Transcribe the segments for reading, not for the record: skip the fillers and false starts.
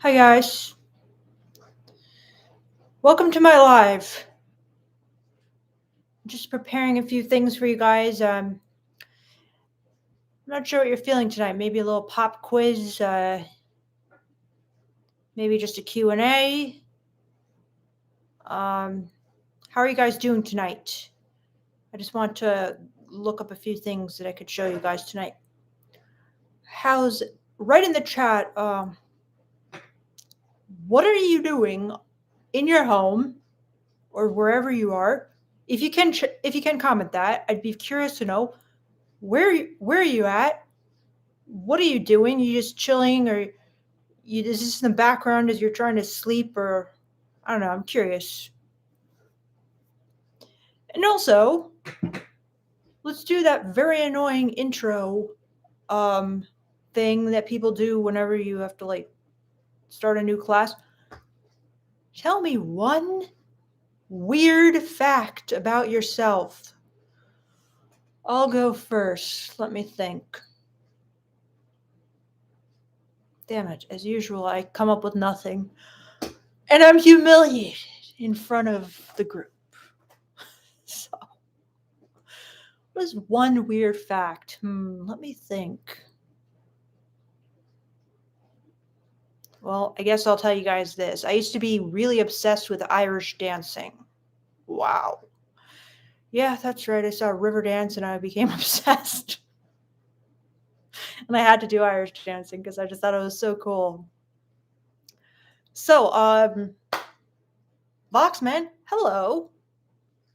Hi guys, welcome to my live. Just preparing a few things for you guys. I'm not sure what you're feeling tonight. Maybe a little pop quiz. Maybe just a Q and A. How are you guys doing tonight? I just want to look up a few things that I could show you guys tonight. How's right in the chat? What are you doing in your home or wherever you are? If you can, if you can comment that, I'd be curious to know where are you at. What are you doing? You just chilling, or you is this in the background as you're trying to sleep, or I don't know. I'm curious. And also, let's do that very annoying intro um thing that people do whenever you have to like start a new class. Tell me one weird fact about yourself. I'll go first. Let me think. Damn it. As usual, I come up with nothing. And I'm humiliated in front of the group. So, what is one weird fact? Let me think. Well, I guess I'll tell you guys this. I used to be really obsessed with Irish dancing. Wow. Yeah, that's right. I saw River Dance and I became obsessed. And I had to do Irish dancing because I just thought it was so cool. So, Voxman, hello.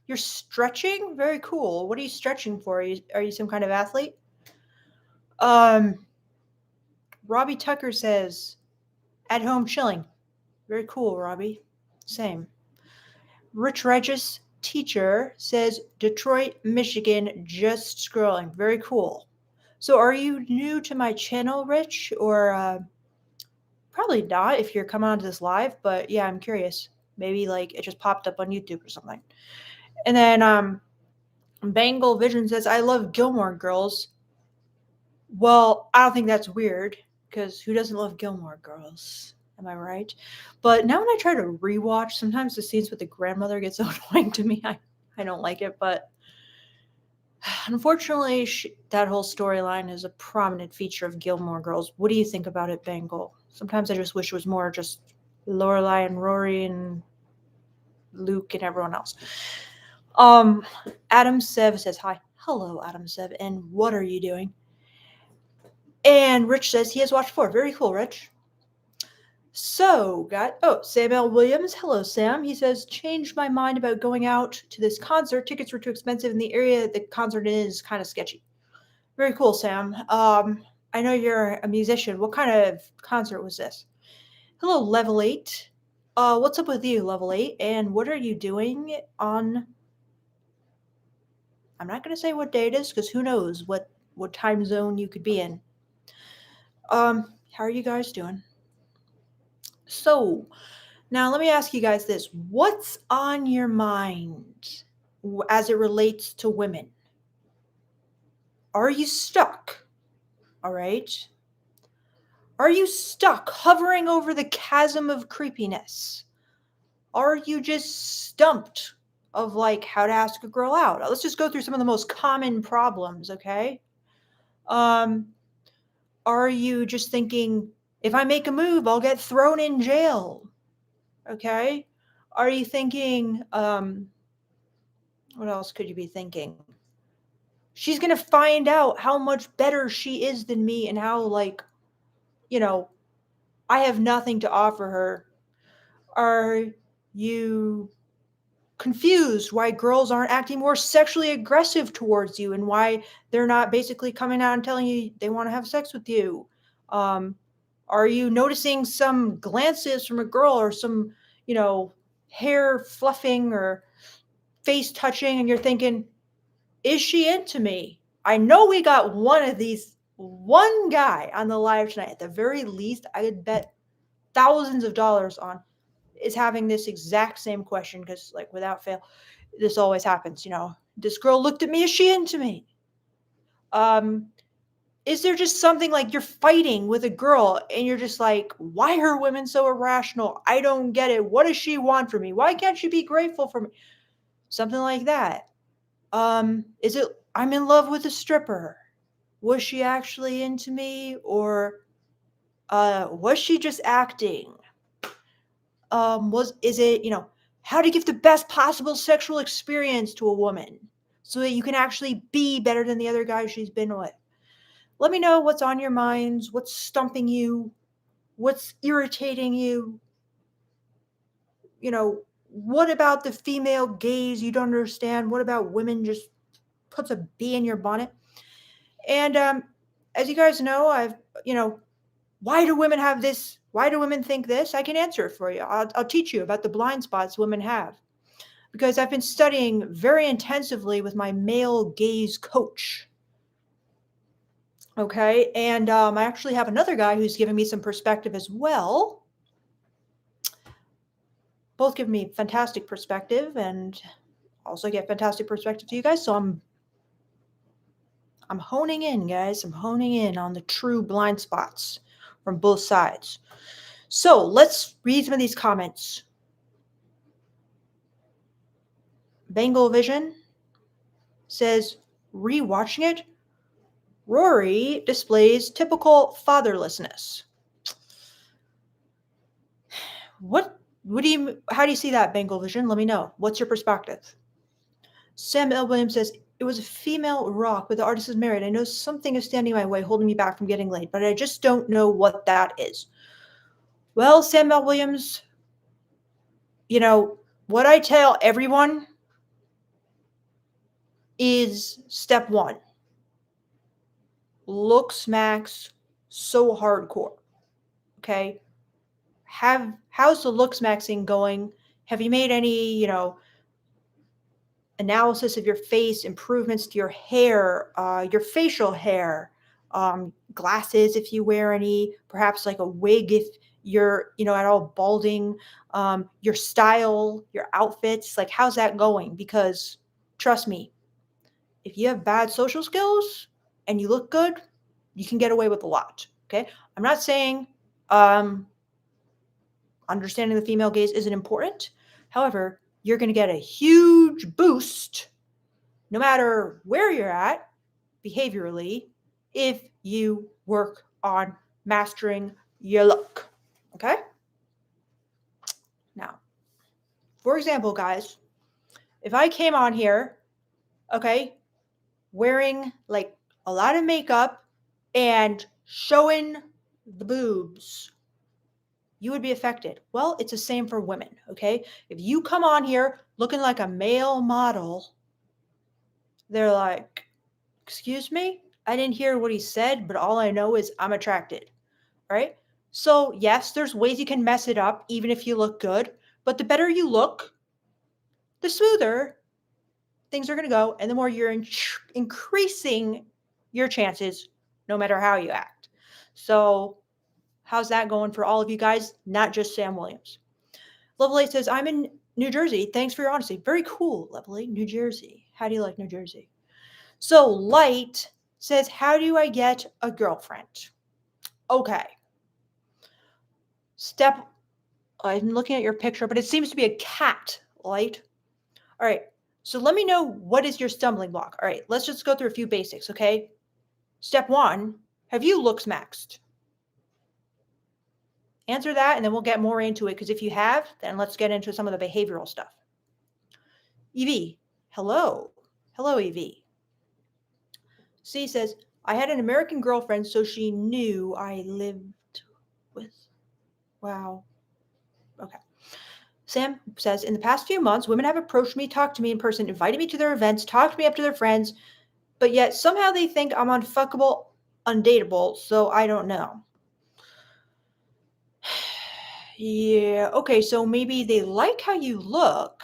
You're stretching? Very cool. What are you stretching for? Are you some kind of athlete? Um, Robbie Tucker says, at home chilling. Very cool, Robbie. Same. Rich Regis teacher says Detroit, Michigan, just scrolling. Very cool. So are you new to my channel, Rich? Or probably not if you're coming onto this live, but yeah, I'm curious. Maybe like it just popped up on YouTube or something. And then Bangle Vision says, I love Gilmore Girls. Well, I don't think that's weird because who doesn't love Gilmore Girls? Am I right? But now when I try to rewatch, sometimes the scenes with the grandmother get so annoying to me. I don't like it, but unfortunately, that whole storyline is a prominent feature of Gilmore Girls. What do you think about it, Bangle? Sometimes I just wish it was more just Lorelai and Rory and Luke and everyone else. Adam Sev says hi. Hello, Adam Sev, and what are you doing? And Rich says he has watched 4. Very cool, Rich. So, Sam L. Williams. Hello, Sam. He says, changed my mind about going out to this concert. Tickets were too expensive, and the area the concert is kind of sketchy. Very cool, Sam. I know you're a musician. What kind of concert was this? Hello, Level 8. What's up with you, Level 8? And what are you doing on... I'm not going to say what day it is, because who knows what time zone you could be in. How are you guys doing? So, now let me ask you guys this. What's on your mind as it relates to women? Are you stuck? All right. Are you stuck hovering over the chasm of creepiness? Are you just stumped of like how to ask a girl out? Let's just go through some of the most common problems, okay? Are you just thinking, if I make a move, I'll get thrown in jail? Okay? Are you thinking, what else could you be thinking? She's going to find out how much better she is than me and how, like, I have nothing to offer her. Are you confused why girls aren't acting more sexually aggressive towards you and why they're not basically coming out and telling you they want to have sex with you? Are you noticing some glances from a girl or some, hair fluffing or face touching and you're thinking, is she into me? I know we got one guy on the live tonight. At the very least, I would bet thousands of dollars on is having this exact same question because, like, without fail, this always happens. This girl looked at me. Is she into me? Um, Is there just something like you're fighting with a girl and you're just like, why are women so irrational? I don't get it. What does she want from me? Why can't she be grateful for me? Something like that. Is it I'm in love with a stripper? Was she actually into me, or was she just acting? Is it, how to give the best possible sexual experience to a woman so that you can actually be better than the other guy she's been with? Let me know what's on your minds, what's stumping you, what's irritating you. What about the female gaze you don't understand? What about women just puts a bee in your bonnet? And as you guys know, why do women have this? Why do women think this? I can answer it for you. I'll teach you about the blind spots women have, because I've been studying very intensively with my male gaze coach. Okay. And I actually have another guy who's giving me some perspective as well. Both give me fantastic perspective and also get fantastic perspective to you guys. So I'm honing in, guys. I'm honing in on the true blind spots from both sides. So let's read some of these comments. Bengal Vision says, rewatching it, Rory displays typical fatherlessness. How do you see that, Bengal Vision? Let me know. What's your perspective? Sam L. Williams says, it was a female rock, but the artist is married. I know something is standing in my way, holding me back from getting laid, but I just don't know what that is. Well, Sam L. Williams, what I tell everyone is step one. Looksmaxx so hardcore. Okay? How's the Looksmaxxing going? Have you made any, analysis of your face, improvements to your hair, your facial hair, glasses if you wear any, perhaps like a wig if you're, at all balding, your style, your outfits, like how's that going? Because trust me, if you have bad social skills and you look good, you can get away with a lot. Okay. I'm not saying understanding the female gaze isn't important. However, you're going to get a huge boost no matter where you're at behaviorally if you work on mastering your look. Okay? Now, for example, guys, if I came on here, okay, wearing like a lot of makeup and showing the boobs, you would be affected. Well, it's the same for women, okay? If you come on here looking like a male model, they're like, excuse me? I didn't hear what he said, but all I know is I'm attracted, right? So, yes, there's ways you can mess it up even if you look good, but the better you look, the smoother things are going to go, and the more you're increasing your chances no matter how you act. So, how's that going for all of you guys? Not just Sam Williams. Lovely says, I'm in New Jersey. Thanks for your honesty. Very cool, Lovely. New Jersey. How do you like New Jersey? So, Light says, how do I get a girlfriend? Okay. I'm looking at your picture, but it seems to be a cat, Light. All right. So let me know, what is your stumbling block? All right. Let's just go through a few basics, okay? Step one, have you Looksmaxxed? Answer that, and then we'll get more into it, because if you have, then let's get into some of the behavioral stuff. EV, hello. Hello, EV. C says, I had an American girlfriend, so she knew I lived with. Wow. Okay. Sam says, in the past few months, women have approached me, talked to me in person, invited me to their events, talked me up to their friends, but yet somehow they think I'm unfuckable, undateable, so I don't know. Yeah, okay, so maybe they like how you look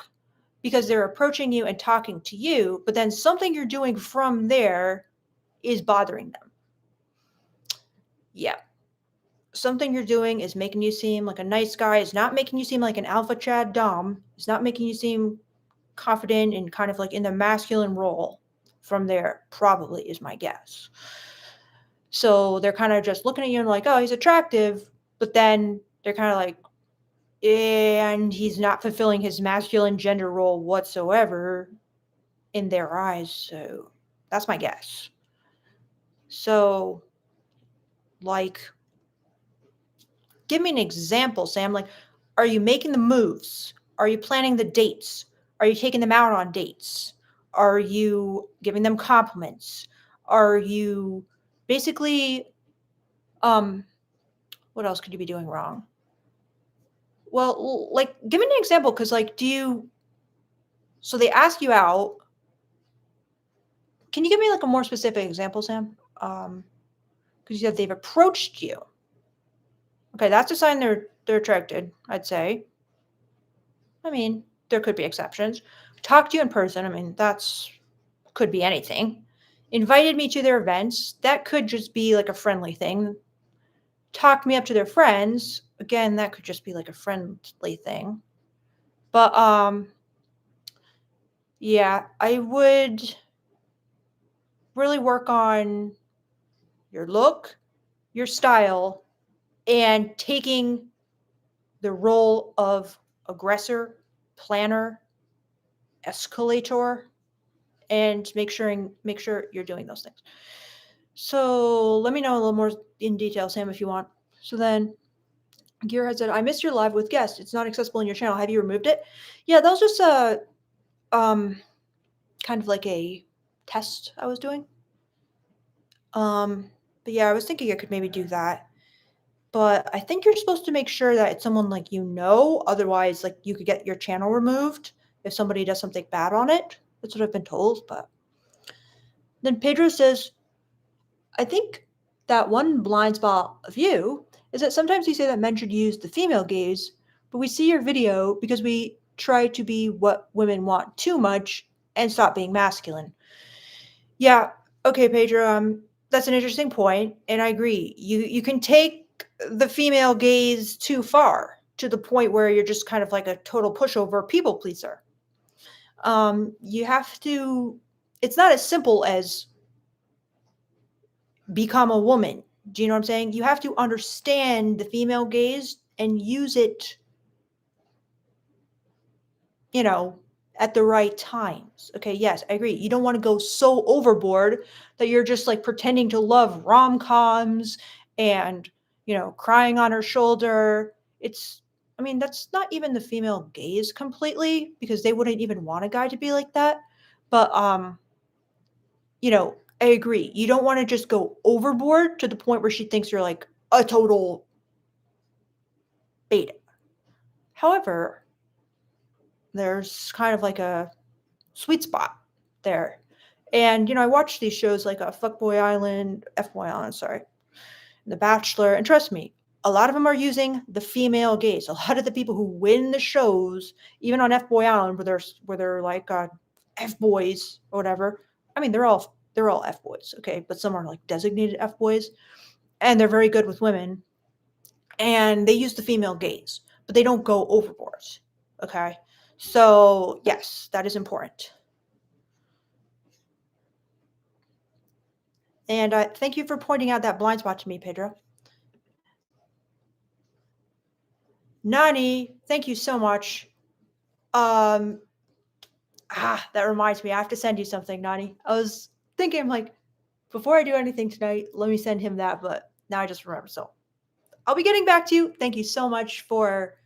because they're approaching you and talking to you, but then something you're doing from there is bothering them. Yeah. Something you're doing is making you seem like a nice guy. It's not making you seem like an alpha Chad Dom. It's not making you seem confident and kind of like in the masculine role from there, probably, is my guess. So they're kind of just looking at you and like, oh, he's attractive, but then they're kind of like, and he's not fulfilling his masculine gender role whatsoever in their eyes. So that's my guess. So, like, give me an example, Sam. Like, are you making the moves? Are you planning the dates? Are you taking them out on dates? Are you giving them compliments? Are you basically, what else could you be doing wrong? Well, like, give me an example because, like, so they ask you out. Can you give me like a more specific example, Sam? Because you said they've approached you. Okay, that's a sign they're attracted, I'd say. I mean, there could be exceptions. Talk to you in person. I mean, that's could be anything. Invited me to their events. That could just be like a friendly thing. Talked me up to their friends. Again, that could just be like a friendly thing. But yeah, I would really work on your look, your style, and taking the role of aggressor, planner, escalator, and make sure you're doing those things. So let me know a little more in detail, Sam, if you want. So then Gearhead said, I missed your live with guests. It's not accessible in your channel. Have you removed it? Yeah, that was just a kind of like a test I was doing. But yeah, I was thinking I could maybe do that. But I think you're supposed to make sure that it's someone like otherwise like you could get your channel removed if somebody does something bad on it. That's what I've been told. But then Pedro says, I think that one blind spot of you is that sometimes you say that men should use the female gaze, but we see your video because we try to be what women want too much and stop being masculine. Yeah, okay, Pedro, that's an interesting point, and I agree. You can take the female gaze too far to the point where you're just kind of like a total pushover people pleaser. You have to it's not as simple as become a woman. Do you know what I'm saying? You have to understand the female gaze and use it, you know, at the right times. Okay, yes, I agree. You don't want to go so overboard that you're just like pretending to love rom-coms and, crying on her shoulder. I mean, that's not even the female gaze completely because they wouldn't even want a guy to be like that. But I agree. You don't want to just go overboard to the point where she thinks you're like a total beta. However, there's kind of like a sweet spot there. And, I watch these shows like Fuckboy Island, F-Boy Island, sorry, The Bachelor, and trust me, a lot of them are using the female gaze. A lot of the people who win the shows, even on F-Boy Island, where they're like F-boys or whatever. I mean, they're all F-boys, okay, but some are like designated F-boys, and they're very good with women, and they use the female gaze, but they don't go overboard, okay? So, yes, that is important. And thank you for pointing out that blind spot to me, Pedro. Nani, thank you so much. Um, that reminds me, I have to send you something, Nani. I was thinking, like, before I do anything tonight, let me send him that, but now I just remember. So I'll be getting back to you. Thank you so much for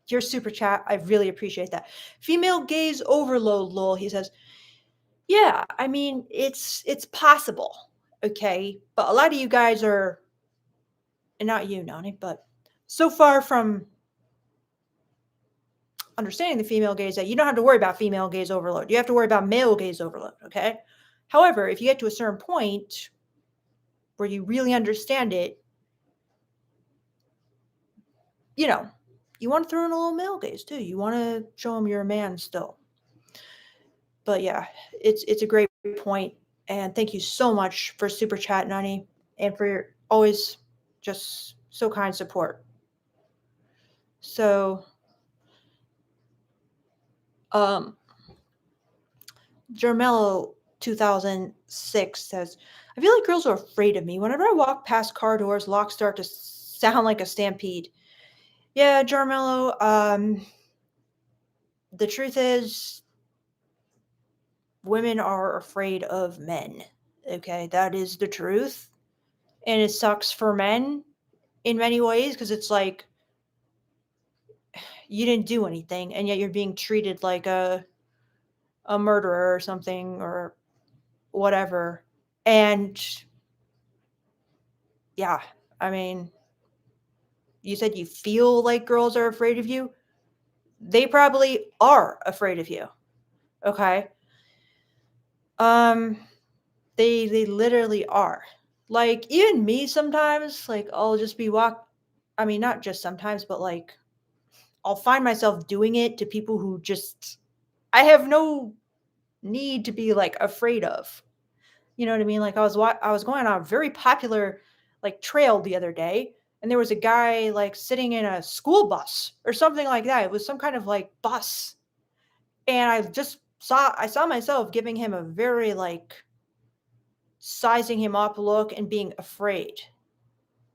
your super chat. I really appreciate that. Female gaze overload, lol. He says, yeah, I mean, it's possible, okay? But a lot of you guys are, and not you, Nani, but so far from understanding the female gaze that you don't have to worry about female gaze overload. You have to worry about male gaze overload, okay? However, if you get to a certain point where you really understand it, you want to throw in a little male gaze too. You want to show them you're a man still. But yeah, it's a great point, and thank you so much for super chat, Nani, and for your always just so kind support. So, Jermello 2006 says, I feel like girls are afraid of me. Whenever I walk past car doors, locks start to sound like a stampede. Yeah, Jarmello, the truth is, women are afraid of men. Okay, that is the truth. And it sucks for men in many ways because it's like you didn't do anything and yet you're being treated like a murderer or something or whatever. And yeah, I mean, you said you feel like girls are afraid of you. They probably are afraid of you. Okay? Um they literally are. Like even me sometimes, like I'll just be I mean not just sometimes, but like I'll find myself doing it to people who just I have no need to be like afraid of. You know what I mean? Like I was going on a very popular like trail the other day and there was a guy like sitting in a school bus or something like that. It was some kind of like bus. And I saw myself giving him a very like sizing him up look and being afraid.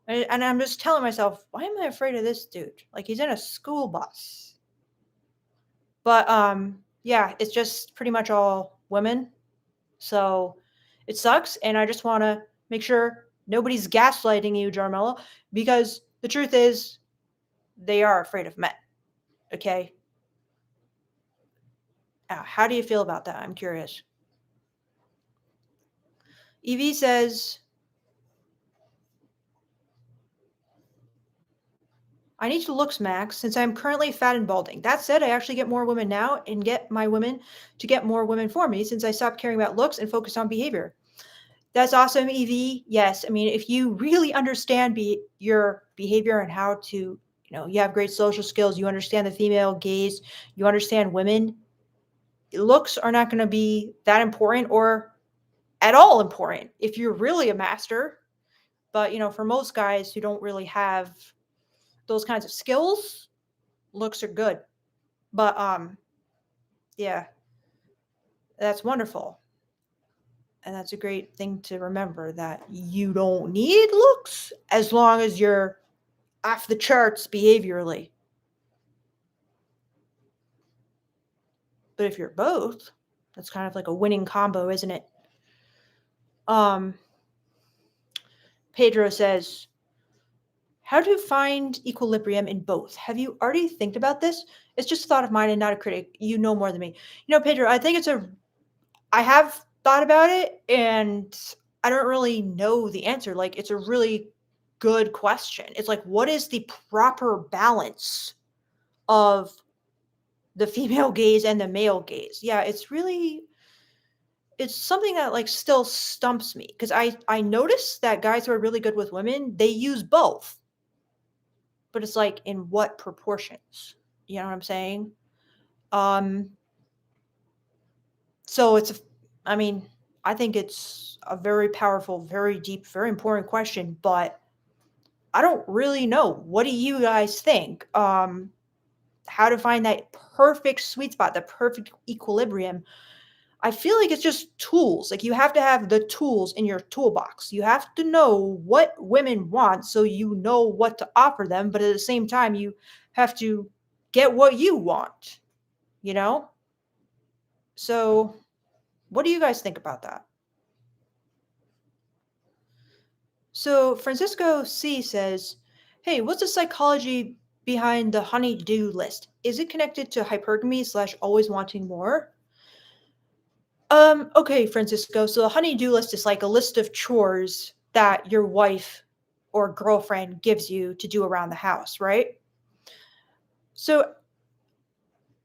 And I'm just telling myself, why am I afraid of this dude? Like he's in a school bus. But yeah, it's just pretty much all women. So it sucks. And I just want to make sure nobody's gaslighting you, Jarmella, because the truth is they are afraid of men. Okay. How do you feel about that? I'm curious. Evie says, I need to look smack since I'm currently fat and balding. That said, I actually get more women now and get my women to get more women for me since I stopped caring about looks and focused on behavior. That's awesome, Evie. Yes, I mean, if you really understand your behavior and how to, you have great social skills, you understand the female gaze, you understand women, looks are not going to be that important or at all important if you're really a master. But, for most guys who don't really have those kinds of skills, looks are good. But yeah, that's wonderful. And that's a great thing to remember that you don't need looks as long as you're off the charts behaviorally. But if you're both, that's kind of like a winning combo, isn't it? Um Pedro says, how to find equilibrium in both. Have you already think about this? It's just a thought of mine and not a critic. You know more than me. Pedro, I think I have thought about it and I don't really know the answer. Like, it's a really good question. It's like, what is the proper balance of the female gaze and the male gaze? Yeah, it's something that like still stumps me because I noticed that guys who are really good with women, they use both. But it's like in what proportions? You know what I'm saying? Um So I mean, I think it's a very powerful, very deep, very important question, but I don't really know. What do you guys think? How to find that perfect sweet spot, the perfect equilibrium? I feel like it's just tools. Like you have to have the tools in your toolbox. You have to know what women want so you know what to offer them, but at the same time you have to get what you want, you know? So, what do you guys think about that? So Francisco C says, "Hey, what's the psychology behind the honey-do list? Is it connected to hypergamy slash always wanting more?" Okay, Francisco. So the honey-do list is like a list of chores that your wife or girlfriend gives you to do around the house, right? So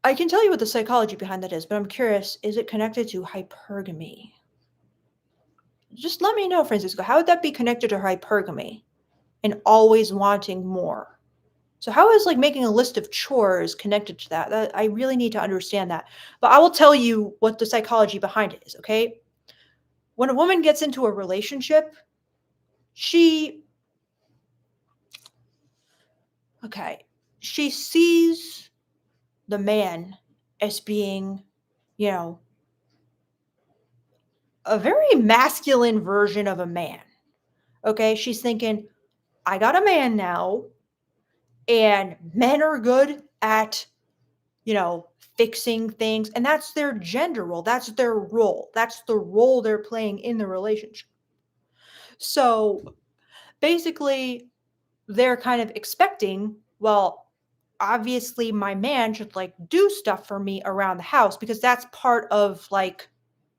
I can tell you what the psychology behind that is, but I'm curious, is it connected to hypergamy? Just let me know, Francisco. How would that be connected to hypergamy and always wanting more? So how is like making a list of chores connected to that? I really need to understand that. But I will tell you what the psychology behind it is, okay? When a woman gets into a relationship, she okay, she sees the man as being, you know, a very masculine version of a man. Okay. She's thinking, I got a man now, and men are good at, you know, fixing things. And that's their gender role. That's their role. That's the role they're playing in the relationship. So basically, they're kind of expecting, well, obviously my man should like do stuff for me around the house because that's part of like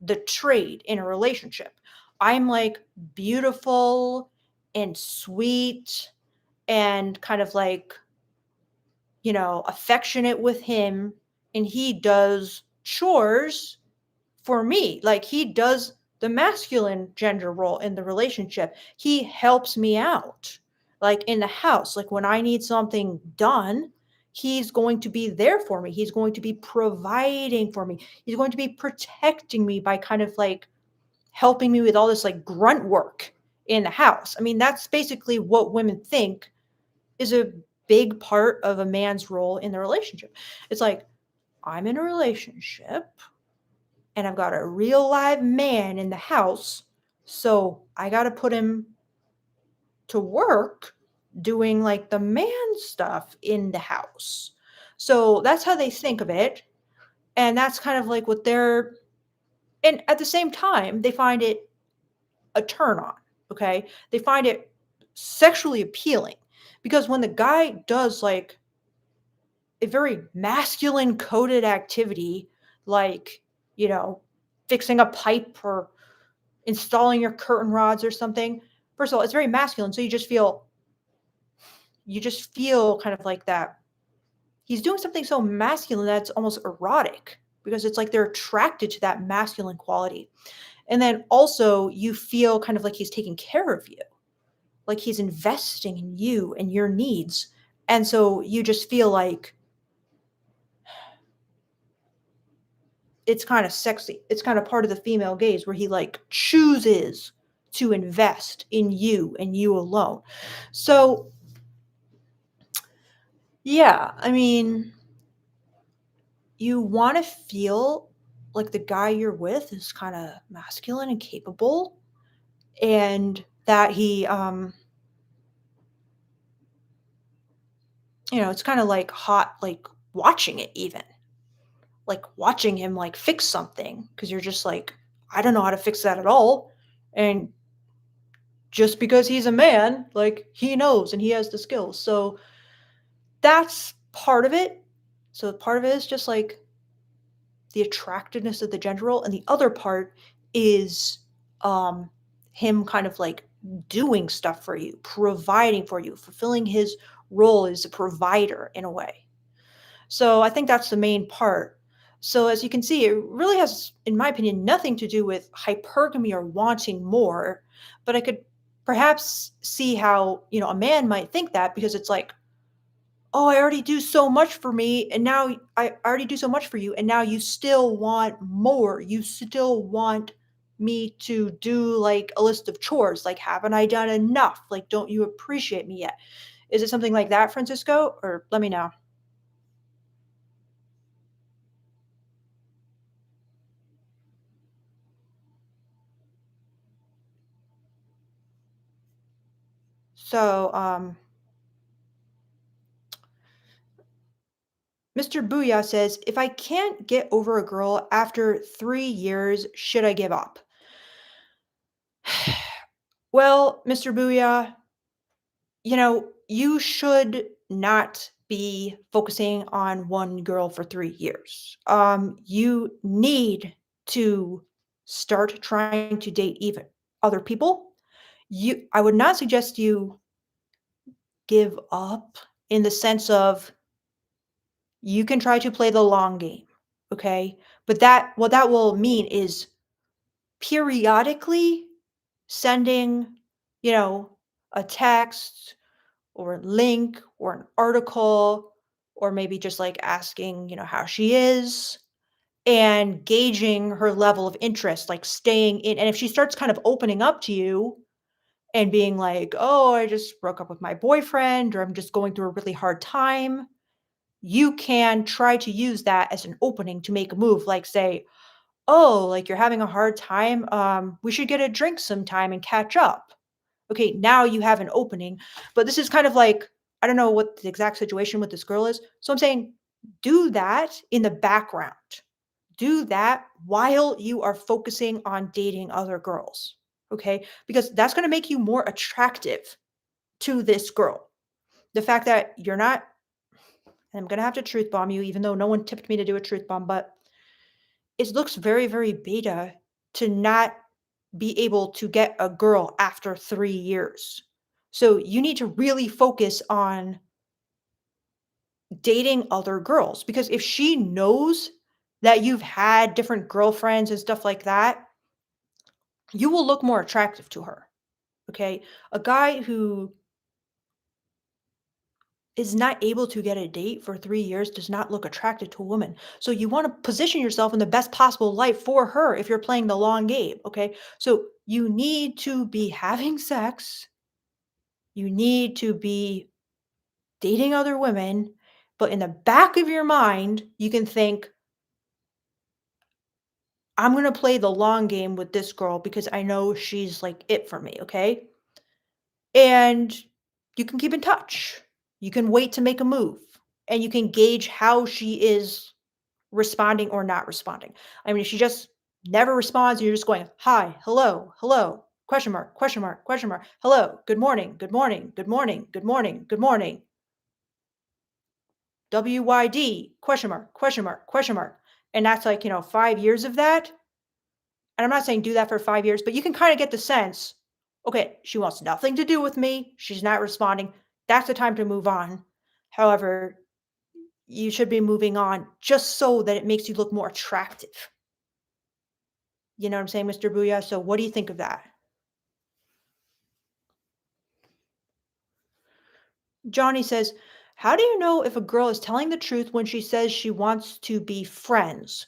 the trade in a relationship. I'm like beautiful and sweet and kind of like, affectionate with him, and he does chores for me. Like he does the masculine gender role in the relationship. He helps me out. Like in the house, like when I need something done, he's going to be there for me. He's going to be providing for me. He's going to be protecting me by kind of like helping me with all this like grunt work in the house. I mean, that's basically what women think is a big part of a man's role in the relationship. It's like, I'm in a relationship and I've got a real live man in the house. So I got to put him to work doing like the man stuff in the house. So that's how they think of it. And that's kind of like what they're, and at the same time, they find it a turn on. Okay. They find it sexually appealing because when the guy does like a very masculine coded activity, like, you know, fixing a pipe or installing your curtain rods or something. First of all, it's very masculine, so you just feel kind of like that. He's doing something so masculine that's almost erotic because it's like they're attracted to that masculine quality. And then also you feel kind of like he's taking care of you, like he's investing in you and your needs. And so you just feel like it's kind of sexy. It's kind of part of the female gaze where he like chooses to invest in you and you alone. So, yeah, I mean, you want to feel like the guy you're with is kind of masculine and capable, and that it's kind of like hot, like watching it even, like watching him like fix something because you're just like, I don't know how to fix that at all. And just because he's a man, like he knows and he has the skills. So that's part of it. So part of it is just like the attractiveness of the gender role, and the other part is um him kind of like doing stuff for you, providing for you, fulfilling his role as a provider in a way. So I think that's the main part. So as you can see, it really has, in my opinion, nothing to do with hypergamy or wanting more. But I could perhaps see how, a man might think that because it's like, oh, I already do so much for me. And now I already do so much for you. And now you still want more. You still want me to do like a list of chores. Like, haven't I done enough? Like, don't you appreciate me yet? Is it something like that, Francisco? Or let me know. So, Mr. Booyah says, if I can't get over a girl after 3 years, should I give up? Well, Mr. Booyah, you should not be focusing on one girl for 3 years. You need to start trying to date even other people. I would not suggest you give up in the sense of you can try to play the long game, okay? But what that will mean is periodically sending, you know, a text or a link or an article or maybe just like asking, how she is and gauging her level of interest, like staying in. And if she starts kind of opening up to you and being like, oh, I just broke up with my boyfriend or I'm just going through a really hard time, you can try to use that as an opening to make a move, like say, "Oh, like, you're having a hard time? We should get a drink sometime and catch up." Okay, now you have an opening, but this is kind of like I don't know what the exact situation with this girl is. So I'm saying do that in the background. Do that while you are focusing on dating other girls. Okay? Because that's going to make you more attractive to this girl. The fact that you're not, and I'm going to have to truth bomb you, even though no one tipped me to do a truth bomb, but it looks very, very beta to not be able to get a girl after 3 years. So you need to really focus on dating other girls because if she knows that you've had different girlfriends and stuff like that, you will look more attractive to her. Okay? A guy who is not able to get a date for 3 years does not look attractive to a woman. So you want to position yourself in the best possible light for her if you're playing the long game, okay? So you need to be having sex. You need to be dating other women, but in the back of your mind, you can think, I'm going to play the long game with this girl because I know she's like it for me, okay? And you can keep in touch. You can wait to make a move and you can gauge how she is responding or not responding. I mean, if she just never responds and you're just going, hi, hello, hello, question mark, question mark, question mark, hello, good morning, good morning, good morning, good morning, good morning, WYD, question mark, question mark, question mark. And that's like, 5 years of that. And I'm not saying do that for 5 years, but you can kind of get the sense, okay, she wants nothing to do with me. She's not responding. That's the time to move on. However, you should be moving on just so that it makes you look more attractive. You know what I'm saying, Mr. Booyah? So what do you think of that? Johnny says, how do you know if a girl is telling the truth when she says she wants to be friends?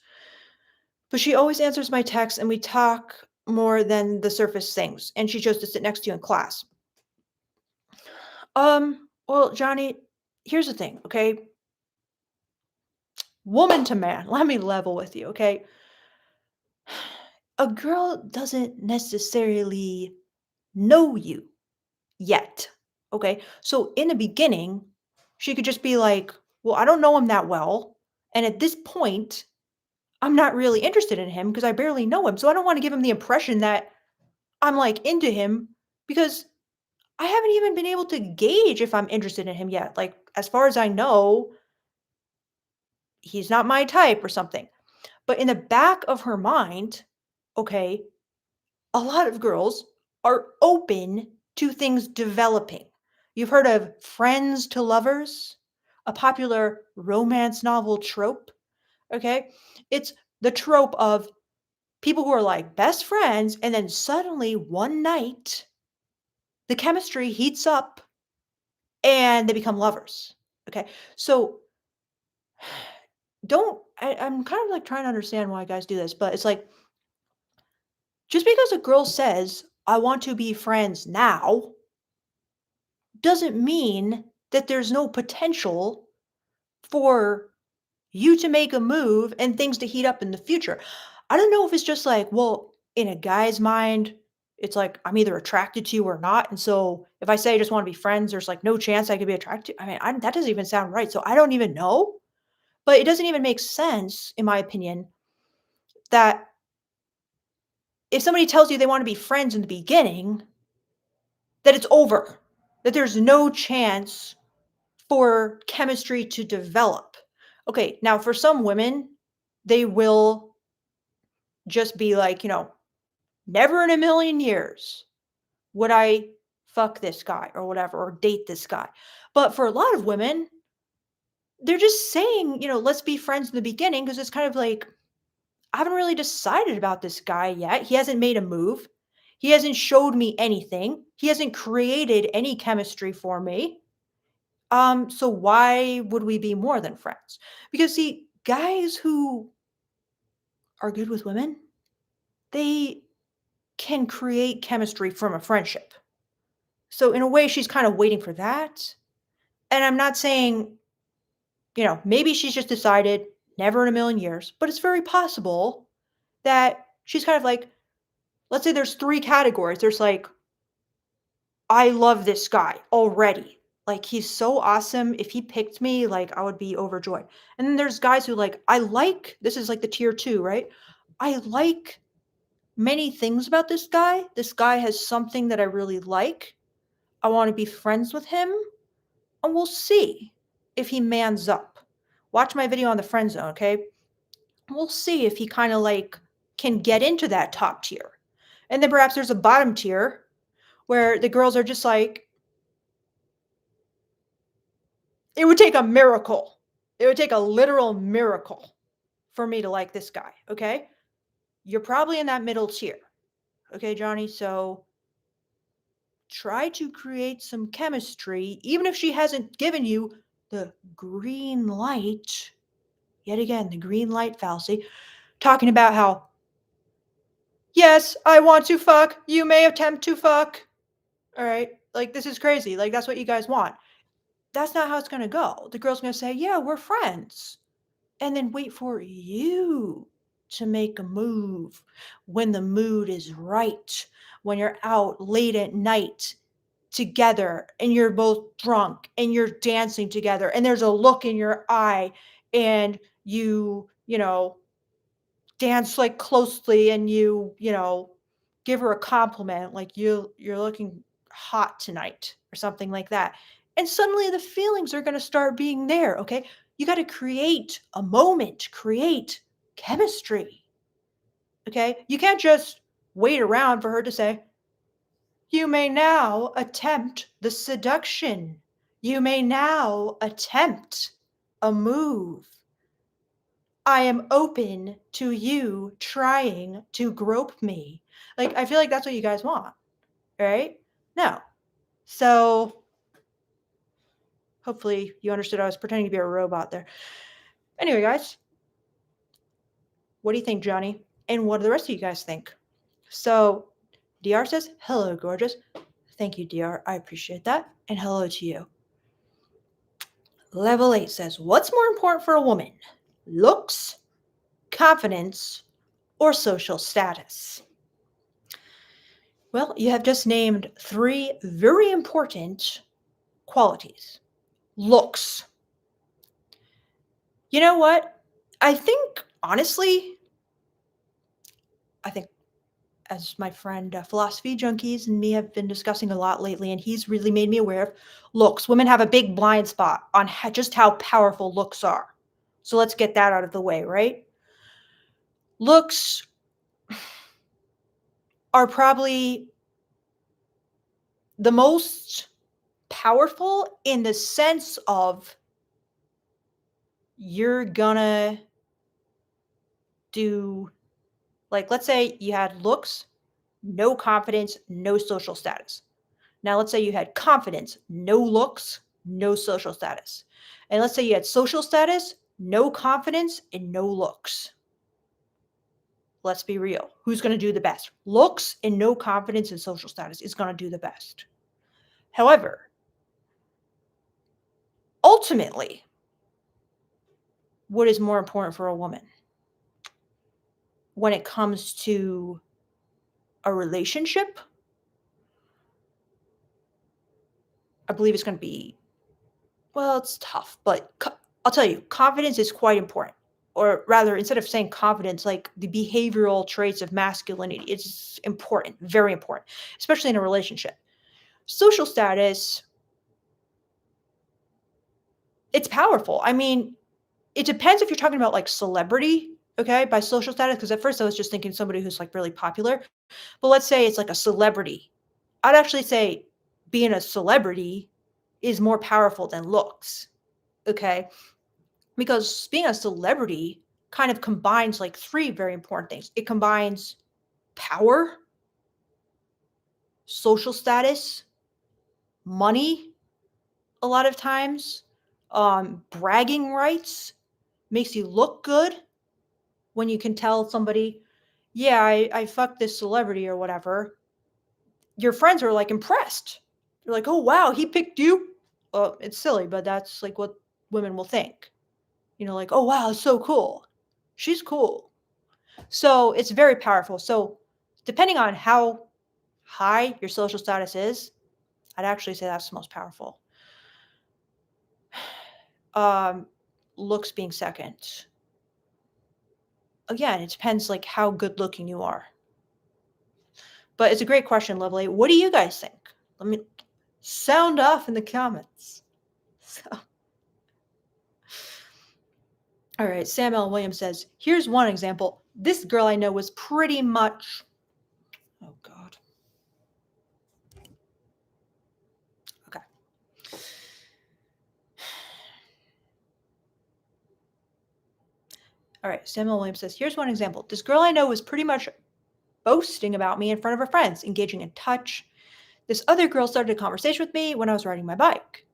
But she always answers my texts and we talk more than the surface things. And she chose to sit next to you in class. Well, Johnny, here's the thing, okay? Woman to man, let me level with you, okay? A girl doesn't necessarily know you yet, okay? So in the beginning, she could just be like, well, I don't know him that well. And at this point, I'm not really interested in him because I barely know him. So I don't want to give him the impression that I'm like into him because I haven't even been able to gauge if I'm interested in him yet. Like, as far as I know, he's not my type or something. But in the back of her mind, okay, a lot of girls are open to things developing. You've heard of friends to lovers, a popular romance novel trope, okay? It's the trope of people who are like best friends, and then suddenly one night, the chemistry heats up and they become lovers, okay? So I'm kind of like trying to understand why guys do this, but it's like just because a girl says, I want to be friends now, doesn't mean that there's no potential for you to make a move and things to heat up in the future. I don't know if it's just like, well, in a guy's mind, it's like I'm either attracted to you or not. And so if I say I just want to be friends, there's like no chance I could be attracted. I mean, that doesn't even sound right. So I don't even know. But it doesn't even make sense, in my opinion, that if somebody tells you they want to be friends in the beginning, that it's over, that there's no chance for chemistry to develop. Okay, now for some women, they will just be like, never in a million years would I fuck this guy or whatever, or date this guy. But for a lot of women, they're just saying, let's be friends in the beginning because it's kind of like, I haven't really decided about this guy yet. He hasn't made a move. He hasn't showed me anything. He hasn't created any chemistry for me. So why would we be more than friends? Because see, guys who are good with women, they can create chemistry from a friendship. So in a way, she's kind of waiting for that. And I'm not saying, maybe she's just decided never in a million years, but it's very possible that she's kind of like, let's say there's 3 categories. There's like, I love this guy already. Like, he's so awesome. If he picked me, like, I would be overjoyed. And then there's guys who like, I like, this is like the tier 2, right? I like many things about this guy. This guy has something that I really like. I want to be friends with him, and we'll see if he mans up. Watch my video on the friend zone, okay? We'll see if he kind of like can get into that top tier. And then perhaps there's a bottom tier where the girls are just like, it would take a miracle. It would take a literal miracle for me to like this guy, okay? You're probably in that middle tier, okay, Johnny? So try to create some chemistry, even if she hasn't given you the green light. Yet again, the green light fallacy, talking about how, yes, I want to fuck, you may attempt to fuck. All right, like this is crazy. Like that's what you guys want. That's not how it's going to go. The girl's going to say, yeah, we're friends. And then wait for you to make a move when the mood is right, when you're out late at night together and you're both drunk and you're dancing together and there's a look in your eye and you dance like closely and you give her a compliment like you're looking hot tonight or something like that. And suddenly the feelings are going to start being there, okay? You got to create a moment, create chemistry. Okay? You can't just wait around for her to say, "You may now attempt the seduction. You may now attempt a move. I am open to you trying to grope me." Like, I feel like that's what you guys want, right? No. So, hopefully you understood I was pretending to be a robot there. Anyway, guys, what do you think, Johnny? And what do the rest of you guys think? So, DR says, hello, gorgeous. Thank you, DR. I appreciate that. And hello to you. Level 8 says, what's more important for a woman? Looks, confidence, or social status? Well, you have just named 3 very important qualities. Looks. You know what? I think, honestly, I think as my friend Philosophy Junkies and me have been discussing a lot lately, and he's really made me aware of looks. Women have a big blind spot on just how powerful looks are. So let's get that out of the way, right? Looks are probably the most powerful in the sense of you're gonna do, like, let's say you had looks, no confidence, no social status. Now, let's say you had confidence, no looks, no social status. And let's say you had social status, no confidence, and no looks. Let's be real. Who's going to do the best? Looks and no confidence and social status is going to do the best. However, ultimately, what is more important for a woman when it comes to a relationship? I believe it's going to be, well, it's tough, but I'll tell you, confidence is quite important. Or rather, instead of saying confidence, like the behavioral traits of masculinity, it's important, very important, especially in a relationship. Social status, it's powerful. I mean, it depends if you're talking about like celebrity, okay, by social status, because at first I was just thinking somebody who's like really popular. But let's say it's like a celebrity. I'd actually say being a celebrity is more powerful than looks, okay? Because being a celebrity kind of combines like 3 very important things. It combines power, social status, money, a lot of times, bragging rights, makes you look good when you can tell somebody, yeah, I fucked this celebrity or whatever. Your friends are like impressed. They're like, oh, wow, he picked you. Well, it's silly, but that's like what women will think. Like, oh, wow, it's so cool. She's cool. So it's very powerful. So depending on how high your social status is, I'd actually say that's the most powerful. Um, looks being second. Again, it depends like how good looking you are. But it's a great question, Lovely. What do you guys think? Let me sound off in the comments. So, all right, Sam L. Williams says, here's one example. This girl I know was pretty much, oh God. Okay. All right, Samuel Williams says, here's one example. This girl I know was pretty much boasting about me in front of her friends, engaging in touch. This other girl started a conversation with me when I was riding my bike.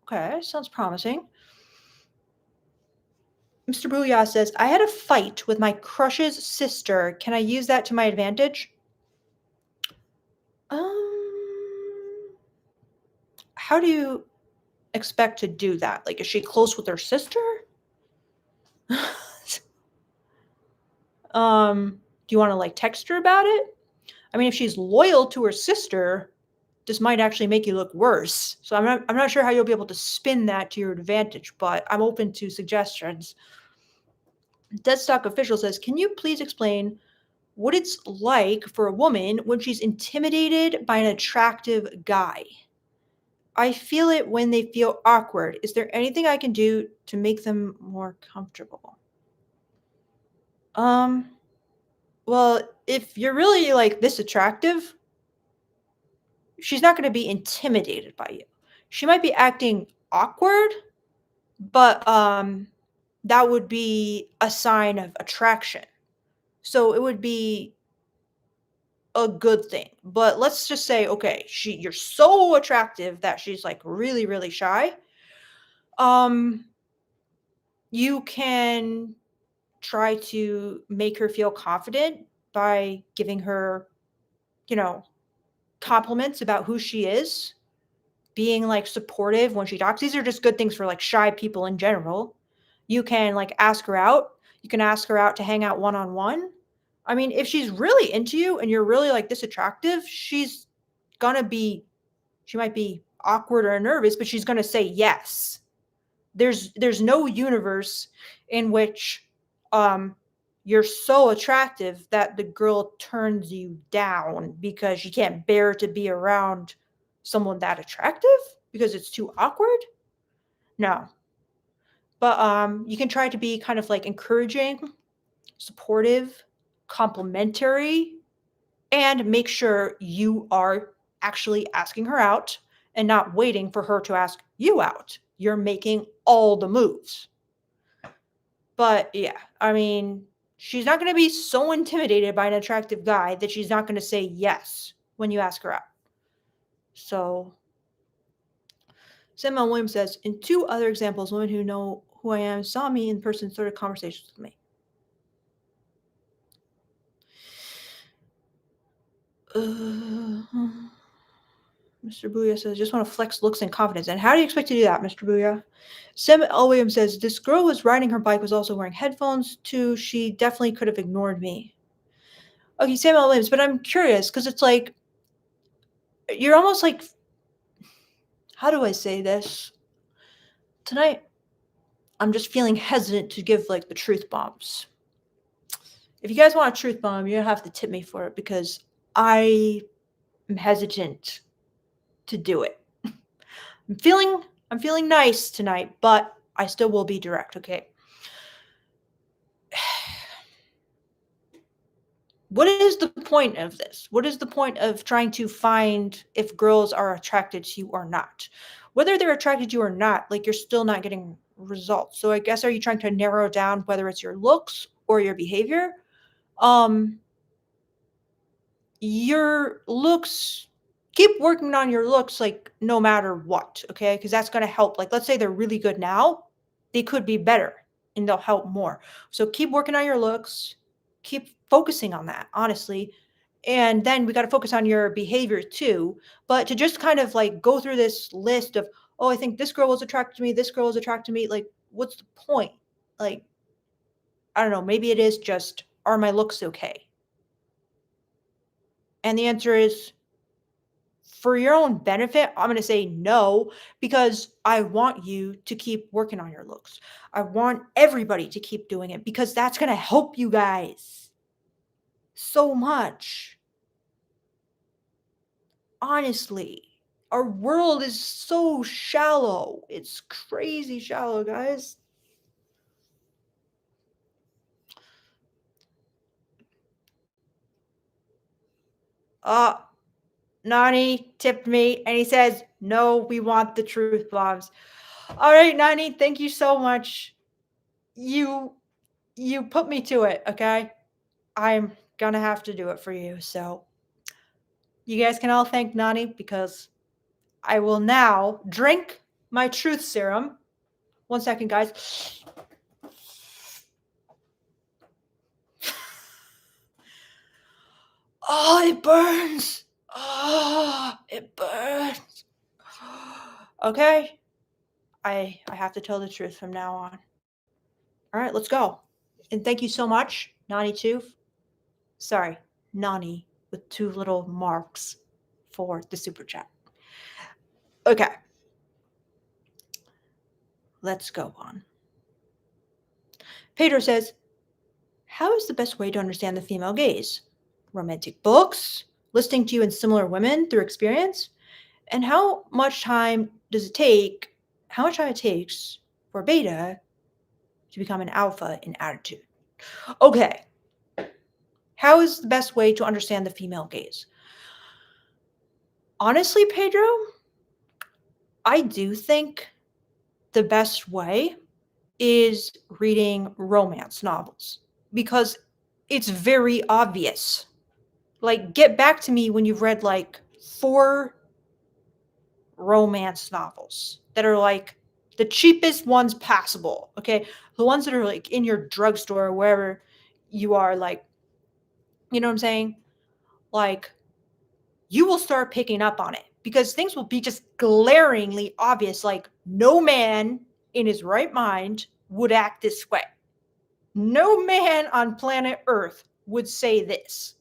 Okay, sounds promising. Mr. Booyah says, I had a fight with my crush's sister. Can I use that to my advantage? How do you expect to do that? Like, is she close with her sister? Do you want to like text her about it? I mean, if she's loyal to her sister, this might actually make you look worse. So I'm not sure how you'll be able to spin that to your advantage, but I'm open to suggestions. Deadstock Official says, can you please explain what it's like for a woman when she's intimidated by an attractive guy? I feel it when they feel awkward. Is there anything I can do to make them more comfortable? Well, if you're really like this attractive, she's not going to be intimidated by you. She might be acting awkward, but that would be a sign of attraction. So it would be a good thing. But let's just say, okay, you're so attractive that she's like really, really shy. You can try to make her feel confident by giving her, you know, compliments about who she is, being like supportive when she talks. These are just good things for like shy people in general. You can like ask her out. You can ask her out to hang out one on one. I mean, if she's really into you and you're really like this attractive, she might be awkward or nervous, but she's gonna say yes. There's no universe in which um you're so attractive that the girl turns you down because she can't bear to be around someone that attractive because it's too awkward. No. But you can try to be kind of like encouraging, supportive, complimentary, and make sure you are actually asking her out and not waiting for her to ask you out. You're making all the moves. But yeah, I mean, she's not going to be so intimidated by an attractive guy that she's not going to say yes when you ask her out. So, Samuel Williams says, in two other examples, women who know who I am saw me in person, started conversations with me. Mr. Booyah says, just want to flex looks and confidence. And how do you expect to do that, Mr. Booyah? Sam L. Williams says, this girl was riding her bike, was also wearing headphones too. She definitely could have ignored me. Okay, Sam L. Williams, but I'm curious because it's like, you're almost like, how do I say this? Tonight, I'm just feeling hesitant to give like the truth bombs. If you guys want a truth bomb, you have to tip me for it because I am hesitant to do it. I'm feeling nice tonight, but I still will be direct, okay? What is the point of this? What is the point of trying to find if girls are attracted to you or not? Whether they're attracted to you or not, like you're still not getting results. So I guess are you trying to narrow down whether it's your looks or your behavior? Um your looks, keep working on your looks like no matter what, okay? Because that's going to help. Like let's say they're really good now, they could be better and they'll help more. So keep working on your looks, keep focusing on that, honestly. And then we got to focus on your behavior too. But to just kind of like go through this list of, oh, I think this girl was attracted to me, this girl was attracted to me, like what's the point? Like I don't know, maybe it is just, are my looks okay? And the answer is, for your own benefit, I'm going to say no, because I want you to keep working on your looks. I want everybody to keep doing it because that's going to help you guys so much. Honestly, our world is so shallow. It's crazy shallow, guys. Uh, Nani tipped me and he says, no, we want the truth bombs. All right, Nani, thank you so much. You you put me to it, okay? I'm gonna have to do it for you. So you guys can all thank Nani because I will now drink my truth serum. 1 second, guys. Oh, it burns. Oh, it burns. Okay. I have to tell the truth from now on. All right, let's go. And thank you so much, Nani too. Sorry, Nani with 2 little marks for the super chat. Okay. Let's go on. Pedro says, how is the best way to understand the female gaze? Romantic books, listening to you and similar women through experience, and how much time does it take? How much time it takes for beta to become an alpha in attitude? Okay, how is the best way to understand the female gaze? Honestly, Pedro, I do think the best way is reading romance novels because it's very obvious. Like, get back to me when you've read like 4 romance novels that are like the cheapest ones possible. Okay. The ones that are like in your drugstore or wherever you are, like, you know what I'm saying? Like, you will start picking up on it because things will be just glaringly obvious. Like, no man in his right mind would act this way. No man on planet Earth would say this.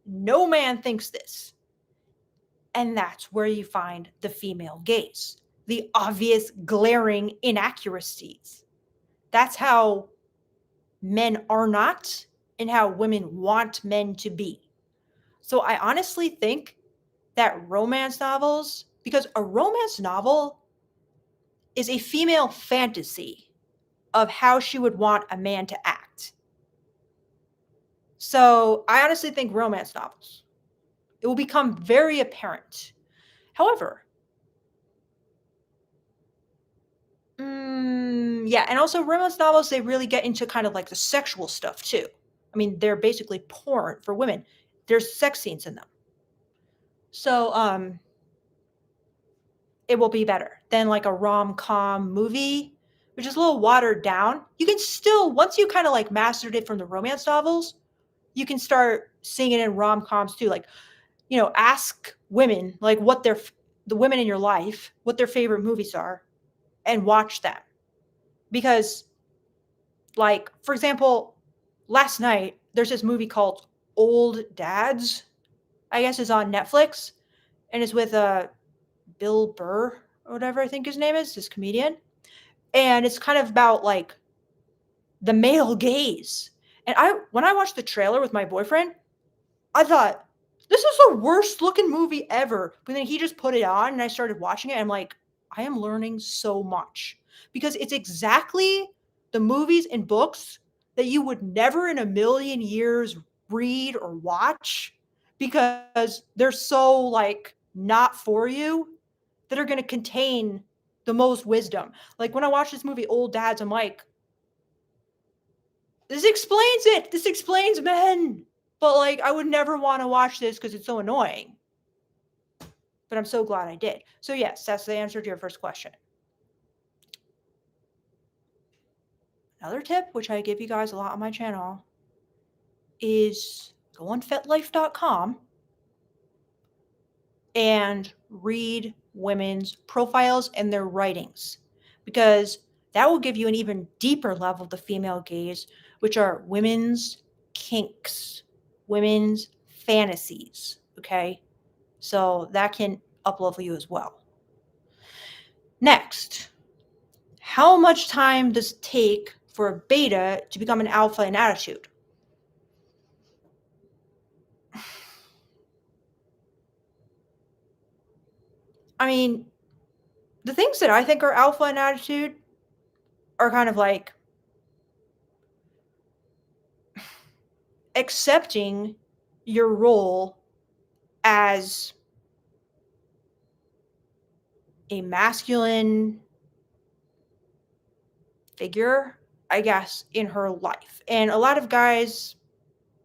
No man thinks this. And that's where you find the female gaze, the obvious glaring inaccuracies. That's how men are not and how women want men to be. So I honestly think that romance novels, because a romance novel is a female fantasy of how she would want a man to act. So I honestly think romance novels, it will become very apparent. However, yeah, and also romance novels, they really get into kind of like the sexual stuff too. I mean, they're basically porn for women. There's sex scenes in them. So, it will be better than like a rom-com movie, which is a little watered down. You can still, once you kind of like mastered it from the romance novels, you can start seeing it in rom-coms too. Like, ask women like what the women in your life, what their favorite movies are, and watch them. Because, like, for example, last night there's this movie called Old Dads, I guess is on Netflix, and it's with Bill Burr or whatever I think his name is, this comedian. And it's kind of about like the male gaze. And when I watched the trailer with my boyfriend, I thought, this is the worst looking movie ever. But then he just put it on and I started watching it. And I'm like, I am learning so much because it's exactly the movies and books that you would never in a million years read or watch because they're so like not for you, that are going to contain the most wisdom. Like when I watch this movie, Old Dads, I'm like, this explains it. This explains men. But like, I would never want to watch this because it's so annoying. But I'm so glad I did. So yes, that's the answer to your first question. Another tip, which I give you guys a lot on my channel, is go on fetlife.com and read women's profiles and their writings. Because That will give you an even deeper level of the female gaze, which are women's kinks, women's fantasies. Okay. So that can uplevel you as well. Next, how much time does it take for a beta to become an alpha in attitude? I mean, the things that I think are alpha in attitude are kind of like accepting your role as a masculine figure, I guess, in her life. And a lot of guys,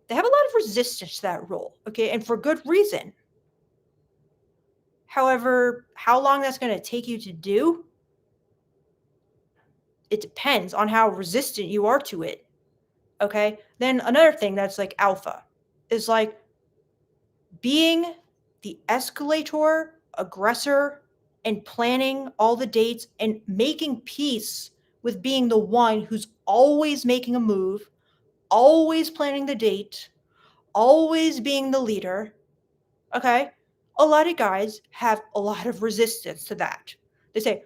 they have a lot of resistance to that role, okay, and for good reason. However, how long that's going to take you to do, it depends on how resistant you are to it, okay? Then another thing that's like alpha is like being the escalator, aggressor, and planning all the dates and making peace with being the one who's always making a move, always planning the date, always being the leader. Okay. A lot of guys have a lot of resistance to that. They say,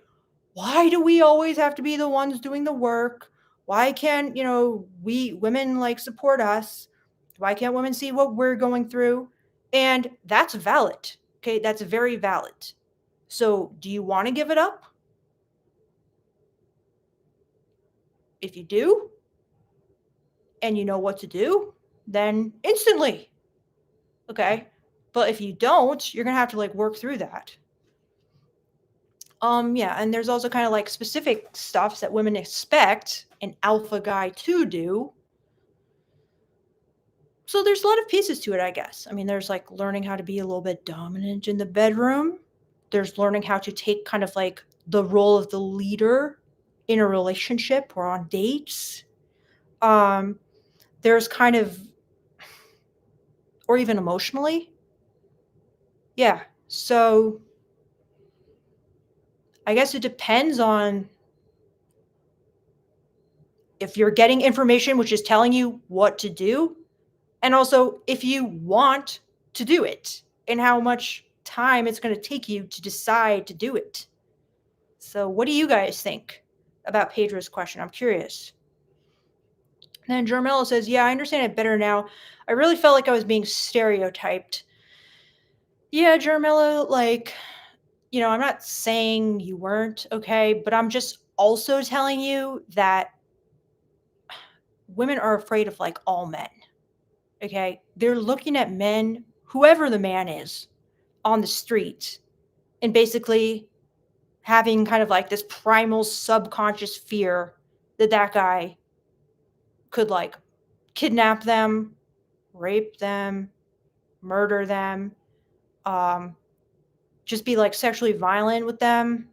why do we always have to be the ones doing the work? Why can't, we women like support us? Why can't women see what we're going through? And that's valid. Okay. That's very valid. So do you want to give it up? If you do, and you know what to do, then instantly. Okay. But if you don't, you're going to have to like work through that. Yeah, and there's also kind of like specific stuff that women expect an alpha guy to do. So there's a lot of pieces to it, I guess. I mean, there's like learning how to be a little bit dominant in the bedroom. There's learning how to take kind of like the role of the leader in a relationship or on dates. Um, there's kind of, or even emotionally. Yeah. So I guess it depends on if you're getting information which is telling you what to do, and also if you want to do it and how much time it's going to take you to decide to do it. So, what do you guys think about Pedro's question? I'm curious. And then Jermella says, yeah, I understand it better now. I really felt like I was being stereotyped. Yeah, Jermella, like, I'm not saying you weren't, okay, but I'm just also telling you that women are afraid of like all men. Okay. They're looking at men, whoever the man is, on the street and basically having kind of like this primal subconscious fear that that guy could like kidnap them, rape them, murder them, um, just be like sexually violent with them.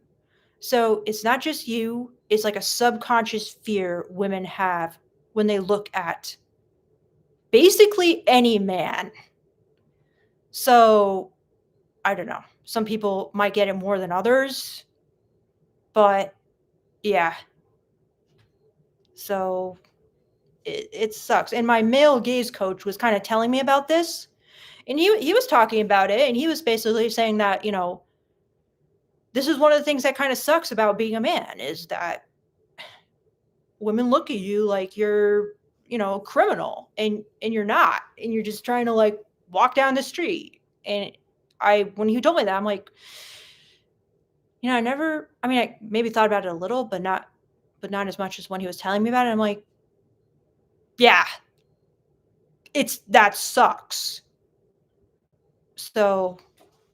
So it's not just you, it's like a subconscious fear women have when they look at basically any man. So I don't know. Some people might get it more than others, but yeah. So it sucks. And my male gaze coach was kind of telling me about this, and he was talking about it, and he was basically saying that this is one of the things that kind of sucks about being a man is that women look at you like you're a criminal, and you're not, and you're just trying to like walk down the street. And when he told me that, I'm like, I maybe thought about it a little, but not as much as when he was telling me about it. I'm like, yeah, that sucks. So,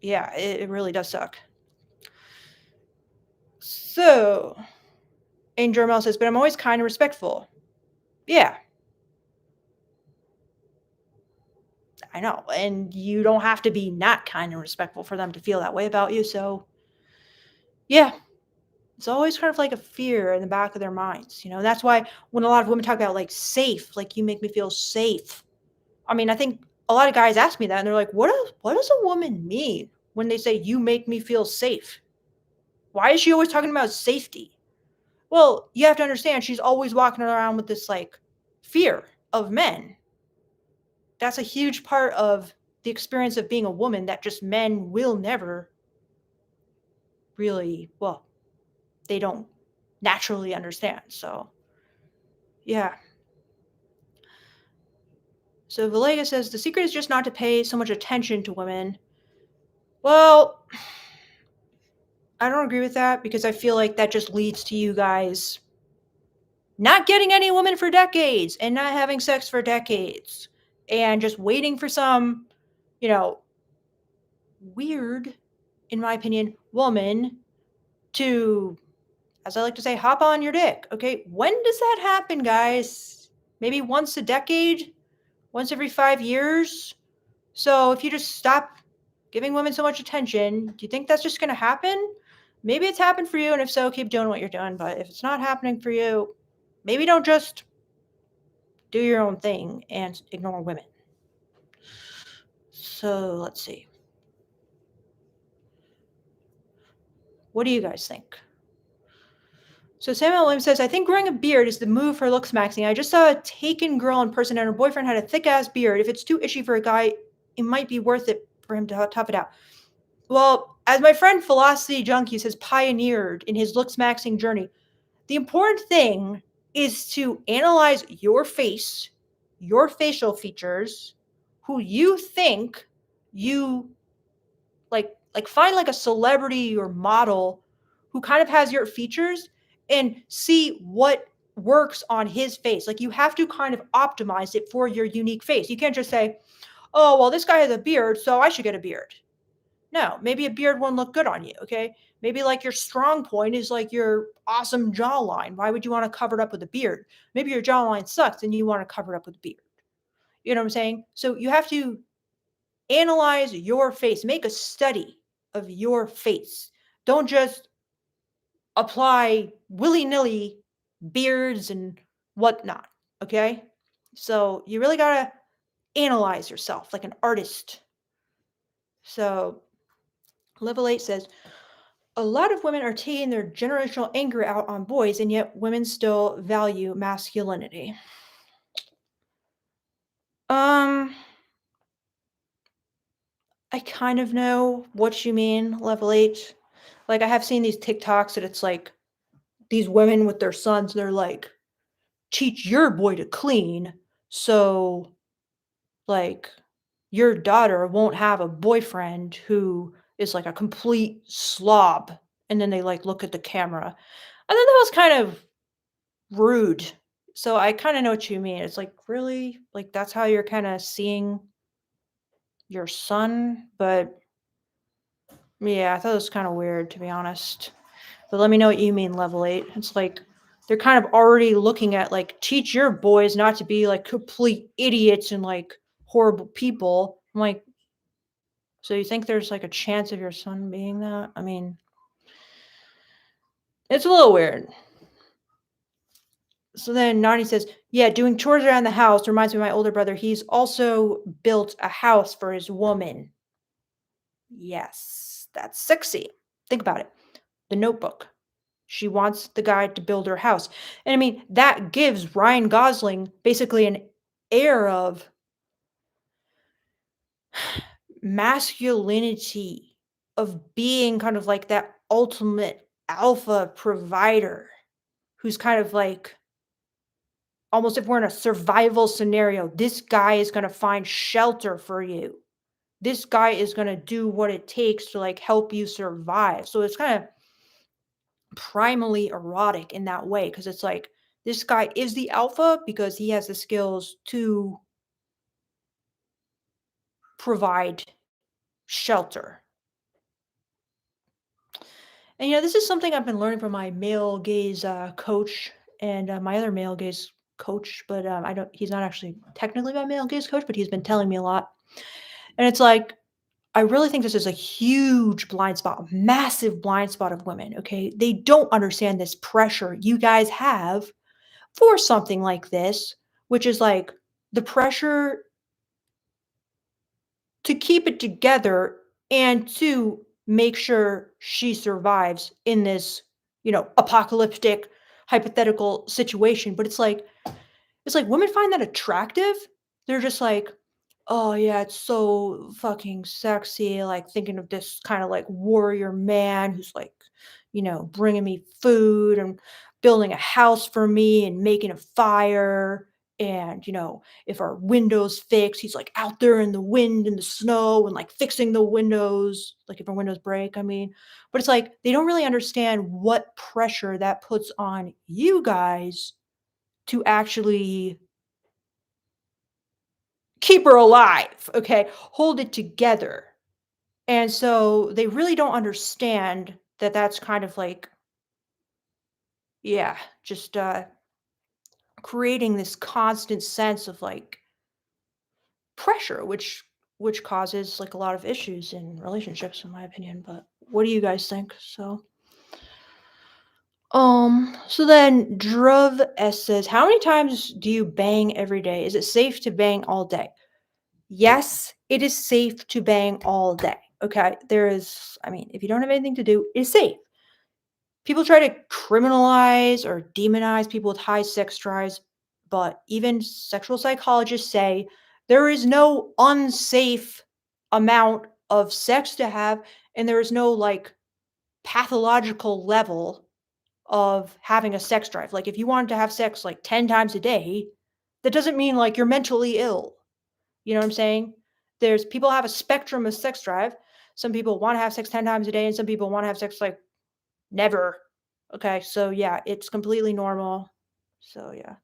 yeah, it really does suck. So, and Jermel says, but I'm always kind and respectful. Yeah, I know. And you don't have to be not kind and respectful for them to feel that way about you. So, yeah, it's always kind of like a fear in the back of their minds. That's why when a lot of women talk about like safe, like you make me feel safe. I mean, I think a lot of guys ask me that and they're like, what does a woman mean when they say you make me feel safe? Why is she always talking about safety? Well, you have to understand she's always walking around with this like fear of men. That's a huge part of the experience of being a woman that just men will never really, well, they don't naturally understand. So, yeah. So Villegas says the secret is just not to pay so much attention to women. Well, I don't agree with that because I feel like that just leads to you guys not getting any women for decades and not having sex for decades and just waiting for some, you know, weird, in my opinion, woman to, as I like to say, hop on your dick. Okay. When does that happen, guys? Maybe once a decade? Once every 5 years? So if you just stop giving women so much attention, do you think that's just going to happen? Maybe it's happened for you, and if so, keep doing what you're doing. But if it's not happening for you, maybe don't just do your own thing and ignore women. So let's see. What do you guys think? So Samuel Williams says, I think growing a beard is the move for Looksmaxxing. I just saw a taken girl in person and her boyfriend had a thick ass beard. If it's too itchy for a guy, it might be worth it for him to tough it out. Well, as my friend Philosophy Junkies has pioneered in his Looksmaxxing journey, the important thing is to analyze your face, your facial features, who you think you like find like a celebrity or model who kind of has your features and see what works on his face. Like you have to kind of optimize it for your unique face. You can't just say, "Oh, well this guy has a beard, so I should get a beard." No, maybe a beard won't look good on you, okay? Maybe like your strong point is like your awesome jawline. Why would you want to cover it up with a beard? Maybe your jawline sucks and you want to cover it up with a beard. You know what I'm saying? So you have to analyze your face, make a study of your face. Don't just apply willy nilly beards and whatnot, okay? So you really got to analyze yourself like an artist. So Level 8 says, a lot of women are taking their generational anger out on boys, and yet women still value masculinity. Um, I kind of know what you mean, Level 8. Like, I have seen these TikToks that it's like these women with their sons, they're like, teach your boy to clean so, like, your daughter won't have a boyfriend who is like a complete slob. And then they like look at the camera. I thought that was kind of rude. So I kind of know what you mean. It's like, really? Like, that's how you're kind of seeing your son? But yeah, I thought it was kind of weird, to be honest. But let me know what you mean, Level 8. It's like they're kind of already looking at, like, teach your boys not to be like complete idiots and like horrible people. I'm like, so you think there's like a chance of your son being that? I mean, it's a little weird. So then Nani says, yeah, doing chores around the house reminds me of my older brother. He's also built a house for his woman. Yes, that's sexy. Think about it. The Notebook. She wants the guy to build her house. And I mean, that gives Ryan Gosling basically an air of masculinity, of being kind of like that ultimate alpha provider who's kind of like almost if we're in a survival scenario, this guy is going to find shelter for you. This guy is going to do what it takes to like help you survive. So it's kind of primally erotic in that way because it's like this guy is the alpha because he has the skills to provide shelter. And this is something I've been learning from my male gaze coach and my other male gaze coach, but I don't. He's not actually technically my male gaze coach, but he's been telling me a lot. And it's like I really think this is a huge blind spot, a massive blind spot of women. Okay, they don't understand this pressure you guys have for something like this, which is like the pressure to keep it together and to make sure she survives in this, apocalyptic hypothetical situation, but it's like women find that attractive. They're just like, "Oh, yeah, it's so fucking sexy," like, thinking of this kinda, like, warrior man who's, like, bringing me food and building a house for me and making a fire, and, if our windows fix, he's, like, out there in the wind and the snow and, like, fixing the windows, like, if our windows break, I mean. But it's like, they don't really understand what pressure that puts on you guys to actually keep her alive, okay? Hold it together. And so they really don't understand that that's kind of like, yeah, just creating this constant sense of like pressure, which causes like a lot of issues in relationships, in my opinion. But what do you guys think? So then Druv S says, how many times do you bang every day? Is it safe to bang all day? Yes, it is safe to bang all day. Okay. I mean, if you don't have anything to do, it's safe. People try to criminalize or demonize people with high sex drives, but even sexual psychologists say there is no unsafe amount of sex to have, and there is no like pathological level of having a sex drive. Like, if you wanted to have sex like 10 times a day, that doesn't mean like you're mentally ill. You know what I'm saying? There's people have a spectrum of sex drive. Some people want to have sex 10 times a day, and some people want to have sex like never. Okay, so yeah, it's completely normal. So yeah.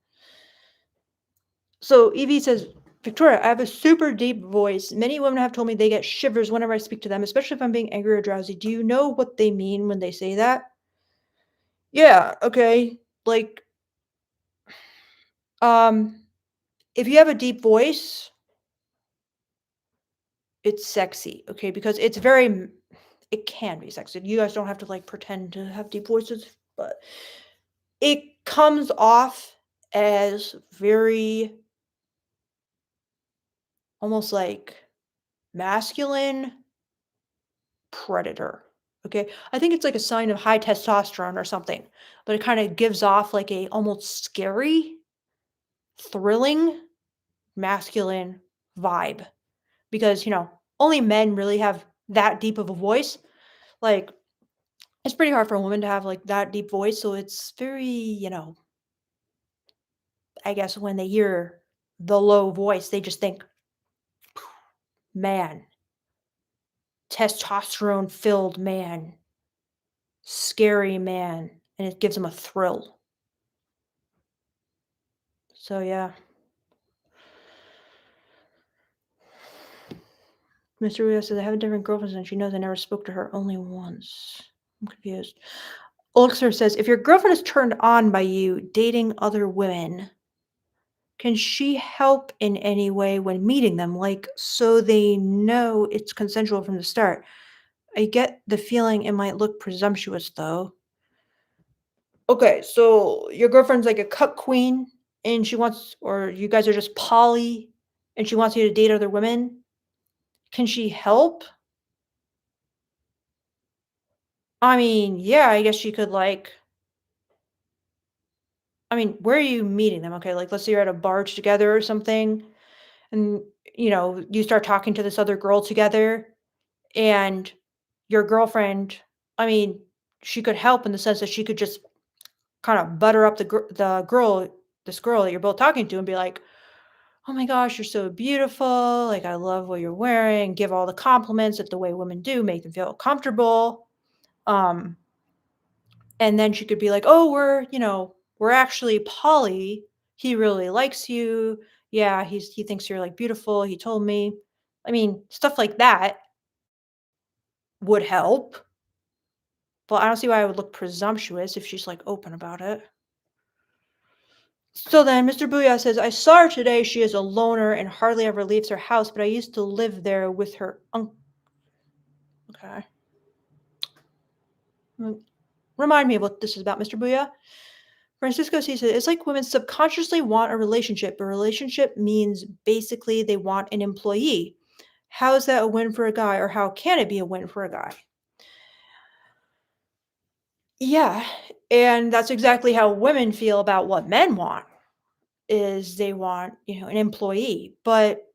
So Evie says, Victoria, I have a super deep voice. Many women have told me they get shivers whenever I speak to them, especially if I'm being angry or drowsy. Do you know what they mean when they say that? Yeah, okay. Like, um, if you have a deep voice, it's sexy, okay? Because it can be sexy. You guys don't have to like pretend to have deep voices, but it comes off as very almost like masculine predator. Okay. I think it's like a sign of high testosterone or something, but it kind of gives off like a almost scary, thrilling, masculine vibe because, only men really have that deep of a voice. Like, it's pretty hard for a woman to have like that deep voice. So it's very, I guess when they hear the low voice, they just think, man, testosterone filled man, scary man. And it gives them a thrill. So yeah. Mr. Rio says, I have a different girlfriend and she knows I never spoke to her only once. I'm confused. Elixir says, if your girlfriend is turned on by you dating other women, can she help in any way when meeting them? Like, so they know it's consensual from the start. I get the feeling it might look presumptuous though. Okay, so your girlfriend's like a cut queen and or you guys are just poly and she wants you to date other women. Can she help? I mean, yeah, I guess she could like I mean, where are you meeting them? Okay, like let's say you're at a bar together or something, and you start talking to this other girl together, and your girlfriend, I mean, she could help in the sense that she could just kind of butter up this girl that you're both talking to, and be like, "Oh my gosh, you're so beautiful! Like, I love what you're wearing." Give all the compliments that the way women do, make them feel comfortable. Um, And then she could be like, "Oh, we're actually poly. He really likes you. Yeah, he thinks you're like beautiful. He told me." I mean, stuff like that would help, but I don't see why I would look presumptuous if she's like open about it. So then Mr. Booyah says, I saw her today. She is a loner and hardly ever leaves her house, but I used to live there with her uncle. Okay. Remind me of what this is about, Mr. Booyah. Francisco sees it. It's like women subconsciously want a relationship. A relationship means basically they want an employee. How is that a win for a guy, or how can it be a win for a guy? Yeah, and that's exactly how women feel about what men want, is they want, an employee, but,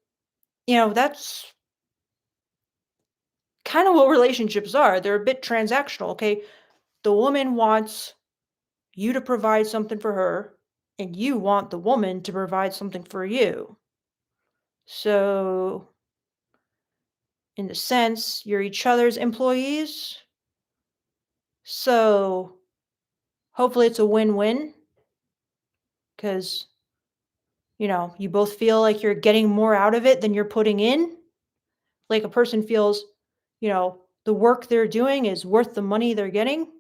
that's kinda what relationships are, they're a bit transactional, okay? The woman wants you to provide something for her, and you want the woman to provide something for you. So, in a sense, you're each other's employees, so hopefully it's a win-win, 'cause you both feel like you're getting more out of it than you're putting in. Like a person feels, the work they're doing is worth the money they're getting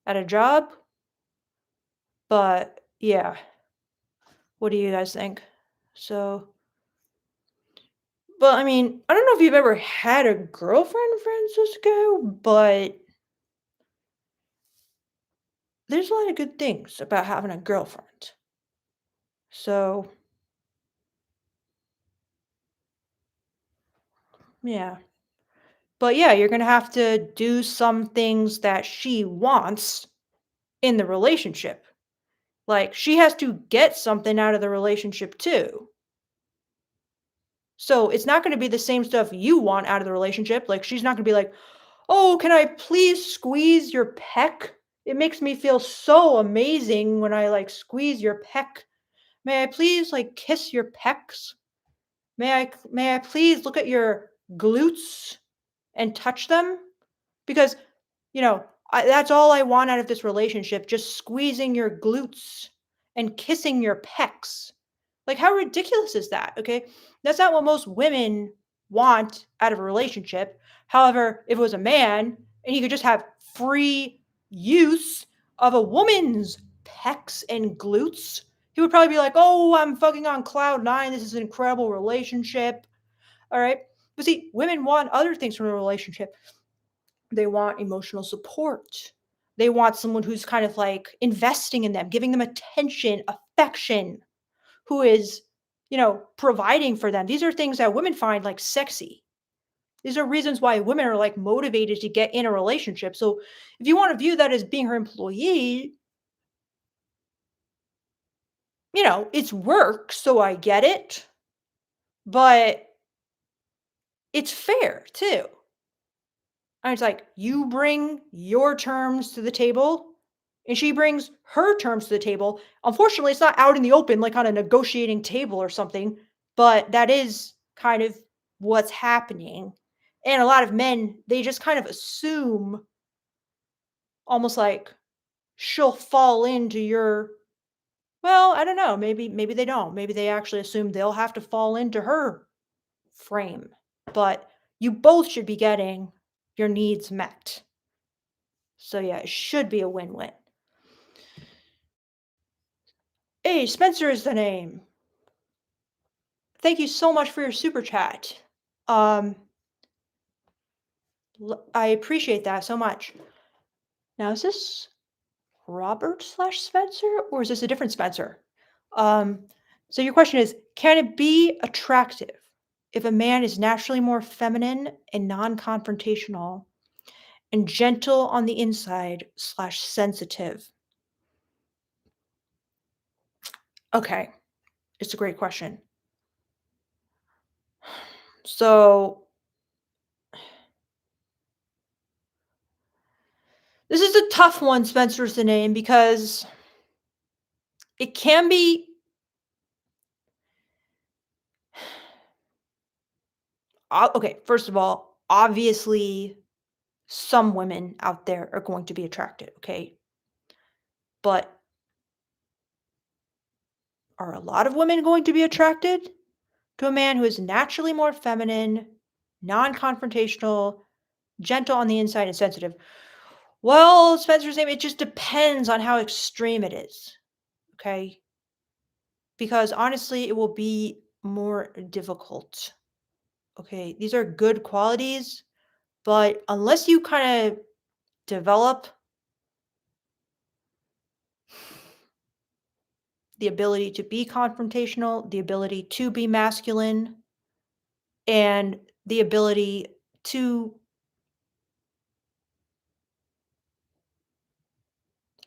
at a job. But yeah, what do you guys think? So, but I mean, I don't know if you've ever had a girlfriend, Francisco, but there's a lot of good things about having a girlfriend. So, yeah. But yeah, you're going to have to do some things that she wants in the relationship. Like, she has to get something out of the relationship too. So, it's not gonna be the same stuff you want out of the relationship. Like, she's not gonna be like, "Oh, can I please squeeze your peck? It makes me feel so amazing when I, like, squeeze your peck. May I please, like, kiss your pecs? May I please look at your glutes and touch them?" Because, that's all I want out of this relationship, just squeezing your glutes and kissing your pecs. Like, how ridiculous is that? Okay. That's not what most women want out of a relationship. However, if it was a man and he could just have free use of a woman's pecs and glutes, he would probably be like, "Oh, I'm fucking on cloud nine. This is an incredible relationship." All right. But see, women want other things from a relationship. They want emotional support. They want someone who's kind of like investing in them, giving them attention, affection, who is, providing for them. These are things that women find like sexy. These are reasons why women are like motivated to get in a relationship. So if you want to view that as being her employee, it's work. So I get it, but it's fair too. And it's like you bring your terms to the table and she brings her terms to the table. Unfortunately, it's not out in the open like on a negotiating table or something, but that is kind of what's happening. And a lot of men, they just kind of assume almost like she'll fall into your, well, I don't know, maybe they don't. Maybe they actually assume they'll have to fall into her frame. But you both should be getting your needs met. So yeah, it should be a win-win. Hey, Spencer is the name. Thank you so much for your super chat. Um, I appreciate that so much. Now, is this Robert slash Spencer, or is this a different Spencer? Um, so your question is, can it be attractive if a man is naturally more feminine and non-confrontational and gentle on the inside slash sensitive? Okay, it's a great question. So this is a tough one, Spencer's the name, because it can be okay, first of all, obviously some women out there are going to be attracted, okay? But are a lot of women going to be attracted to a man who is naturally more feminine, non-confrontational, gentle on the inside and sensitive? Well, Spencer's name, it just depends on how extreme it is, okay? Because honestly, it will be more difficult. Okay, these are good qualities, but unless you kind of develop the ability to be confrontational, the ability to be masculine, and the ability to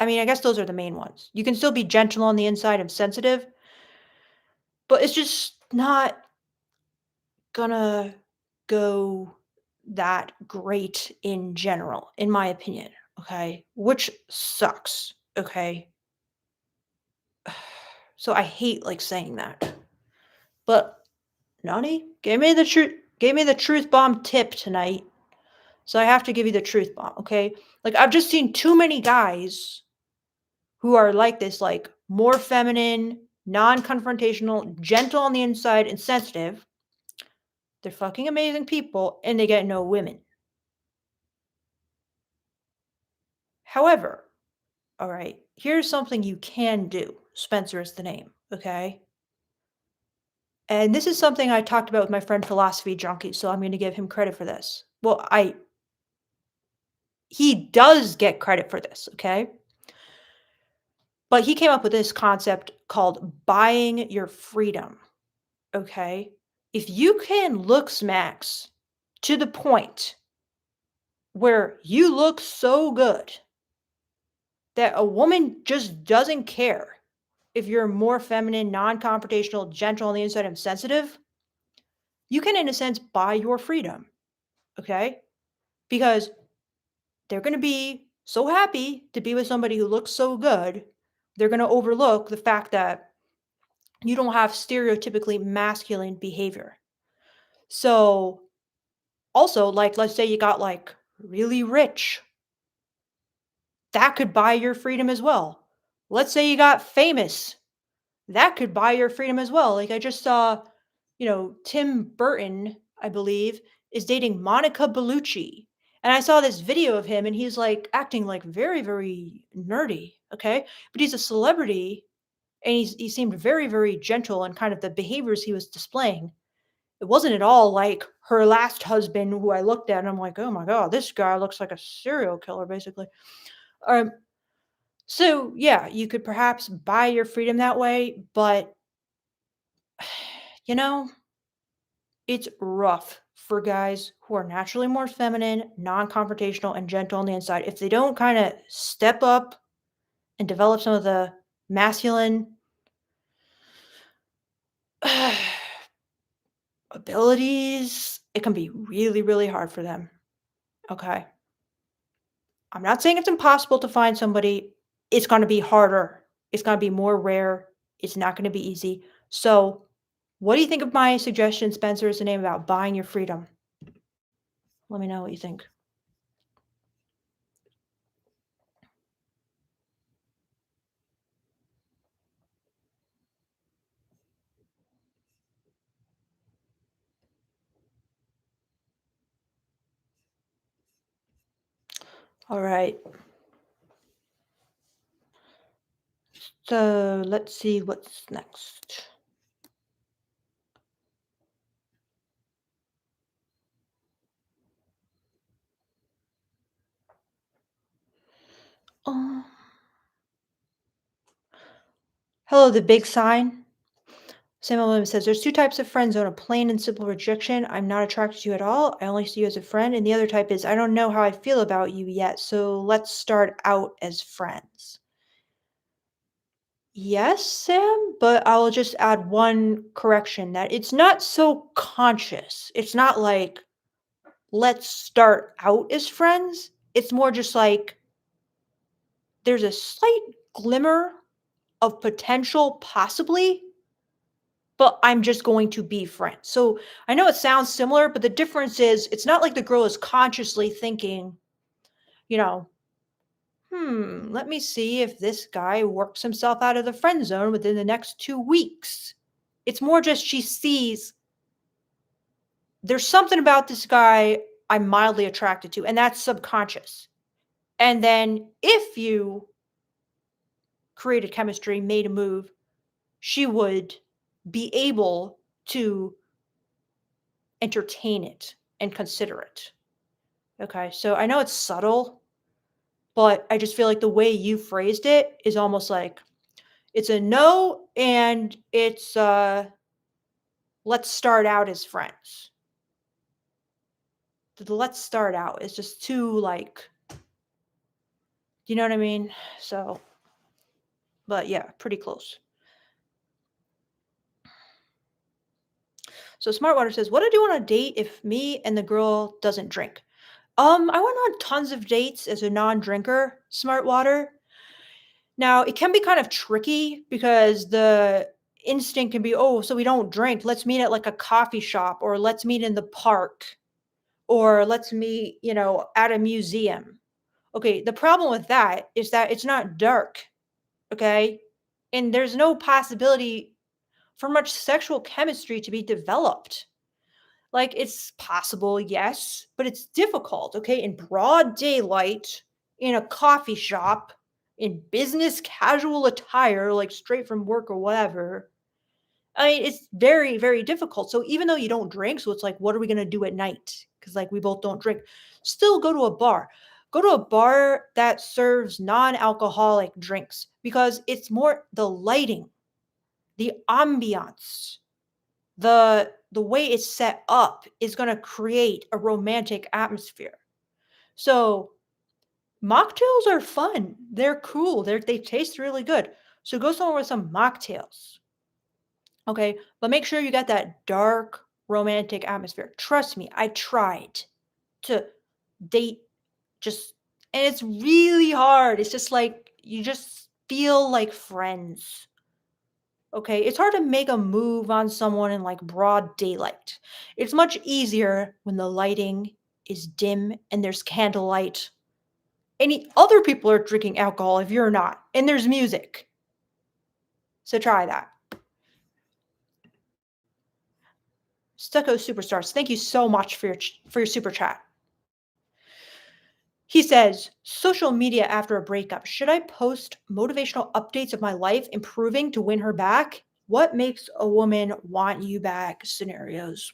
I mean, I guess those are the main ones. You can still be gentle on the inside and sensitive, but it's just not gonna go that great in general, in my opinion, okay? Which sucks, okay? So I hate like saying that. But Nani gave me the truth bomb tip tonight. So I have to give you the truth bomb, okay? Like I've just seen too many guys who are like this, like more feminine, non-confrontational, gentle on the inside, and sensitive. They're fucking amazing people and they get no women. However, all right, here's something you can do. Spencer is the name, okay? And this is something I talked about with my friend Philosophy Junkie, so I'm going to give him credit for this. Well, he does get credit for this, okay? But he came up with this concept called buying your freedom, okay? If you can look smacks to the point where you look so good that a woman just doesn't care if you're more feminine, non-confrontational, gentle on the inside, and sensitive, you can, in a sense, buy your freedom, okay? Because they're going to be so happy to be with somebody who looks so good, they're going to overlook the fact that you don't have stereotypically masculine behavior. So, also, like, let's say you got like really rich, that could buy your freedom as well. Let's say you got famous, that could buy your freedom as well. Like, I just saw, Tim Burton, I believe, is dating Monica Bellucci. And I saw this video of him and he's like acting like very, very nerdy. Okay. But he's a celebrity and he seemed very, very gentle and kind of the behaviors he was displaying. It wasn't at all like her last husband who I looked at and I'm like, oh my God, this guy looks like a serial killer, basically. Um, so yeah, you could perhaps buy your freedom that way, but you know, it's rough for guys who are naturally more feminine, non-confrontational, and gentle on the inside. If they don't kind of step up and develop some of the masculine abilities, it can be really, really hard for them. Okay. I'm not saying it's impossible to find somebody. It's going to be harder. It's going to be more rare. It's not going to be easy. So, what do you think of my suggestion, Spencer, is the name about buying your freedom? Let me know what you think. All right. So, let's see what's next. Um, Hello, the big sign. Samuel Williams says there's two types of friend zone, a plain and simple rejection. I'm not attracted to you at all. I only see you as a friend. And the other type is I don't know how I feel about you yet. So let's start out as friends. Yes, Sam, but I'll just add one correction that it's not so conscious. It's not like let's start out as friends. It's more just like there's a slight glimmer of potential, possibly, but I'm just going to be friends. So I know it sounds similar, but the difference is it's not like the girl is consciously thinking, you know, let me see if this guy works himself out of the friend zone within the next 2 weeks. It's more just she sees there's something about this guy I'm mildly attracted to, and that's subconscious. And then if you created chemistry, made a move, she would be able to entertain it and consider it. Okay. So I know it's subtle, but I just feel like the way you phrased it is almost like it's a no and it's let's start out as friends. The let's start out is just too like Do you know what I mean? So, but yeah, pretty close. So Smartwater says, "What to do on a date if me and the girl doesn't drink?" I went on tons of dates as a non-drinker, Smartwater. Now, it can be kind of tricky because the instinct can be, "Oh, so we don't drink. Let's meet at like a coffee shop or let's meet in the park or let's meet, at a museum." Okay, the problem with that is that it's not dark, okay? And there's no possibility for much sexual chemistry to be developed. Like, it's possible, yes, but it's difficult, okay? In broad daylight, in a coffee shop, in business casual attire, like straight from work or whatever. I mean, it's very, very difficult. So even though you don't drink, so it's like, what are we gonna do at night? Because like we both don't drink. Still go to a bar. Go to a bar that serves non-alcoholic drinks because it's more the lighting, the ambiance, the way it's set up is going to create a romantic atmosphere. So mocktails are fun. They're cool. They taste really good. So go somewhere with some mocktails. Okay. But make sure you got that dark romantic atmosphere. Trust me, I tried to date just, and it's really hard. It's just like you just feel like friends. Okay, it's hard to make a move on someone in like broad daylight. It's much easier when the lighting is dim and there's candlelight. Any other people are drinking alcohol if you're not, and there's music. So try that. Stucco Superstars, thank you so much for your super chat. He says, social media after a breakup. Should I post motivational updates of my life improving to win her back? What makes a woman want you back scenarios?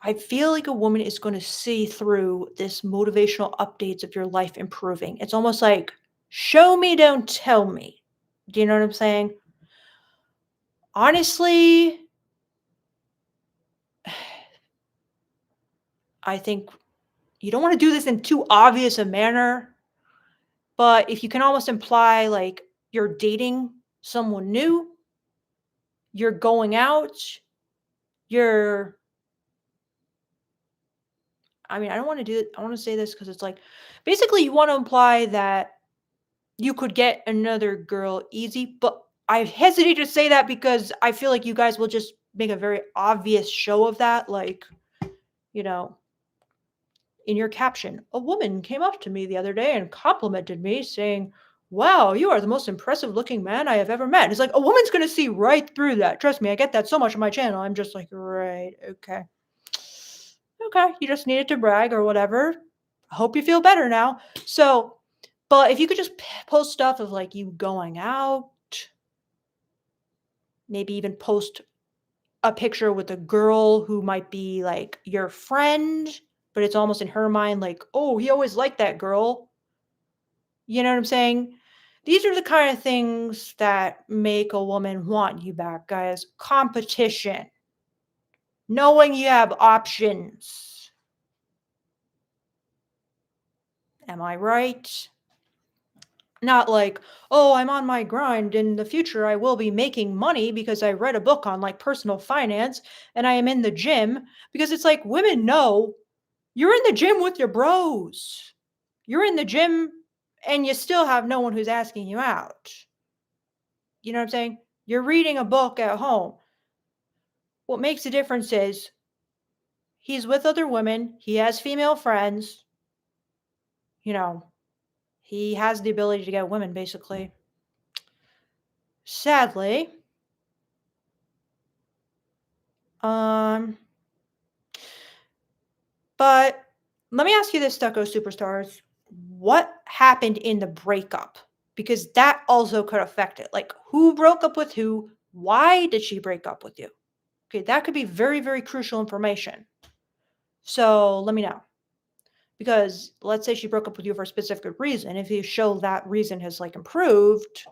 I feel like a woman is going to see through this motivational updates of your life improving. It's almost like, show me, don't tell me. Do you know what I'm saying? Honestly, I think you don't want to do this in too obvious a manner, but if you can almost imply like you're dating someone new, you're going out, you're, I mean, I don't want to do it. I want to say this because it's like basically you want to imply that you could get another girl easy, but I hesitate to say that because I feel like you guys will just make a very obvious show of that. Like, you know, in your caption, a woman came up to me the other day and complimented me, saying, "Wow, you are the most impressive looking man I have ever met." It's like a woman's going to see right through that. Trust me, I get that so much on my channel. I'm just like, right, okay. Okay, you just needed to brag or whatever. I hope you feel better now. So, but if you could just post stuff of like you going out, maybe even post a picture with a girl who might be like your friend, but it's almost in her mind like, "Oh, he always liked that girl." You know what I'm saying? These are the kind of things that make a woman want you back, guys. Competition, knowing you have options. Am I right? Not like, "Oh, I'm on my grind. In the future, I will be making money because I read a book on like personal finance and I am in the gym." Because it's like women know you're in the gym with your bros. You're in the gym and you still have no one who's asking you out. You know what I'm saying? You're reading a book at home. What makes a difference is he's with other women, he has female friends, you know, he has the ability to get women basically. Sadly, um but let me ask you this, Stucco Superstars. What happened in the breakup? Because that also could affect it. Like, who broke up with who? Why did she break up with you? Okay, that could be very, very crucial information. So let me know. Because let's say she broke up with you for a specific reason. If you show that reason has like improved,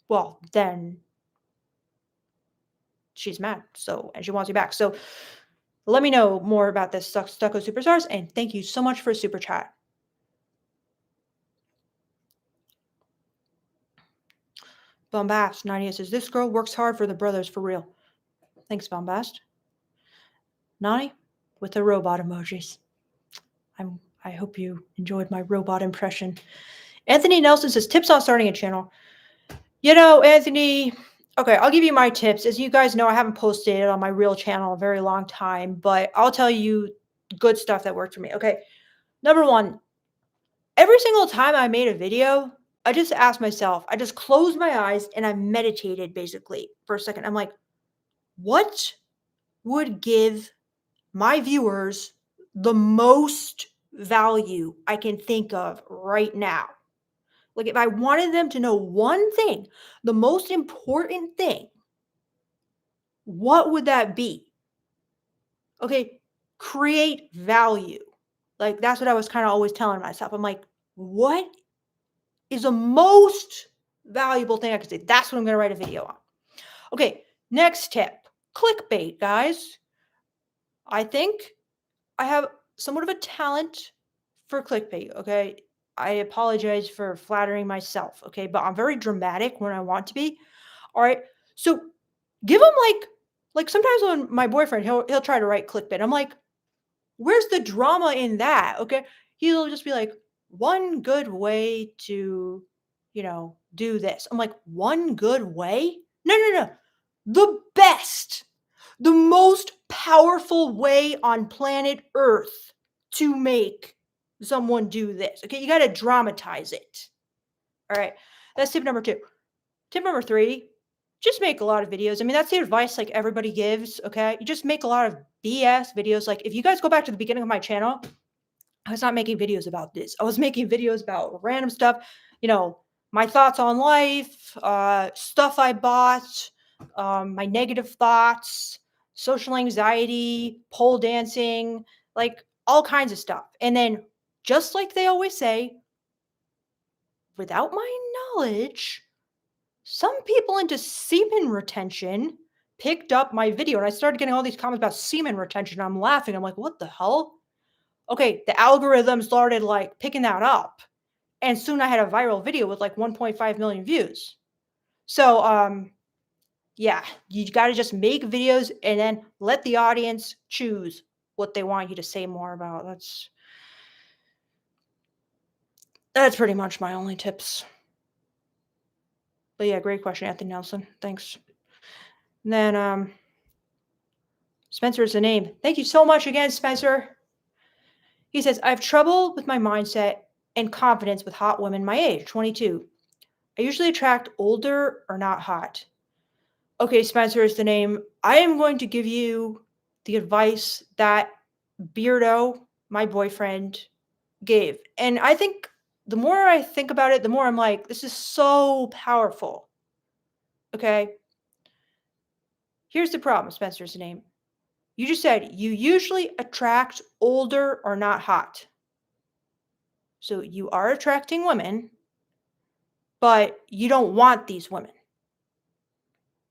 well, then she's mad. So, and she wants you back. So Let me know more about this Stucco Superstars, and thank you so much for a super chat. Bombast 98 says, this girl works hard for the brothers for real. Thanks, Bombast. Nani with the robot emojis. I hope you enjoyed my robot impression. Anthony Nelson says, tips on starting a channel. You know, Anthony, okay, I'll give you my tips. As you guys know, I haven't posted it on my real channel in a very long time, but I'll tell you good stuff that worked for me. Okay, number one, every single time I made a video, I just asked myself, I just closed my eyes and I meditated basically for a second. I'm like, what would give my viewers the most value I can think of right now? Like, if I wanted them to know one thing, the most important thing, what would that be? Okay, create value. Like, that's what I was kind of always telling myself. I'm like, what is the most valuable thing I could say? That's what I'm going to write a video on. Okay, next tip, clickbait, guys. I think I have somewhat of a talent for clickbait, okay? I apologize for flattering myself, okay? But I'm very dramatic when I want to be. All right. So give them like sometimes when my boyfriend he'll try to write clickbait. I'm like, where's the drama in that? Okay. He'll just be like, one good way to, do this. I'm like, one good way? No, no, no. The best, the most powerful way on planet Earth to make someone do this. Okay. You got to dramatize it. All right. That's tip number 2. Tip number 3, just make a lot of videos. I mean, that's the advice like everybody gives, okay? You just make a lot of BS videos. Like if you guys go back to the beginning of my channel, I was not making videos about this. I was making videos about random stuff, my thoughts on life, stuff I bought, my negative thoughts, social anxiety, pole dancing, like all kinds of stuff. And then just like they always say, without my knowledge, some people into semen retention picked up my video and I started getting all these comments about semen retention. I'm laughing. I'm like, what the hell? Okay, the algorithm started like picking that up. And soon I had a viral video with like 1.5 million views. So, yeah, you got to just make videos and then let the audience choose what they want you to say more about. That's pretty much my only tips. But yeah, great question, Anthony Nelson. Thanks. And then Spencer is the name. Thank you so much again, Spencer. He says, I have trouble with my mindset and confidence with hot women my age, 22. I usually attract older or not hot. Okay, Spencer is the name. I am going to give you the advice that Beardo, my boyfriend, gave. And I think the more I think about it, the more I'm like, this is so powerful. Okay. Here's the problem, Spencer's the name. You just said you usually attract older or not hot. So you are attracting women, but you don't want these women.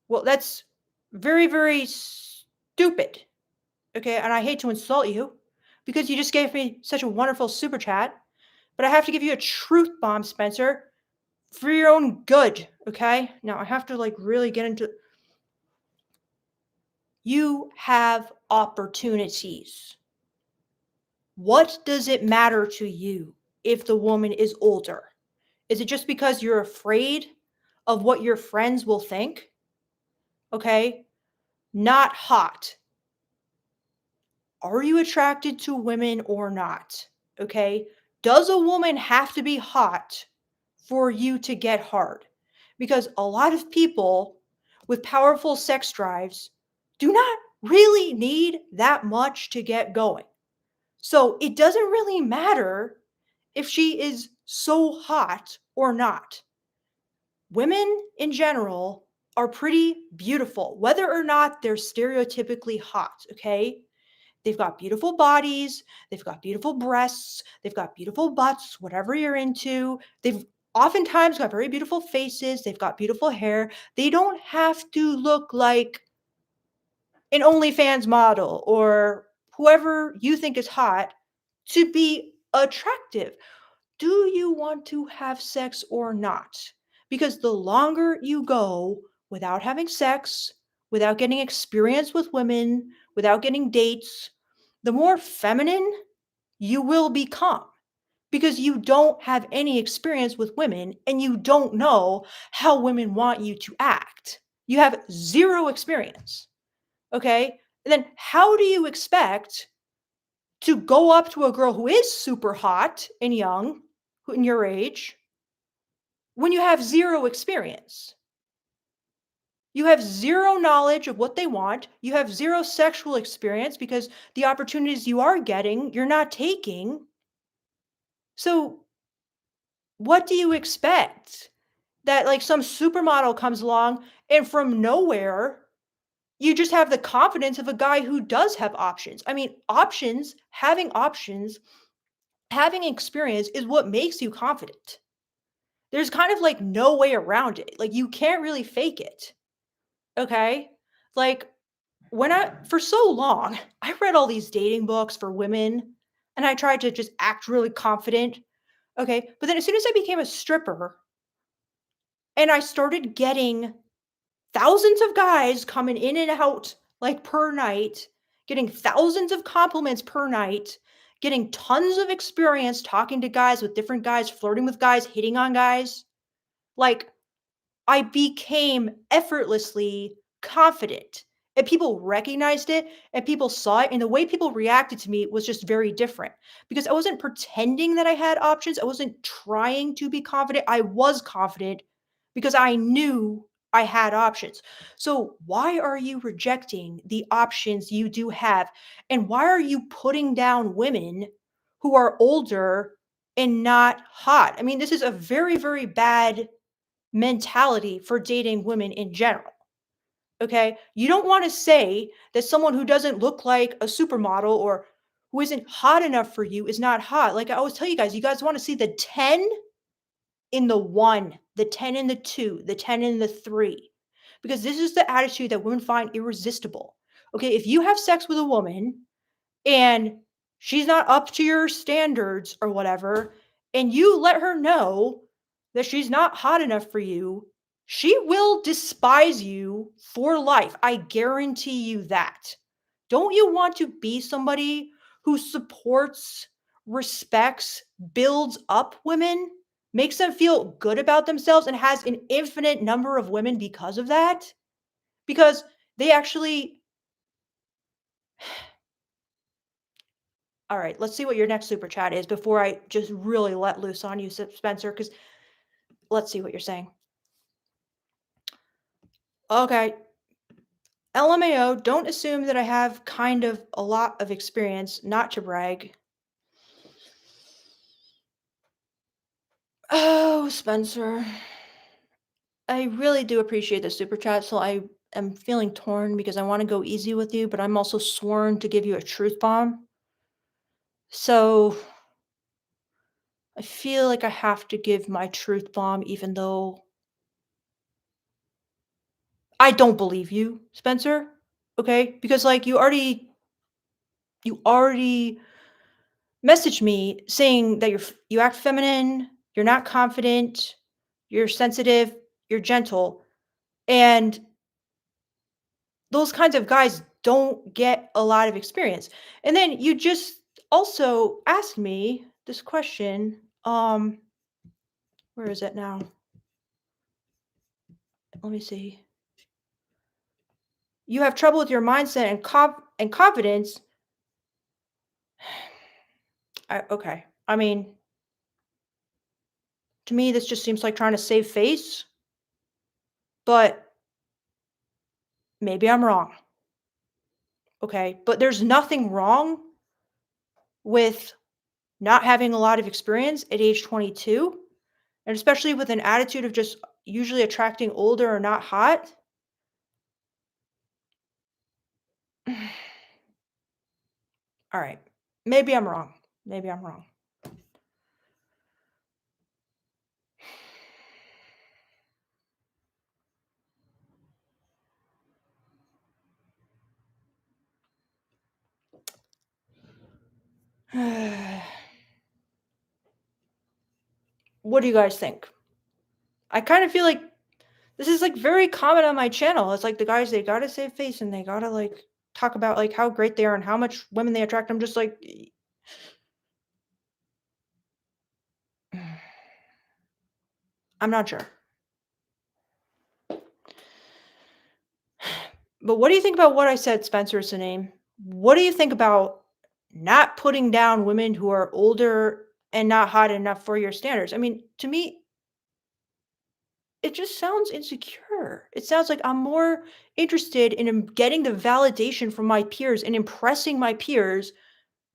Well, that's very, very stupid. Okay. And I hate to insult you because you just gave me such a wonderful super chat, but I have to give you a truth bomb, Spencer, for your own good. Okay. Now I have to like really get into. You have opportunities. What does it matter to you if the woman is older? Is it just because you're afraid of what your friends will think? Okay. Not hot. Are you attracted to women or not? Okay. Does a woman have to be hot for you to get hard? Because a lot of people with powerful sex drives do not really need that much to get going. So it doesn't really matter if she is so hot or not. Women in general are pretty beautiful, whether or not they're stereotypically hot, okay? They've got beautiful bodies, they've got beautiful breasts, they've got beautiful butts, whatever you're into. They've oftentimes got very beautiful faces, they've got beautiful hair. They don't have to look like an OnlyFans model or whoever you think is hot to be attractive. Do you want to have sex or not? Because the longer you go without having sex, without getting experience with women, without getting dates, the more feminine you will become because you don't have any experience with women and you don't know how women want you to act. You have zero experience. Okay. And then how do you expect to go up to a girl who is super hot and young, in your age, when you have zero experience? You have zero knowledge of what they want. You have zero sexual experience because the opportunities you are getting, you're not taking. So, what do you expect? That like some supermodel comes along and from nowhere, you just have the confidence of a guy who does have options. I mean, options, having experience is what makes you confident. There's kind of like no way around it. Like you can't really fake it. Okay? Like for so long, I read all these dating books for women and I tried to just act really confident. Okay? But then as soon as I became a stripper and I started getting thousands of guys coming in and out like per night, getting thousands of compliments per night, getting tons of experience talking to guys with different guys, flirting with guys, hitting on guys. Like I became effortlessly confident. And people recognized it and people saw it. And the way people reacted to me was just very different because I wasn't pretending that I had options. I wasn't trying to be confident. I was confident because I knew I had options. So, why are you rejecting the options you do have? And why are you putting down women who are older and not hot? I mean, this is a very, very bad mentality for dating women in general. Okay. You don't want to say that someone who doesn't look like a supermodel or who isn't hot enough for you is not hot. Like I always tell you guys want to see the 10 in the one, the 10 in the two, the 10 in the three, because this is the attitude that women find irresistible. Okay. If you have sex with a woman and she's not up to your standards or whatever, and you let her know that she's not hot enough for you, she will despise you for life. I guarantee you that. Don't you want to be somebody who supports, respects, builds up women, makes them feel good about themselves, and has an infinite number of women because of that? Because they actually all right, let's see what your next super chat is before I just really let loose on you, Spencer, because let's see what you're saying. Okay. LMAO, don't assume that I have kind of a lot of experience, not to brag. Oh, Spencer. I really do appreciate the super chat, so I am feeling torn because I want to go easy with you, but I'm also sworn to give you a truth bomb. So I feel like I have to give my truth bomb even though I don't believe you, Spencer. Okay? Because like you already messaged me saying that you act feminine, you're not confident, you're sensitive, you're gentle. And those kinds of guys don't get a lot of experience. And then you just also asked me this question. Where is it now? Let me see. You have trouble with your mindset and confidence. Okay. I mean, to me, this just seems like trying to save face, but maybe I'm wrong. Okay. But there's nothing wrong with not having a lot of experience at age 22, and especially with an attitude of just usually attracting older or not hot. All right. Maybe I'm wrong. Maybe I'm wrong. What do you guys think? I kind of feel like this is like very common on my channel. It's like the guys, they gotta save face and they gotta like talk about like how great they are and how much women they attract. I'm just like, I'm not sure. But what do you think about what I said, Spencer is the name? What do you think about not putting down women who are older and not hot enough for your standards? I mean, to me, it just sounds insecure. It sounds like I'm more interested in getting the validation from my peers and impressing my peers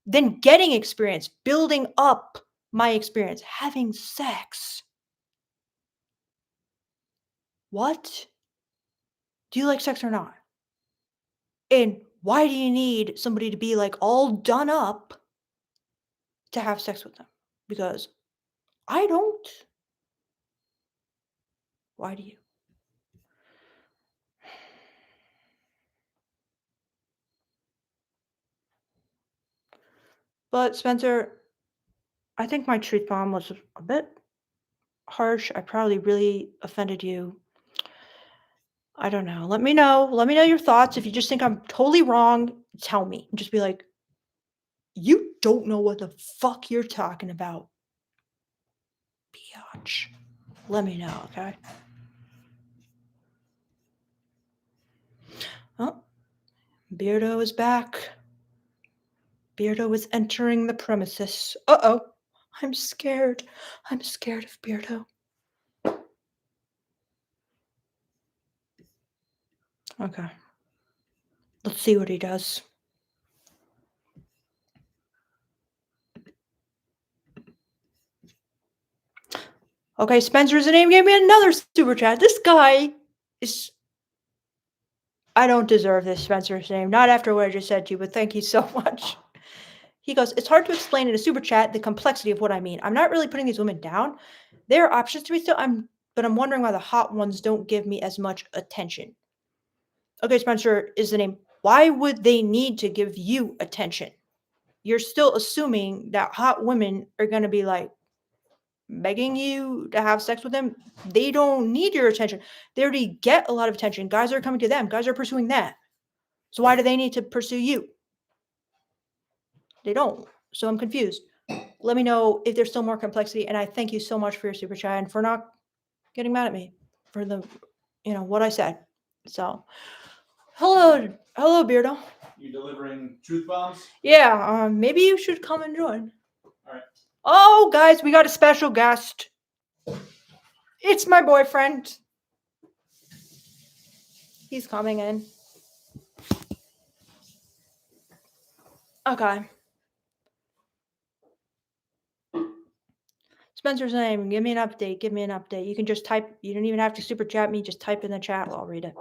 than getting experience, building up my experience, having sex. What? Do you like sex or not? And why do you need somebody to be like all done up to have sex with them? Because I don't. Why do you? But Spencer, I think my truth bomb was a bit harsh. I probably really offended you. I don't know. Let me know. Let me know your thoughts. If you just think I'm totally wrong, tell me. Just be like, you don't know what the fuck you're talking about. Biatch. Let me know, okay? Oh, Beardo is back. Beardo is entering the premises. Uh-oh. I'm scared. I'm scared of Beardo. Okay. Let's see what he does. Okay, Spencer's name gave me another super chat. This guy is... I don't deserve this Spencer's name. Not after what I just said to you, but thank you so much. He goes, it's hard to explain in a super chat the complexity of what I mean. I'm not really putting these women down. There are options to me still, but I'm wondering why the hot ones don't give me as much attention. Okay, Spencer is the name. Why would they need to give you attention? You're still assuming that hot women are going to be like begging you to have sex with them. They don't need your attention. They already get a lot of attention. Guys are coming to them. Guys are pursuing that. So why do they need to pursue you? They don't. So I'm confused. Let me know if there's still more complexity. And I thank you so much for your super chat and for not getting mad at me for the, what I said. So, hello, Beardo. You delivering truth bombs? Yeah, maybe you should come and join. All right. Oh, guys, we got a special guest. It's my boyfriend. He's coming in. Okay. Spencer's name. Give me an update. Give me an update. You can just type. You don't even have to super chat me. Just type in the chat. I'll read it.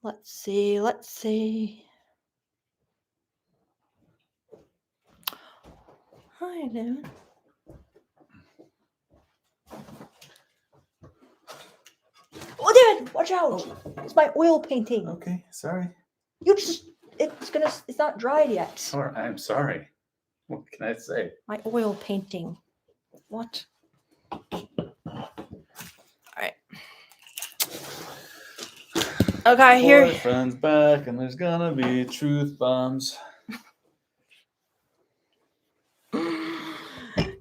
Let's see. Let's see. Hi, David. Oh, David, watch out! It's my oil painting. Okay, sorry. It's not dried yet. Sorry, I'm sorry. What can I say? My oil painting. What? Alright. Okay, here. Boyfriend's back and there's gonna be truth bombs.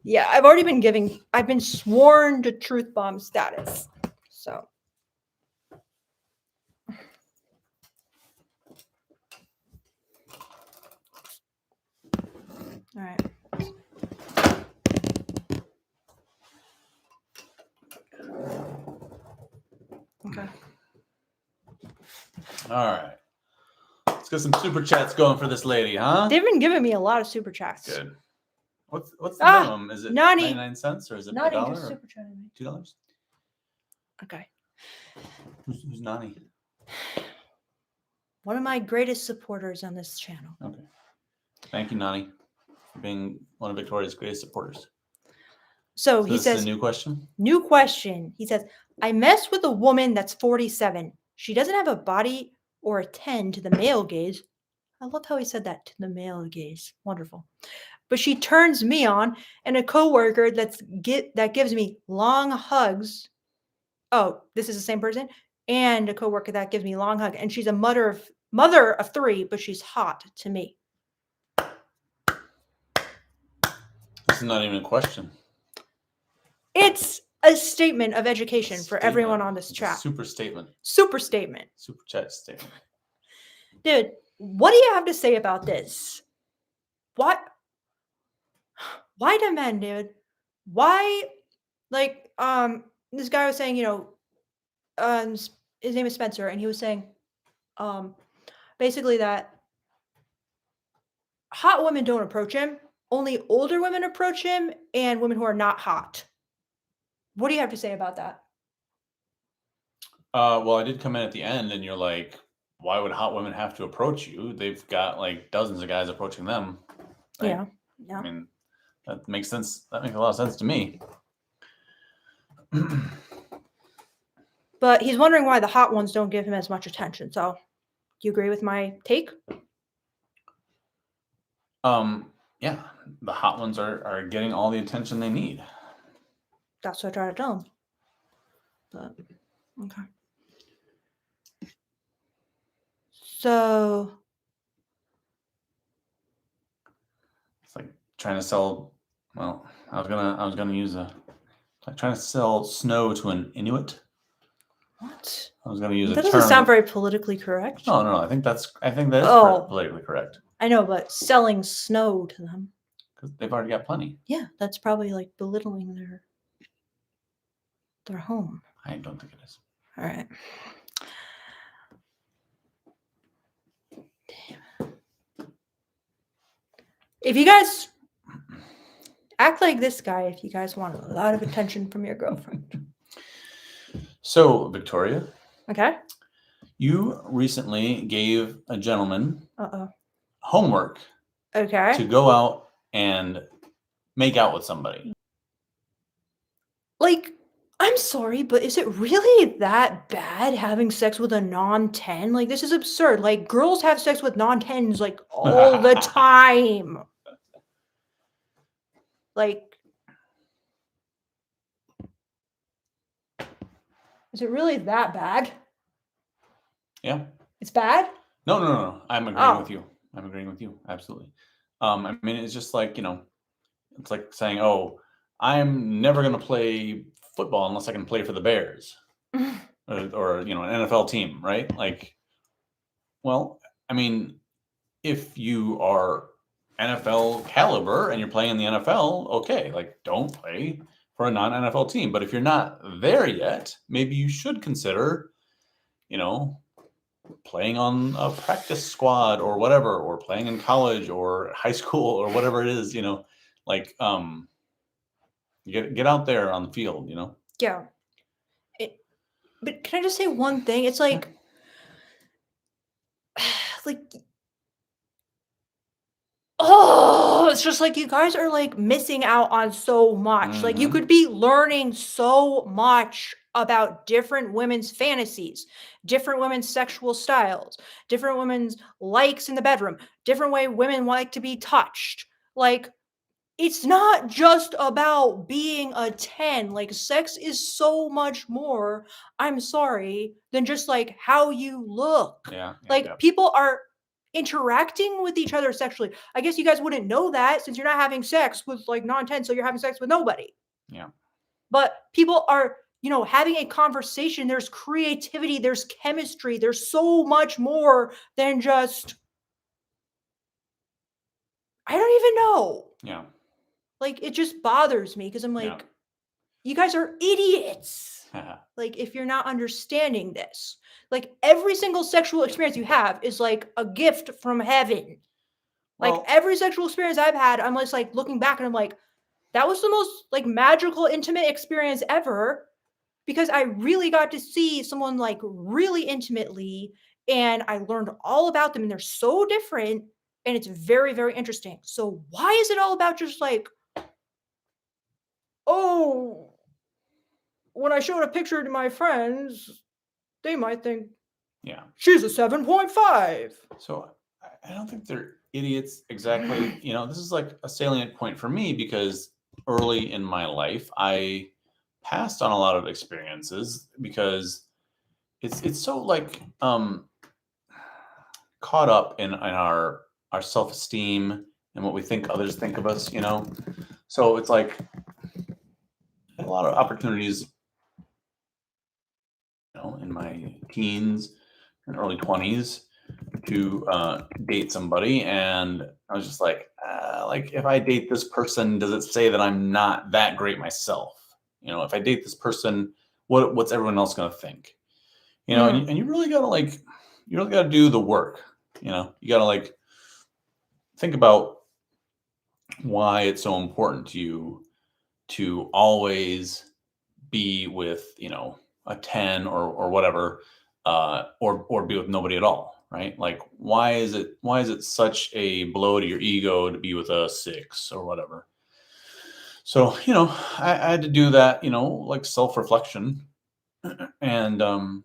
Yeah, I've been sworn to truth bomb status. So. All right. Okay. All right. Let's get some super chats going for this lady, huh? They've been giving me a lot of super chats. Good. What's the minimum? Is it 99 cents or is it $1 or $2? Okay. Who's Nani? One of my greatest supporters on this channel. Okay. Thank you, Nani, for being one of Victoria's greatest supporters. So he says, a new question? New question. He says, I mess with a woman that's 47. She doesn't have a body or a 10 to the male gaze. I love how he said that, to the male gaze. Wonderful. But she turns me on, and a coworker that gives me long hugs. Oh, this is the same person? And a coworker that gives me a long hug. And she's a mother of 3, but she's hot to me. This is not even a question. It's a statement of education for everyone on this chat. Super statement. Super statement. Super chat statement. Dude, what do you have to say about this? What? Why do men, dude? Why? Like, this guy was saying, his name is Spencer, and he was saying, basically that hot women don't approach him. Only older women approach him, and women who are not hot. What do you have to say about that? Well, I did come in at the end, and you're like, why would hot women have to approach you? They've got like dozens of guys approaching them. Right? Yeah. I mean, that makes sense. That makes a lot of sense to me. But he's wondering why the hot ones don't give him as much attention. So, do you agree with my take? Yeah, the hot ones are getting all the attention they need. That's what I try to tell him. But okay. So it's like trying to sell. Well, I was gonna use like trying to sell snow to an Inuit. What? I was gonna use that doesn't sound very politically correct. No. I think that is politically correct. I know, but selling snow to them because they've already got plenty. Yeah, that's probably like belittling their home. I don't think it is. All right. If you guys act like this guy, if you guys want a lot of attention from your girlfriend. So, Victoria. Okay. You recently gave a gentleman homework. Okay. To go out and make out with somebody. Like, I'm sorry, but is it really that bad having sex with a non-10? Like, this is absurd. Like, girls have sex with non-10s like all the time. Like, is it really that bad? Yeah. It's bad? No. I'm agreeing with you. I'm agreeing with you. Absolutely. I mean, it's just like, it's like saying, oh, I'm never going to play football unless I can play for the Bears or an NFL team, right? Like, well, I mean, if you are NFL caliber and you're playing in the NFL, okay, like don't play for a non-NFL team. But if you're not there yet, maybe you should consider, playing on a practice squad or whatever, or playing in college or high school or whatever it is, like get out there on the field, Yeah. But can I just say one thing? It's like, it's just like you guys are like missing out on so much. Mm-hmm. Like you could be learning so much about different women's fantasies, different women's sexual styles, different women's likes in the bedroom, different way women like to be touched. Like, it's not just about being a 10. Like, sex is so much more, I'm sorry, than just like how you look. Yeah. People are interacting with each other sexually. I guess you guys wouldn't know that since you're not having sex with like non-10, so you're having sex with nobody. Yeah. But people are, having a conversation. There's creativity, there's chemistry, there's so much more than just, I don't even know. Yeah. Like, it just bothers me because I'm like, you guys are idiots. Like, if you're not understanding this, like every single sexual experience you have is like a gift from heaven. Like every sexual experience I've had, I'm just like looking back and I'm like, that was the most like magical, intimate experience ever because I really got to see someone like really intimately and I learned all about them and they're so different and it's very, very interesting. So why is it all about just like, when I showed a picture to my friends, they might think Yeah. She's a 7.5. So I don't think they're idiots exactly. This is like a salient point for me because early in my life, I passed on a lot of experiences because it's so like caught up in our self-esteem and what we think others think of us. So it's like a lot of opportunities, in my teens and early 20s to date somebody, and I was just like if I date this person, does it say that I'm not that great myself? If I date this person, what's everyone else going to think? And you really gotta do the work. You gotta think about why it's so important to you to always be with a 10 or whatever, or be with nobody at all, right? Like why is it such a blow to your ego to be with a 6 or whatever? So I had to do that, like self-reflection, and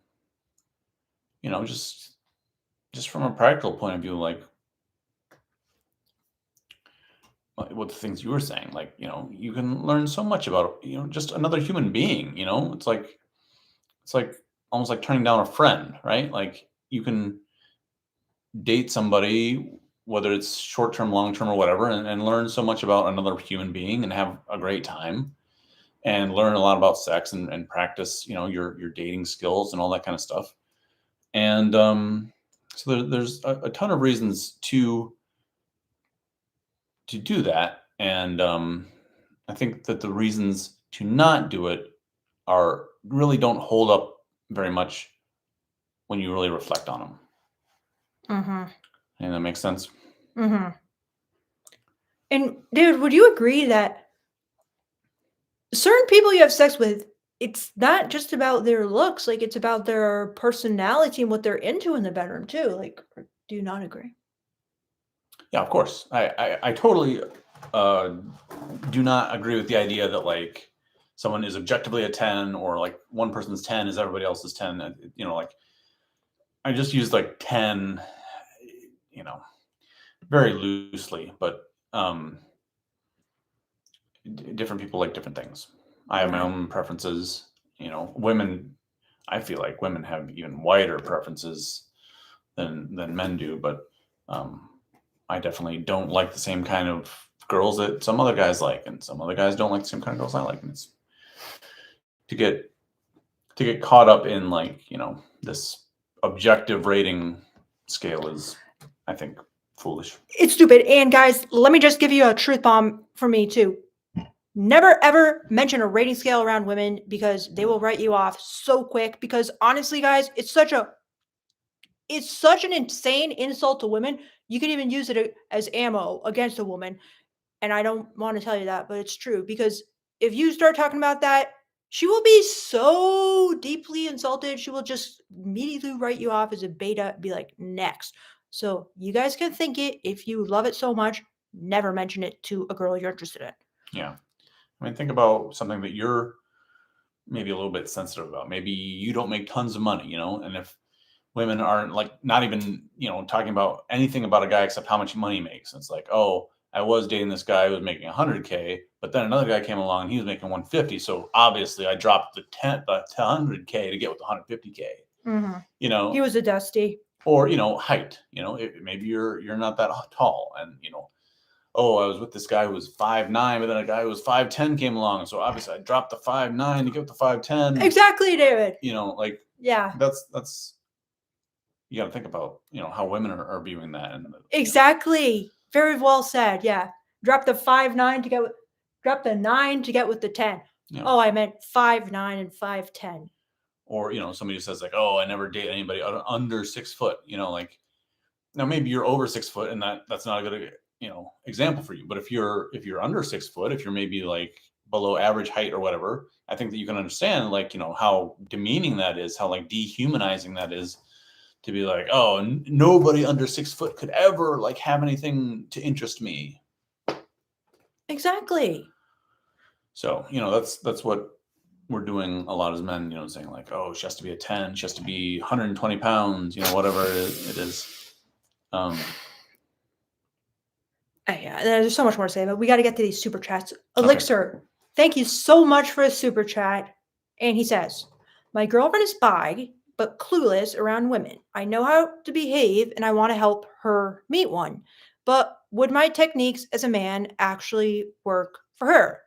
just from a practical point of view, like what the things you were saying, like you can learn so much about just another human being. It's like almost like turning down a friend, right? Like you can date somebody, whether it's short term, long term, or whatever, and learn so much about another human being and have a great time and learn a lot about sex and practice your dating skills and all that kind of stuff. And so there's a ton of reasons to do that. And I think that the reasons to not do it are really don't hold up very much when you really reflect on them. Mm-hmm. And that makes sense. Mm-hmm. And dude, would you agree that certain people you have sex with, it's not just about their looks, like it's about their personality and what they're into in the bedroom too? Like, do you not agree? Yeah, of course. I totally do not agree with the idea that like someone is objectively a 10 or like one person's 10 is everybody else's 10. Like I just use like 10, very loosely, but different people like different things. I have my own preferences. Women, I feel like women have even wider preferences than men do, but I definitely don't like the same kind of girls that some other guys like, and some other guys don't like the same kind of girls I like. And it's to get caught up in like this objective rating scale is, I think, foolish. It's stupid. And guys, let me just give you a truth bomb for me too. Never ever mention a rating scale around women because they will write you off so quick. Because honestly, guys, it's such an insane insult to women. You can even use it as ammo against a woman. And I don't want to tell you that, but it's true. Because if you start talking about that, she will be so deeply insulted. She will just immediately write you off as a beta, be like, next. So you guys can think it. If you love it so much, never mention it to a girl you're interested in. Yeah. I mean, think about something that you're maybe a little bit sensitive about. Maybe you don't make tons of money, and if women aren't like not even, talking about anything about a guy except how much money he makes. It's like, oh, I was dating this guy who was making 100K, but then another guy came along and he was making 150. So obviously I dropped the 100K to get with the 150K. Mm-hmm. He was a dusty. Or, height, maybe you're not that tall, and, oh, I was with this guy who was 5'9", but then a guy who was 5'10" came along. So obviously I dropped the 5'9" to get with the 5'10". Exactly, David. Yeah, that's you got to think about, how women are viewing that. And exactly. Very well said. Yeah. Drop the 5'9" to get with, drop the 9 to get with the 10. Yeah. Oh, I meant 5'9" and 5'10". Or, somebody who says like, oh, I never date anybody under 6 foot, now maybe you're over 6 foot and that's not a good, example for you. But if you're under 6 foot, if you're maybe like below average height or whatever, I think that you can understand like, how demeaning that is, how like dehumanizing that is. To be like, oh, nobody under 6 foot could ever like have anything to interest me. Exactly. So, that's what we're doing a lot as men, saying like, oh, she has to be a 10, she has to be 120 pounds, whatever it is. Yeah, there's so much more to say, but we got to get to these super chats. Elixir, thank you so much for a super chat. And he says, my girlfriend is bi, but clueless around women. I know how to behave and I want to help her meet one. But would my techniques as a man actually work for her?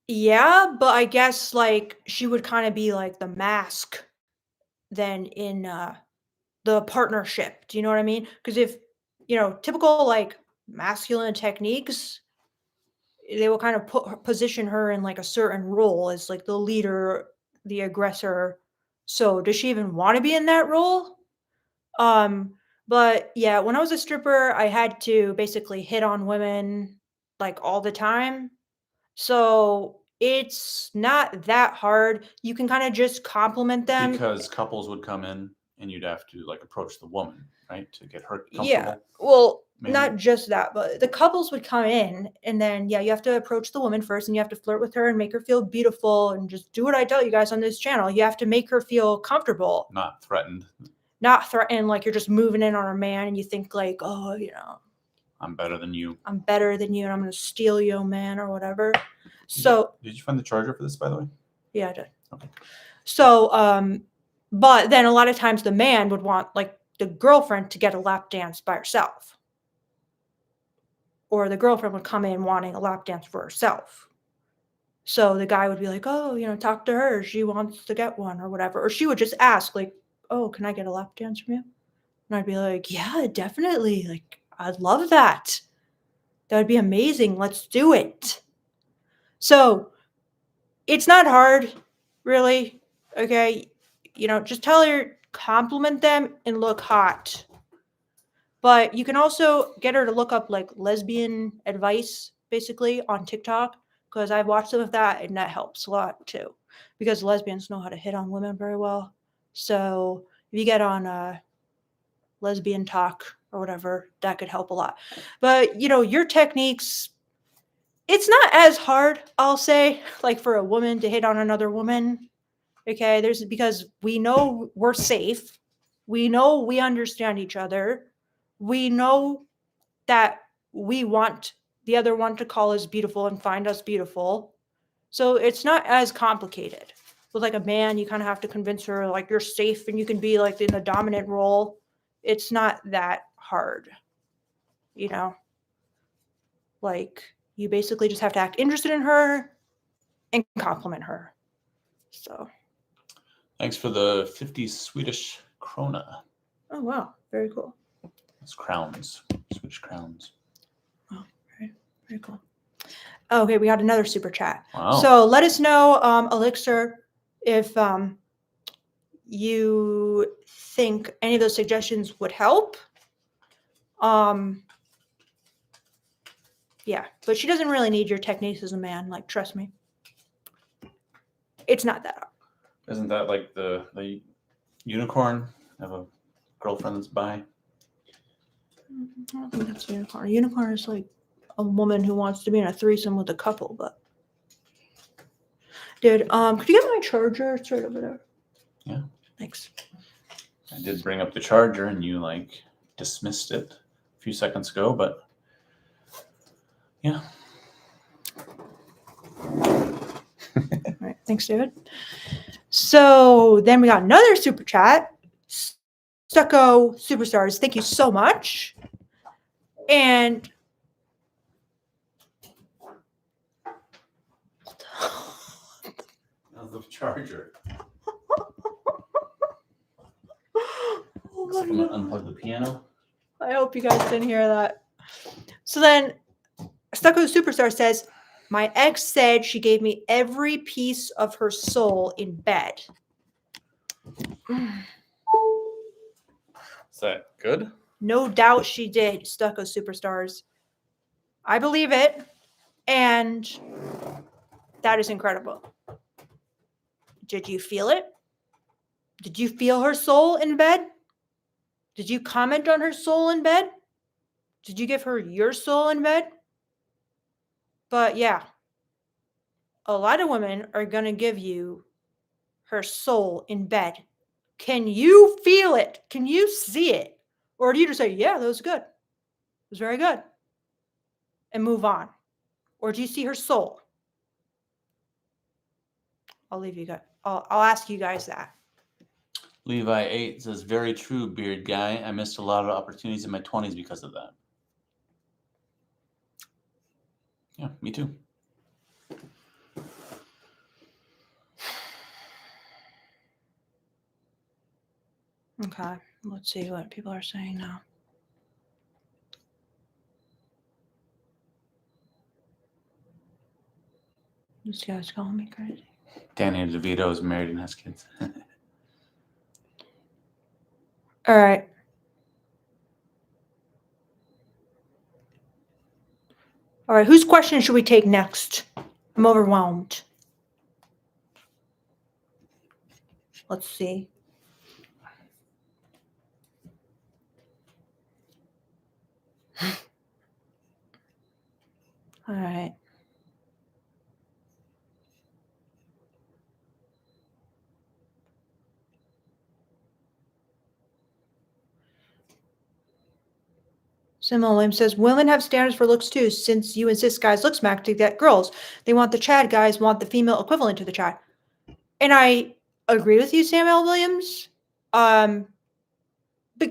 Yeah, but I guess like she would kind of be like the mask then in the partnership. Do you know what I mean? Because if, typical like masculine techniques, they will kind of position her in like a certain role as like the leader, the aggressor. So does she even want to be in that role? But yeah, when I was a stripper, I had to basically hit on women like all the time. So it's not that hard. You can kind of just compliment them. Because couples would come in and you'd have to like approach the woman, right? To get her comfortable. Yeah. Well, maybe. Not just that, but the couples would come in and then, yeah, you have to approach the woman first and you have to flirt with her and make her feel beautiful and just do what I tell you guys on this channel. You have to make her feel comfortable. Not threatened. Not threatened, like you're just moving in on a man and you think like, oh, I'm better than you. I'm better than you and I'm going to steal you, man, or whatever. So. Did you find the charger for this, by the way? Yeah, I did. Okay. So, but then a lot of times the man would want like the girlfriend to get a lap dance by herself. Or the girlfriend would come in wanting a lap dance for herself. So the guy would be like, oh, talk to her. She wants to get one or whatever. Or she would just ask like, oh, can I get a lap dance from you? And I'd be like, yeah, definitely. Like, I'd love that. That would be amazing. Let's do it. So it's not hard, really. Okay. Just tell her, compliment them and look hot. But you can also get her to look up like lesbian advice, basically, on TikTok, because I've watched some of that and that helps a lot too. Because lesbians know how to hit on women very well. So if you get on lesbian talk or whatever, that could help a lot. But your techniques, it's not as hard, I'll say, like for a woman to hit on another woman. Okay, because we know we're safe. We know we understand each other. We know that we want the other one to call us beautiful and find us beautiful. So it's not as complicated. With like a man, you kind of have to convince her like you're safe and you can be like in the dominant role. It's not that hard. Like you basically just have to act interested in her and compliment her. So. Thanks for the 50 Swedish krona. Oh, wow. Very cool. It's crowns. Swedish crowns. Oh, very, very cool. Okay, we got another super chat. Wow. So let us know, Elixir, if you think any of those suggestions would help. Yeah, but she doesn't really need your techniques as a man. Like, trust me. It's not that hard. Isn't that like the unicorn? I have a girlfriend that's bi. I don't think that's a unicorn. A unicorn is like a woman who wants to be in a threesome with a couple, but. Dude, could you get my charger? It's right over there. Yeah. Thanks. I did bring up the charger and you like dismissed it a few seconds ago, but yeah. All right. Thanks, David. So then we got another super chat. Stucco Superstars, thank you so much. And the charger. Oh Looks like I'm gonna unplug the piano. I hope you guys didn't hear that. So then Stucco Superstar says, my ex said she gave me every piece of her soul in bed. Is that good? No doubt she did, Stucco Superstars. I believe it. And that is incredible. Did you feel it? Did you feel her soul in bed? Did you comment on her soul in bed? Did you give her your soul in bed? But yeah, a lot of women are going to give you her soul in bed. Can you feel it? Can you see it? Or do you just say, yeah, that was good. It was very good. And move on? Or do you see her soul? I'll leave you guys. I'll ask you guys that. Levi 8 says, very true, beard guy. I missed a lot of opportunities in my 20s because of that. Yeah, me too. Okay, let's see what people are saying now. This guy's calling me crazy. Danny DeVito is married and has kids. All right. All right, whose question should we take next? I'm overwhelmed. Let's see. All right. Simone Williams says, women have standards for looks too, since you insist guys look smack to get girls. They want the Chad, guys want the female equivalent to the Chad. And I agree with you, Samuel Williams. But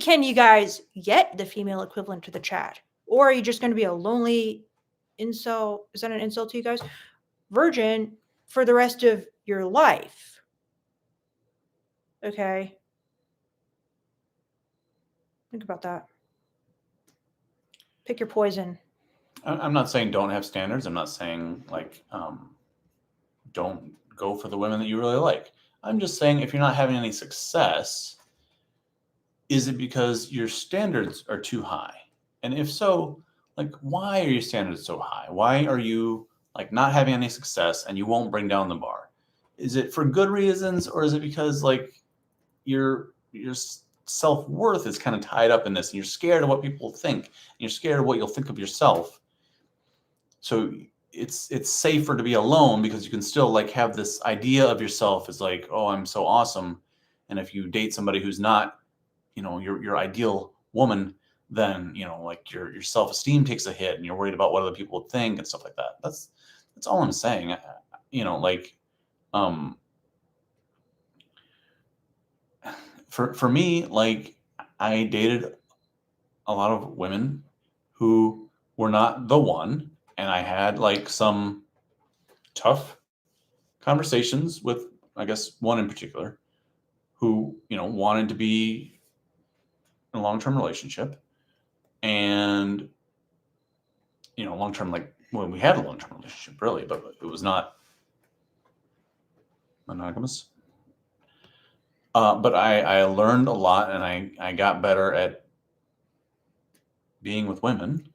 can you guys get the female equivalent to the Chad? Or are you just going to be a lonely incel? Is that an insult to you guys? Virgin for the rest of your life. Okay. Think about that. Pick your poison. I'm not saying don't have standards. I'm not saying like don't go for the women that you really like. I'm just saying if you're not having any success, is it because your standards are too high? And if so, like why are your standards so high? Why are you like not having any success and you won't bring down the bar? Is it for good reasons, or is it because like your self-worth is kind of tied up in this and you're scared of what people think and you're scared of what you'll think of yourself? So it's safer to be alone because you can still like have this idea of yourself as like, oh, I'm so awesome. And if you date somebody who's not, you know, your ideal woman, then, you know, like your self-esteem takes a hit and you're worried about what other people would think and stuff like that. That's all I'm saying. You know, like for me, like I dated a lot of women who were not the one, and I had like some tough conversations with, I guess, one in particular who, you know, wanted to be in a long-term relationship. And, you know, long-term, like, well, we had a long-term relationship really, but it was not monogamous. But I learned a lot, and I got better at being with women.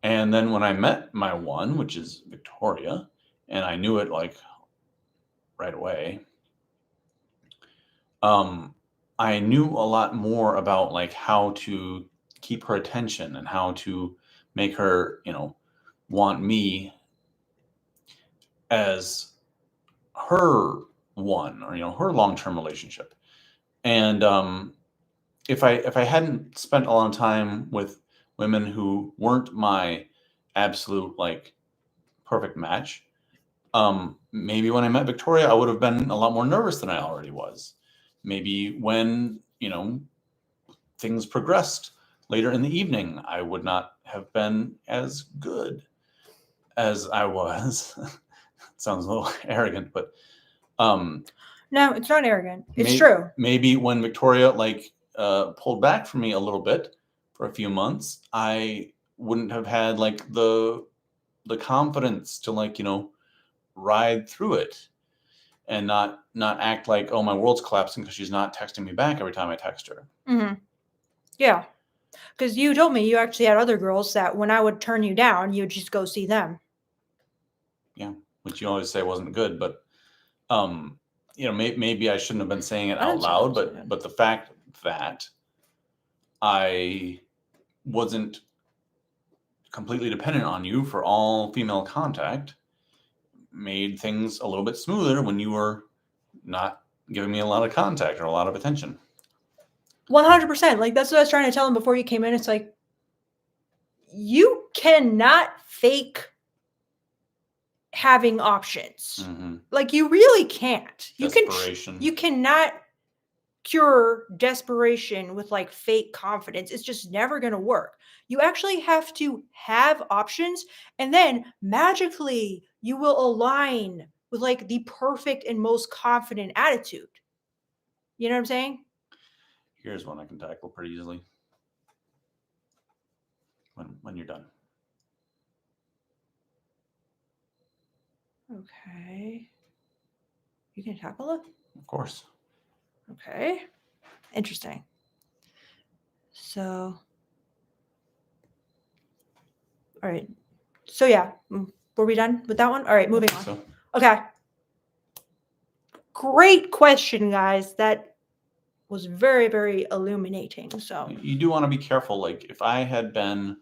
And then when I met my one, which is Victoria, and I knew it like right away, I knew a lot more about like how to keep her attention and how to make her, you know, want me as her one, or, you know, her long-term relationship. And if I hadn't spent a lot of time with women who weren't my absolute like perfect match, maybe when I met Victoria, I would have been a lot more nervous than I already was. Maybe when, you know, things progressed later in the evening, I would not have been as good as I was. Sounds a little arrogant, but no, it's not arrogant. It's true. Maybe when Victoria like pulled back from me a little bit for a few months, I wouldn't have had like the confidence to like, you know, ride through it and not act like, oh, my world's collapsing because she's not texting me back every time I text her. Mm-hmm. Yeah. Because you told me you actually had other girls that when I would turn you down, you would just go see them. Yeah, which you always say wasn't good, but you know, maybe I shouldn't have been saying it out loud, but the fact that I wasn't completely dependent on you for all female contact made things a little bit smoother when you were not giving me a lot of contact or a lot of attention. 100%. Like, that's what I was trying to tell him before you came in. It's like, you cannot fake having options. Mm-hmm. Like, you really can't. Desperation. You cannot cure desperation with like fake confidence. It's just never going to work. You actually have to have options, and then magically you will align with like the perfect and most confident attitude. You know what I'm saying? Here's one I can tackle pretty easily. When you're done. Okay. You can tackle it? Of course. Okay. Interesting. So, all right. So, yeah. Were we done with that one? All right, moving on. So, okay. Great question, guys. That was very, very illuminating. So, you do want to be careful. Like, if I had been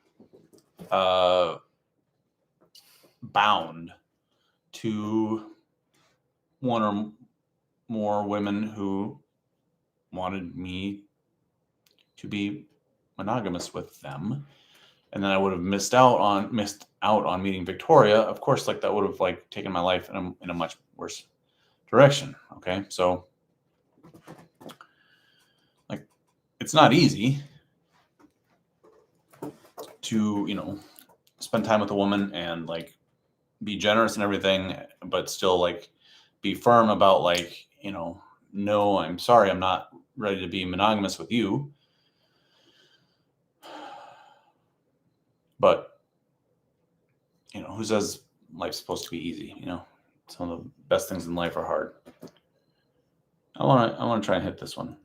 bound to one or more women who wanted me to be monogamous with them, and then I would have missed out on meeting Victoria, of course, like that would have like taken my life in a much worse direction. Okay, so like it's not easy to, you know, spend time with a woman and like be generous and everything, but still like be firm about like, you know, no, I'm sorry, I'm not ready to be monogamous with you. But, you know, who says life's supposed to be easy? You know, some of the best things in life are hard. I want to try and hit this one.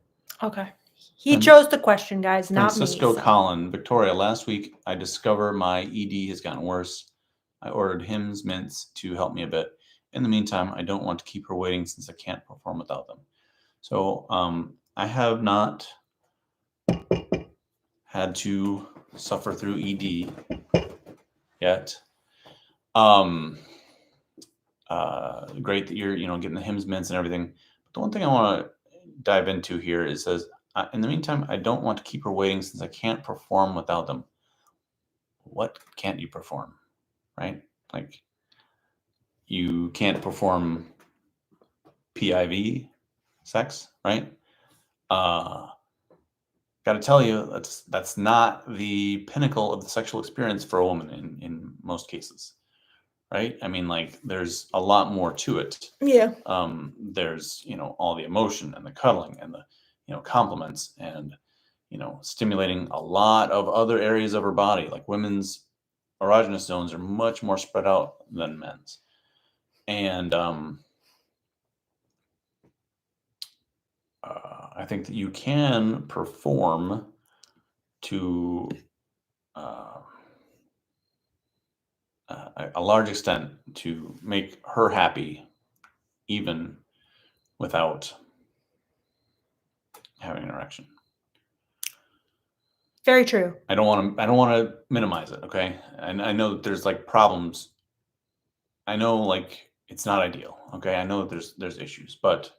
Okay. He chose the question, guys, not Francisco me. So. Collin, Victoria, last week I discover my ED has gotten worse. I ordered Hims mints to help me a bit. In the meantime, I don't want to keep her waiting since I can't perform without them. So I have not had to suffer through ED yet. Great that you're, you know, getting the Hims mints and everything. But the one thing I want to dive into here is says, in the meantime, I don't want to keep her waiting since I can't perform without them. What can't you perform? Right? Like you can't perform PIV sex, right? Got to tell you, that's not the pinnacle of the sexual experience for a woman in most cases, right? I mean, like there's a lot more to it. Yeah. There's, you know, all the emotion and the cuddling and the, you know, compliments and, you know, stimulating a lot of other areas of her body. Like women's erogenous zones are much more spread out than men's. And I think that you can perform to a large extent to make her happy, even without having an erection. Very true. I don't want to minimize it. Okay, and I know that there's like problems. I know like it's not ideal. Okay, I know that there's issues, but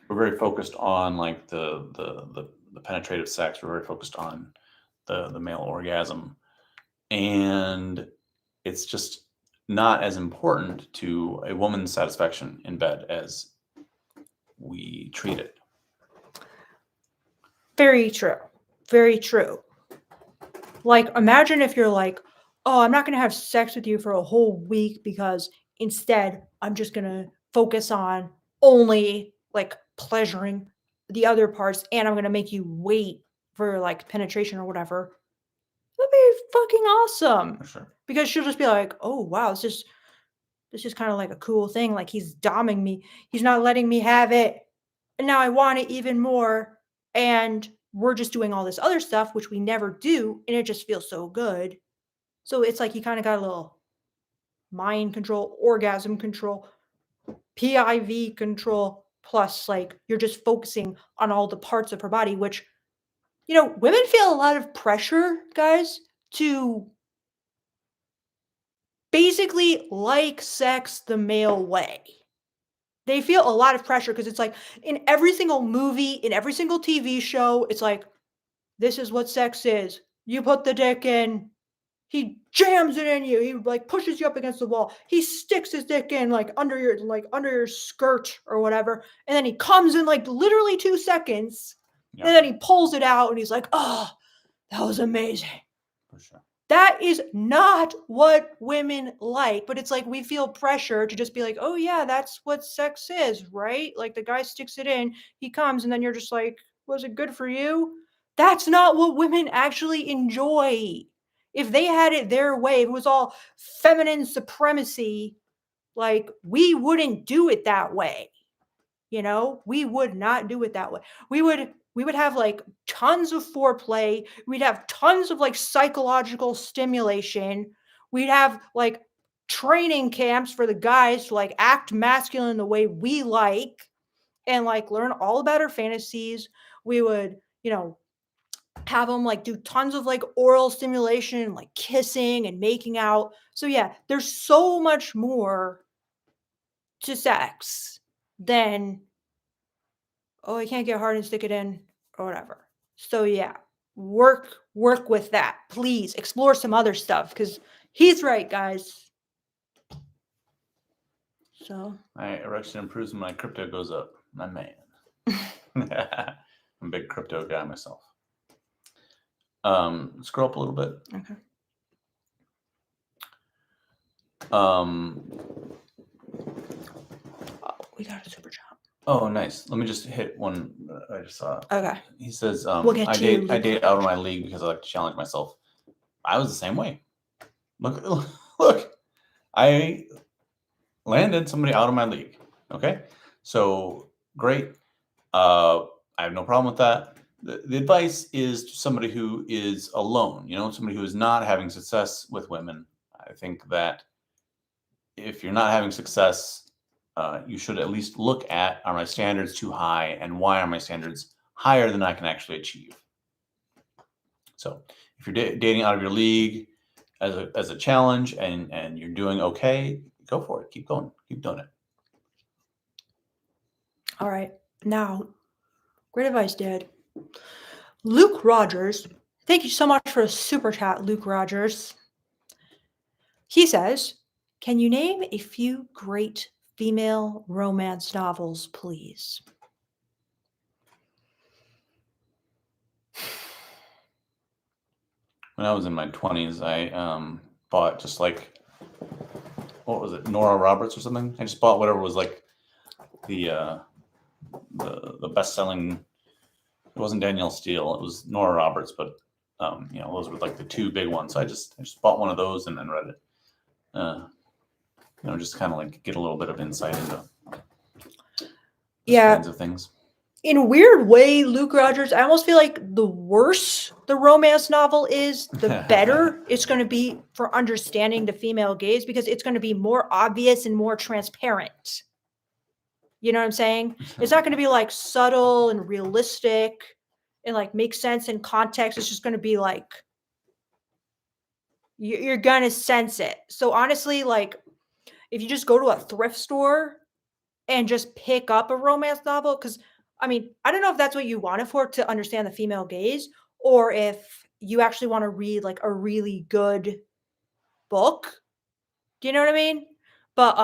we're very focused on like the penetrative sex. We're very focused on the male orgasm, and it's just not as important to a woman's satisfaction in bed as we treat it. Very true. Very true. Like, imagine if you're like, oh, I'm not going to have sex with you for a whole week because instead I'm just going to focus on only like pleasuring the other parts, and I'm going to make you wait for like penetration or whatever. That'd be fucking awesome. For sure. Because she'll just be like, oh, wow, this is kind of like a cool thing. Like, he's doming me. He's not letting me have it. And now I want it even more. And we're just doing all this other stuff, which we never do. And it just feels so good. So it's like you kind of got a little mind control, orgasm control, PIV control, plus like you're just focusing on all the parts of her body, which women feel a lot of pressure, guys, to basically like sex the male way. They feel a lot of pressure because it's like in every single movie, in every single TV show, it's like, this is what sex is. You put the dick in, he jams it in you. He like pushes you up against the wall. He sticks his dick in like under your skirt or whatever, and then he comes in like literally 2 seconds, Yeah, and then he pulls it out and he's like, "Oh, that was amazing." for sure. That is not what women like, but it's like we feel pressure to just be like, "Oh yeah, that's what sex is, right?" Like the guy sticks it in, he comes, and then you're just like, "Was it good for you?" That's not what women actually enjoy. If they had it their way, if it was all feminine supremacy, like we wouldn't do it that way. We would not do it that way. We would have like tons of foreplay. We'd have tons of like psychological stimulation. We'd have like training camps for the guys to like act masculine the way we like and like learn all about our fantasies. We would, have them like do tons of like oral stimulation and like kissing and making out. So yeah, there's so much more to sex than, oh, I can't get hard and stick it in or whatever. So yeah, work with that. Please explore some other stuff because he's right, guys. So My erection improves when my crypto goes up. My man. I'm a big crypto guy myself. Scroll up a little bit. okay. Um, Oh, we got a super chat. oh, nice. Let me just hit one I just saw. Okay. He says, We'll get I to you, date Luke. out of my league because I like to challenge myself. I was the same way. Look, I landed somebody out of my league. Okay, so great. I have no problem with that. The advice is to somebody who is alone, somebody who is not having success with women. I think that if you're not having success, you should at least look at, are my standards too high, and why are my standards higher than I can actually achieve? So if you're dating out of your league as a challenge and you're doing okay, go for it. Keep going. Keep doing it. All right. Now, great advice, Dad. Luke Rogers. Thank you so much for a super chat, Luke Rogers. He says, can you name a few great female romance novels, please? When I was in my 20s, I bought just like, what was it, Nora Roberts or something? I just bought whatever was like the best-selling. It wasn't Danielle Steele. It was Nora Roberts, but those were like the two big ones. So I just bought one of those and then read it. Just kind of like get a little bit of insight into those kinds of things. In a weird way, Luke Rogers, I almost feel like the worse the romance novel is, the better it's going to be for understanding the female gaze because it's going to be more obvious and more transparent. You know what I'm saying? It's not going to be like subtle and realistic and like make sense in context. It's just going to be like, you're going to sense it. So honestly, like if you just go to a thrift store and just pick up a romance novel, because I mean, I don't know if that's what you want it for to understand the female gaze, or if you actually want to read like a really good book. Do you know what I mean? But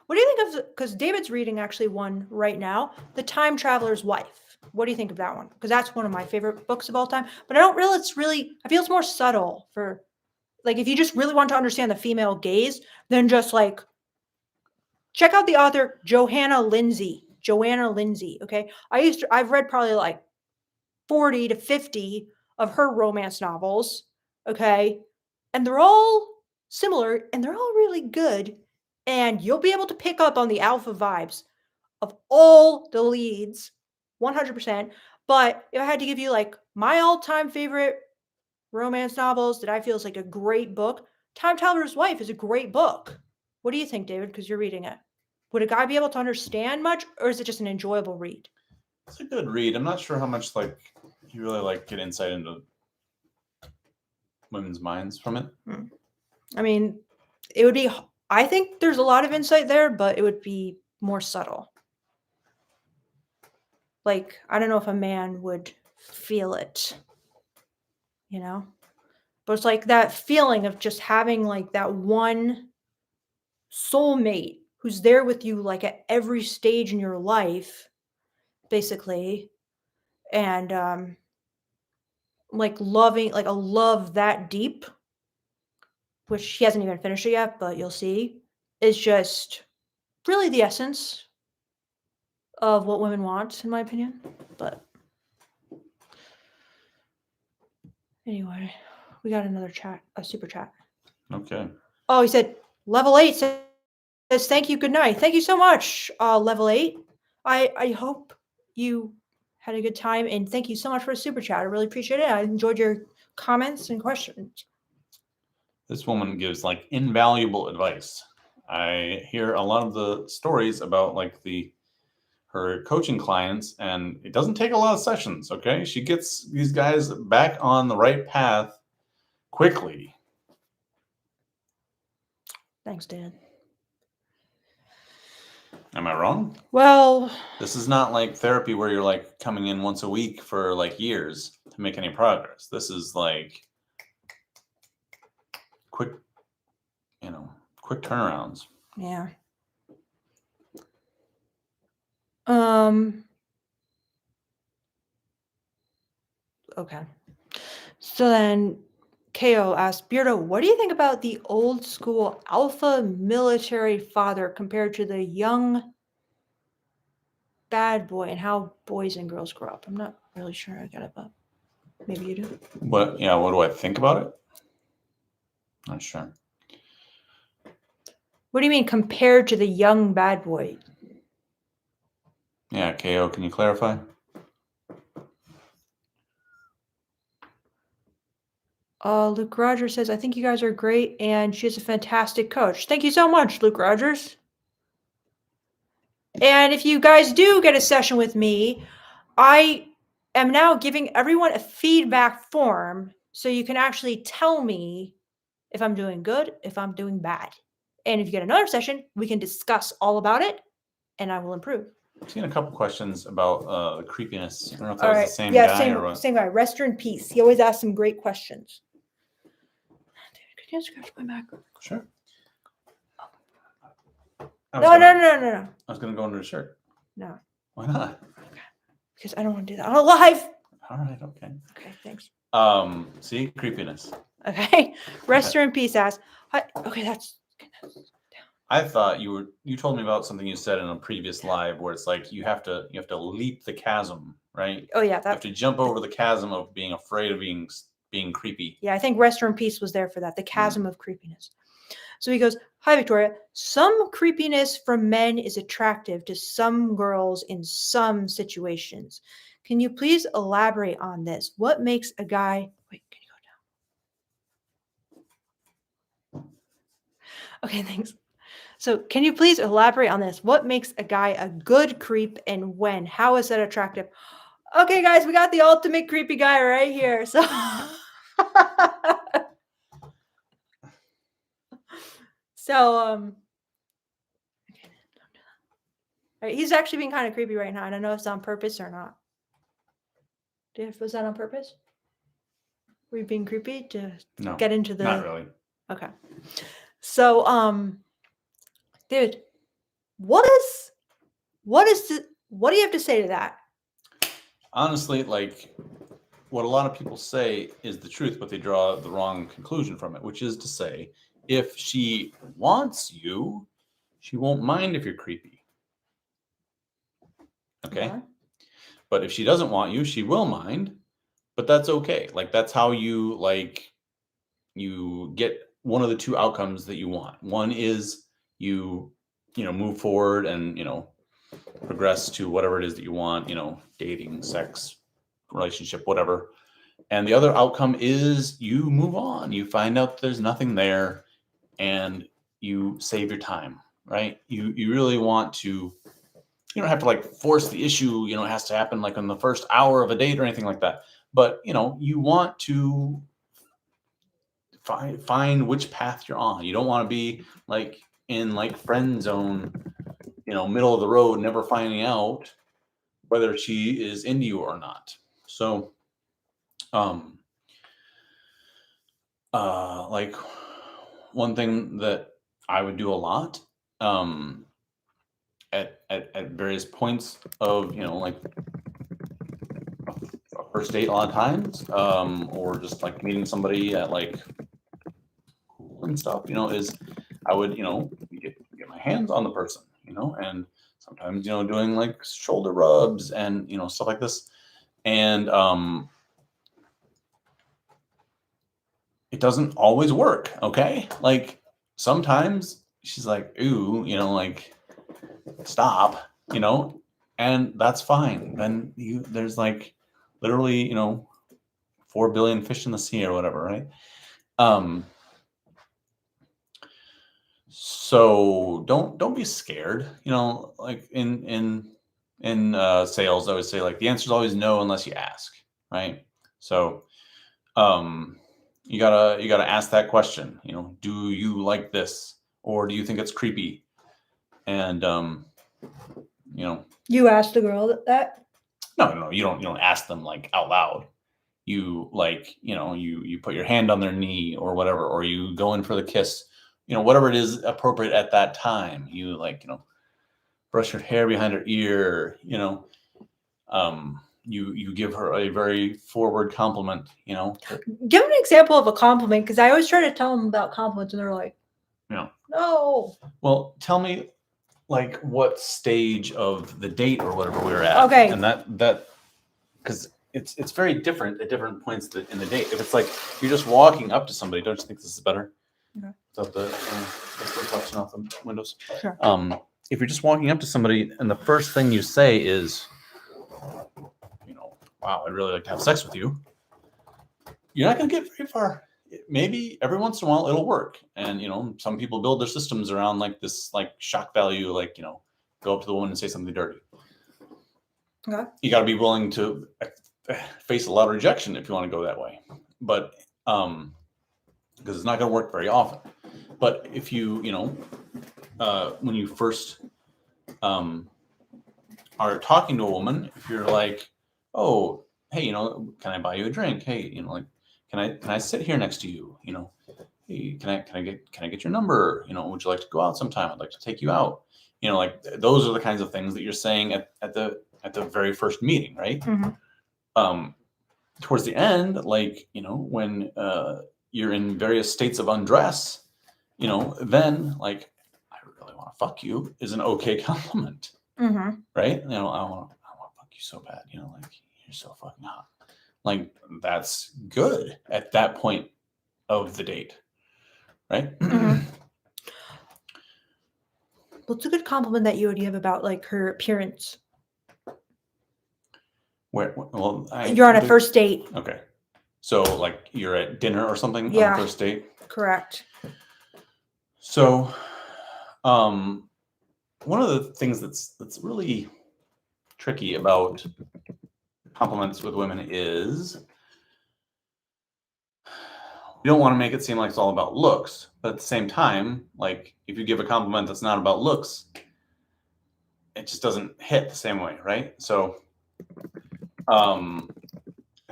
what do you think of, because David's reading actually one right now, The Time Traveler's Wife. What do you think of that one? Because that's one of my favorite books of all time. But I don't really, I feel it's more subtle for, like, if you just really want to understand the female gaze, then just like, check out the author Joanna Lindsay. Okay. I've read probably like 40 to 50 of her romance novels. Okay. And they're all similar and they're all really good. And you'll be able to pick up on the alpha vibes of all the leads 100%. But if I had to give you like my all-time favorite romance novels that I feel is like a great book, Time Traveler's Wife is a great book. What do you think, David? Because you're reading it. Would a guy be able to understand much, or is it just an enjoyable read? It's a good read. I'm not sure how much like you really like get insight into women's minds from it. I mean, it would be. I think there's a lot of insight there, but it would be more subtle. Like, I don't know if a man would feel it, you know? But it's like that feeling of just having like that one soulmate who's there with you like at every stage in your life, basically. And like loving, like a love that deep, which he hasn't even finished it yet, but you'll see, is just really the essence of what women want, in my opinion. But anyway, we got another chat, a super chat. Okay. Oh, he said level 8 says thank you, good night. Thank you so much, level 8. I hope you had a good time, and thank you so much for a super chat. I really appreciate it. I enjoyed your comments and questions. This woman gives like invaluable advice. I hear a lot of the stories about like her coaching clients, and it doesn't take a lot of sessions. Okay, she gets these guys back on the right path quickly. Thanks, Dan. Am I wrong? Well, this is not like therapy where you're like coming in once a week for like years to make any progress. This is like quick turnarounds. Yeah. Okay. So then KO asked Beardo, what do you think about the old school alpha military father compared to the young bad boy and how boys and girls grow up? I'm not really sure I get it, but maybe you do. What do I think about it? Not sure. What do you mean compared to the young bad boy? Yeah, KO, can you clarify? Luke Rogers says, I think you guys are great and she's a fantastic coach. Thank you so much, Luke Rogers. And if you guys do get a session with me, I am now giving everyone a feedback form so you can actually tell me if I'm doing good, if I'm doing bad. And if you get another session, we can discuss all about it and I will improve. I've seen a couple questions about the creepiness. I don't know if that All was right. the same guy or what. Same guy. Rest in peace. He always asks some great questions. Dude, can you scratch my back? Sure. No. I was going to go under the shirt. No. Why not? Okay. Because I don't want to do that on live. All right. Okay. Okay. Thanks. See, creepiness. Okay. Rest in peace, ass. Okay, that's. I thought you told me about something you said in a previous live where it's like you have to leap the chasm, right? Oh yeah, you have to jump over the chasm of being afraid of being creepy. Yeah, I think Rest in Peace was there for that. The chasm of creepiness. So he goes, hi, Victoria. Some creepiness from men is attractive to some girls in some situations. Can you please elaborate on this? What makes a guy... Wait, can you go down? Okay, thanks. So can you please elaborate on this? What makes a guy a good creep and when? How is that attractive? Okay, guys, we got the ultimate creepy guy right here. So... So, he's actually being kind of creepy right now. I don't know if it's on purpose or not. Was that on purpose? Were you being creepy to get into the... Not really. Okay. So, dude, what do you have to say to that? Honestly, like, what a lot of people say is the truth, but they draw the wrong conclusion from it, which is to say, if she wants you, she won't mind if you're creepy. Okay? Uh-huh. But if she doesn't want you, she will mind, but that's okay. Like, that's how you get one of the two outcomes that you want. One is you move forward and, progress to whatever it is that you want, dating, sex, relationship, whatever. And the other outcome is you move on. You find out there's nothing there and you save your time, right? You really want to You don't have to like force the issue, it has to happen like on the first hour of a date or anything like that. But, you want to find which path you're on. You don't want to be like in like friend zone, middle of the road, never finding out whether she is into you or not. So, like one thing that I would do a lot, at various points of, like a first date a lot of times, or just like meeting somebody at like school and stuff, is I would, get my hands on the person, and sometimes, doing like shoulder rubs and, stuff like this. And it doesn't always work, okay? Like sometimes she's like, ooh, like stop, and that's fine. Then there's like literally, 4 billion fish in the sea or whatever, right? So don't be scared, like in sales, I would say like the answer is always no unless you ask, right? So you gotta ask that question, do you like this, or do you think it's creepy? And You asked the girl that? no, you don't ask them like out loud. You like, you put your hand on their knee or whatever, or you go in for the kiss, whatever it is appropriate at that time. You like, brush your hair behind her ear, you give her a very forward compliment, Give an example of a compliment, because I always try to tell them about compliments and they're like, no. Well, tell me like what stage of the date or whatever we were at. Okay. And that because it's very different at different points in the date. If it's like you're just walking up to somebody, don't you think this is better? Okay. Is that the reflection off the windows? Sure. If you're just walking up to somebody and the first thing you say is, wow, I'd really like to have sex with you, you're not going to get very far. Maybe every once in a while it'll work. And, some people build their systems around like this, like shock value, like, go up to the woman and say something dirty. Okay. You got to be willing to face a lot of rejection if you want to go that way. But, because it's not going to work very often. But if you, when you first are talking to a woman, if you're like, oh, hey, can I buy you a drink? Hey, like, can I sit here next to you? Hey, can I get your number? Would you like to go out sometime? I'd like to take you out. Like those are the kinds of things that you're saying at the very first meeting, right? Mm-hmm. Towards the end, like, when you're in various states of undress, then like, I really want to fuck you is an okay compliment. Mm-hmm. Right? I want to fuck you so bad, like you're so fucking hot. Like that's good at that point of the date. Right? Mm-hmm. What's a good compliment that you would give about like her appearance? Well, you're on a first date. Okay. So like you're at dinner or something on the first date? Correct. So one of the things that's really tricky about compliments with women is you don't want to make it seem like it's all about looks, but at the same time, like if you give a compliment that's not about looks, it just doesn't hit the same way, right? So I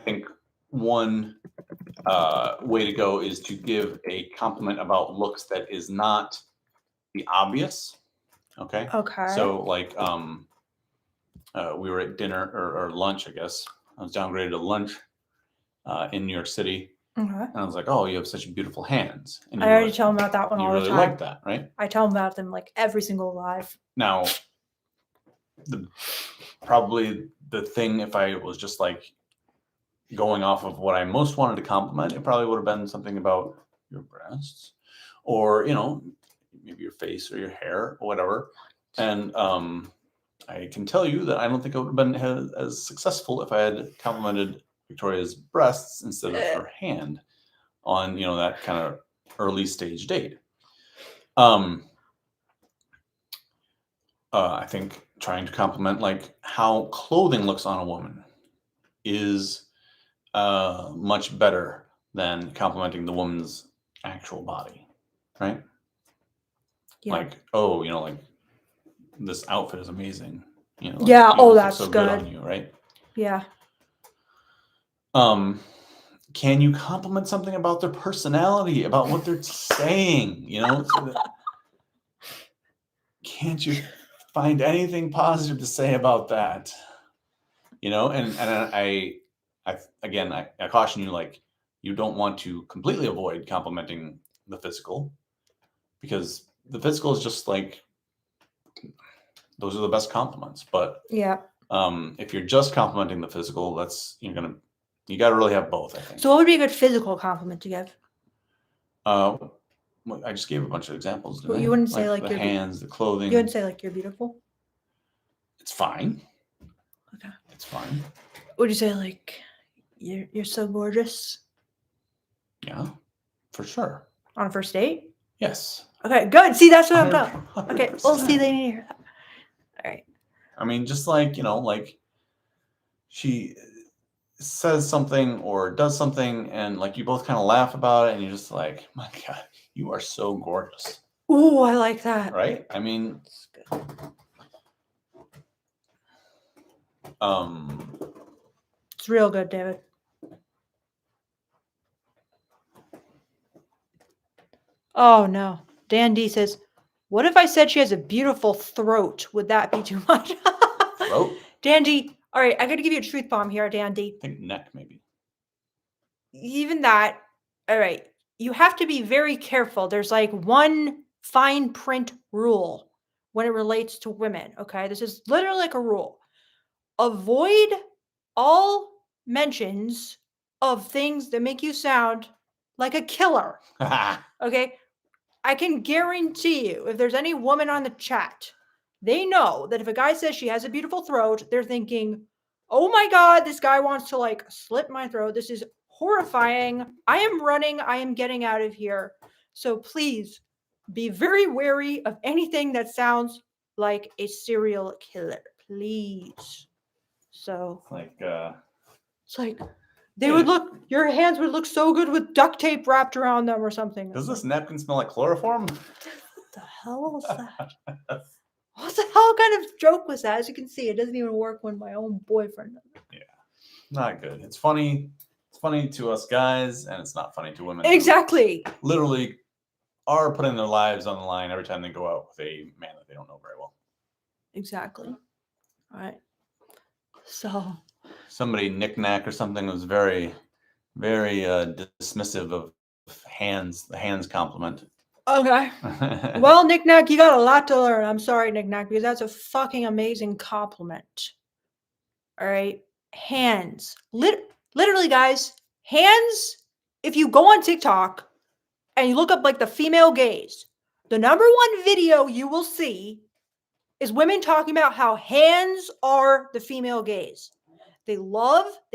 think one way to go is to give a compliment about looks that is not the obvious. Okay. So like we were at dinner or lunch, I guess. I was downgraded to lunch in New York City. Okay. And I was like, oh, you have such beautiful hands. And I already tell them about that one all the time. You really like that, right? I tell them about them like every single live. Now, probably the thing, if I was just like going off of what I most wanted to compliment, it probably would have been something about your breasts or, maybe your face or your hair or whatever. And I can tell you that I don't think it would have been as successful if I had complimented Victoria's breasts instead of her hand on, that kind of early stage date. I think trying to compliment like how clothing looks on a woman is much better than complimenting the woman's actual body, right? Yeah. Like, oh, like this outfit is amazing. Like, yeah. Oh, this looks that's so good. on you, right? Yeah. Can you compliment something about their personality, about what they're saying? Can't you find anything positive to say about that? And I again, I caution you, like, you don't want to completely avoid complimenting the physical, because the physical is just like, those are the best compliments. But Yeah. if you're just complimenting the physical, you got to really have both, I think. So what would be a good physical compliment to give? I just gave a bunch of examples. Well, you wouldn't say like the hands, the clothing. You wouldn't say like you're beautiful. It's fine. Okay. It's fine. Would you say like you're so gorgeous? Yeah, for sure. On a first date? Yes. Okay, good. See, that's what I'm talking. 100%. Okay, we'll see. They need to hear that. All right. I mean, just like, like she says something or does something, and like you both kind of laugh about it, and you're just like, my God, you are so gorgeous. Ooh, I like that. Right? I mean, That's good. It's real good, David. Oh no. Dan D says, what if I said she has a beautiful throat? Would that be too much? Throat? Dan D, all right, I got to give you a truth bomb here, Dan D. I think neck, maybe. Even that, all right, you have to be very careful. There's like one fine print rule when it relates to women, okay? This is literally like a rule. Avoid all mentions of things that make you sound like a killer. Okay? I can guarantee you, if there's any woman on the chat, they know that if a guy says she has a beautiful throat, they're thinking, oh my God, this guy wants to like slit my throat. This is horrifying. I am running. I am getting out of here. So please be very wary of anything that sounds like a serial killer. Please. So it's like they would look, your hands would look so good with duct tape wrapped around them or something. Does this napkin smell like chloroform? What the hell was that? What the hell kind of joke was that? As you can see, it doesn't even work when my own boyfriend does it. Yeah, not good. It's funny. It's funny to us guys, and it's not funny to women. Exactly. Literally are putting their lives on the line every time they go out with a man that they don't know very well. Exactly. All right. So somebody knick-knack or something was very, very dismissive of the hands compliment. Okay. Well, knick-knack, you got a lot to learn. I'm sorry, knick-knack, because that's a fucking amazing compliment. All right. Hands. Literally, guys, hands, if you go on TikTok and you look up like the female gaze, the number one video you will see is women talking about how hands are the female gaze. They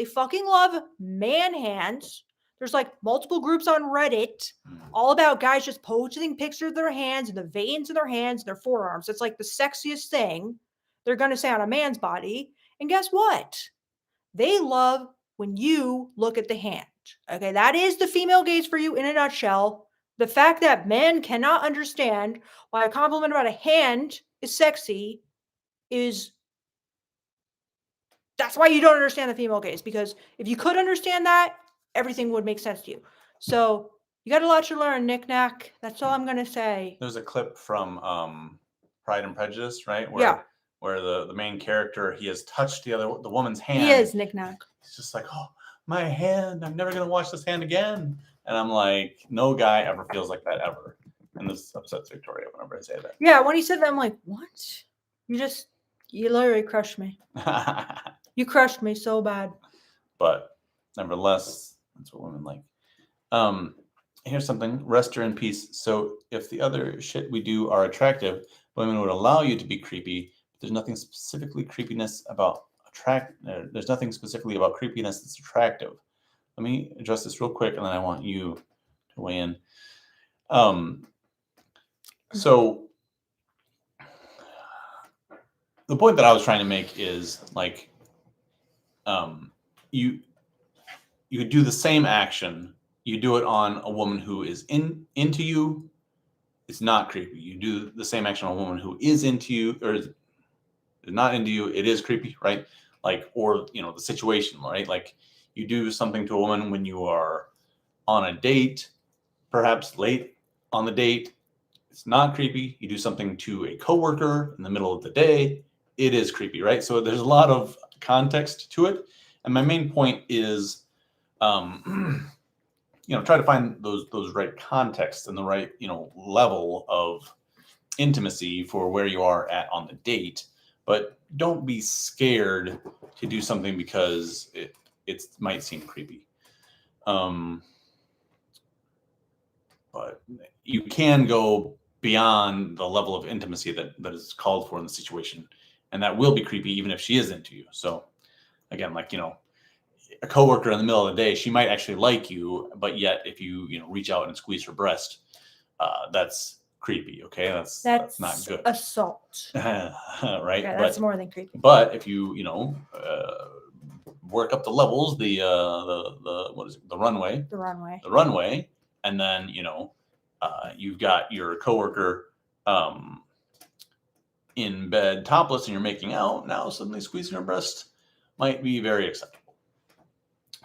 fucking love man hands. There's like multiple groups on Reddit all about guys just posting pictures of their hands and the veins in their hands and their forearms. It's like the sexiest thing they're going to say on a man's body. And guess what? They love when you look at the hand. Okay, that is the female gaze for you in a nutshell. The fact that men cannot understand why a compliment about a hand is sexy that's why you don't understand the female gaze, because if you could understand that, everything would make sense to you. So you got a lot to learn, knick-knack. That's all I'm going to say. There's a clip from Pride and Prejudice, right? Where the main character, he has touched the woman's hand. He is, knick-knack. He's just like, oh, my hand. I'm never going to wash this hand again. And I'm like, no guy ever feels like that ever. And this upsets Victoria whenever I say that. Yeah, when he said that, I'm like, what? You literally crushed me. You crushed me so bad. But nevertheless, that's what women like. Here's something. Rest her in peace. So if the other shit we do are attractive, women would allow you to be creepy. But there's nothing specifically there's nothing specifically about creepiness that's attractive. Let me address this real quick, and then I want you to weigh in. So the point that I was trying to make is like, you do the same action. You do it on a woman who is into you. It's not creepy. You do the same action on a woman who is into you or is not into you. It is creepy, right? Like, or the situation, right? Like, you do something to a woman when you are on a date, perhaps late on the date. It's not creepy. You do something to a coworker in the middle of the day. It is creepy, right? So there's a lot of context to it. And my main point is, try to find those right contexts and the right, level of intimacy for where you are at on the date. But don't be scared to do something because it might seem creepy. But you can go beyond the level of intimacy that is called for in the situation, and that will be creepy even if she is into you. So again, like, a coworker in the middle of the day, she might actually like you, but yet if you reach out and squeeze her breast, that's creepy. Okay, that's not good. Assault. Right? Yeah, that's more than creepy. But if you work up the levels, the what is it? The runway, and then you've got your coworker in bed topless and you're making out. Now suddenly squeezing her breast might be very acceptable.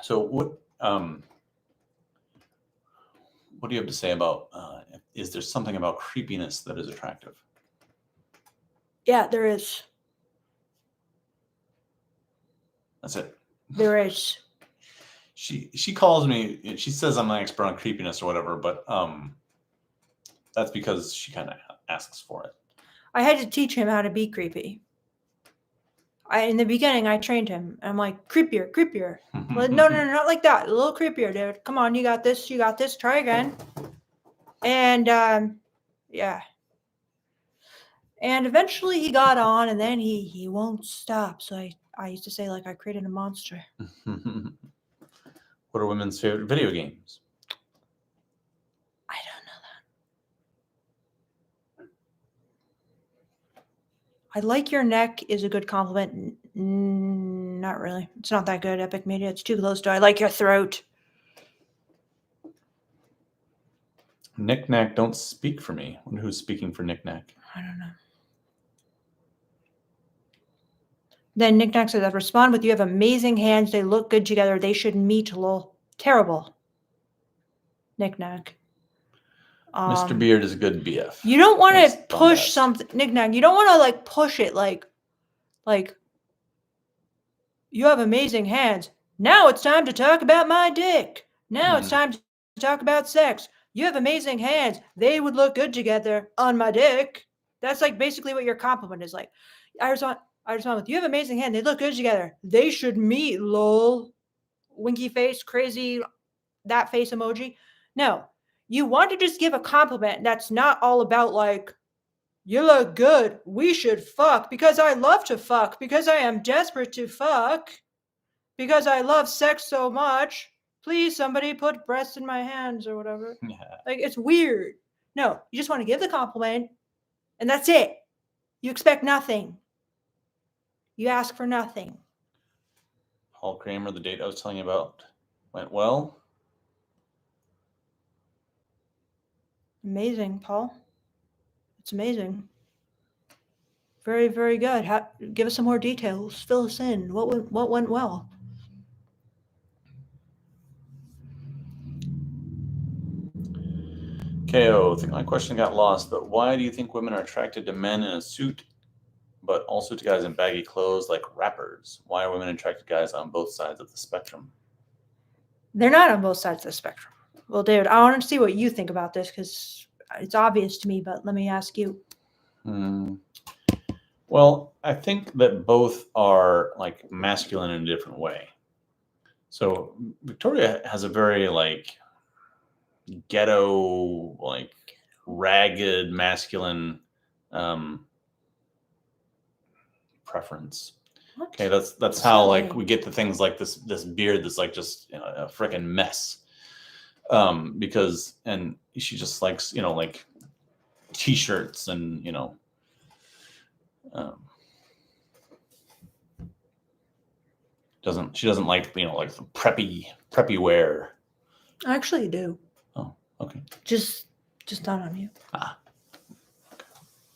So what do you have to say about? Is there something about creepiness that is attractive? Yeah, there is. That's it. There is. She calls me. She says I'm an expert on creepiness or whatever, but that's because she kind of asks for it. I had to teach him how to be creepy. In the beginning, I trained him. I'm like, creepier. Well, no, not like that. A little creepier, dude. Come on, you got this. Try again. And yeah. And eventually he got on, and then he won't stop. So I used to say, like, I created a monster. What are women's favorite video games? I don't know that. I like your neck is a good compliment. Not really. It's not that good, Epic Media. It's too close to I like your throat. Knick-knack, don't speak for me. I wonder who's speaking for Knick-knack. I don't know. Then Knick-knack says, I respond with, you have amazing hands. They look good together. They should meet, lol. Terrible. Knick-knack. Mr. Beard is a good BF. You don't want to push something, Knick-knack. You don't want to like push it like you have amazing hands. Now it's time to talk about my dick. Now it's time to talk about sex. You have amazing hands. They would look good together on my dick. That's like basically what your compliment is like. I respond with, you have amazing hands. They look good together. They should meet, lol. Winky face, crazy, that face emoji. No, you want to just give a compliment that's not all about like, you look good. We should fuck because I love to fuck, because I am desperate to fuck, because I love sex so much. Please, somebody put breasts in my hands or whatever. Yeah. Like, it's weird. No, you just want to give the compliment and that's it. You expect nothing. You ask for nothing. Paul Kramer, the date I was telling you about, went well. Amazing, Paul. It's amazing. Very, very good. Give us some more details. Fill us in. What went well? KO, I think my question got lost, but why do you think women are attracted to men in a suit, but also to guys in baggy clothes like rappers? Why are women attracted to guys on both sides of the spectrum? They're not on both sides of the spectrum. Well, David, I want to see what you think about this because it's obvious to me, but let me ask you. Well, I think that both are like masculine in a different way. So Victoria has a very like ghetto, like ragged masculine preference. What? Okay, that's how like we get to things like this beard that's like just a freaking mess. Because and she just likes like t-shirts and She doesn't like, like the preppy wear. I actually do. Oh, okay. Just not on you. Ah.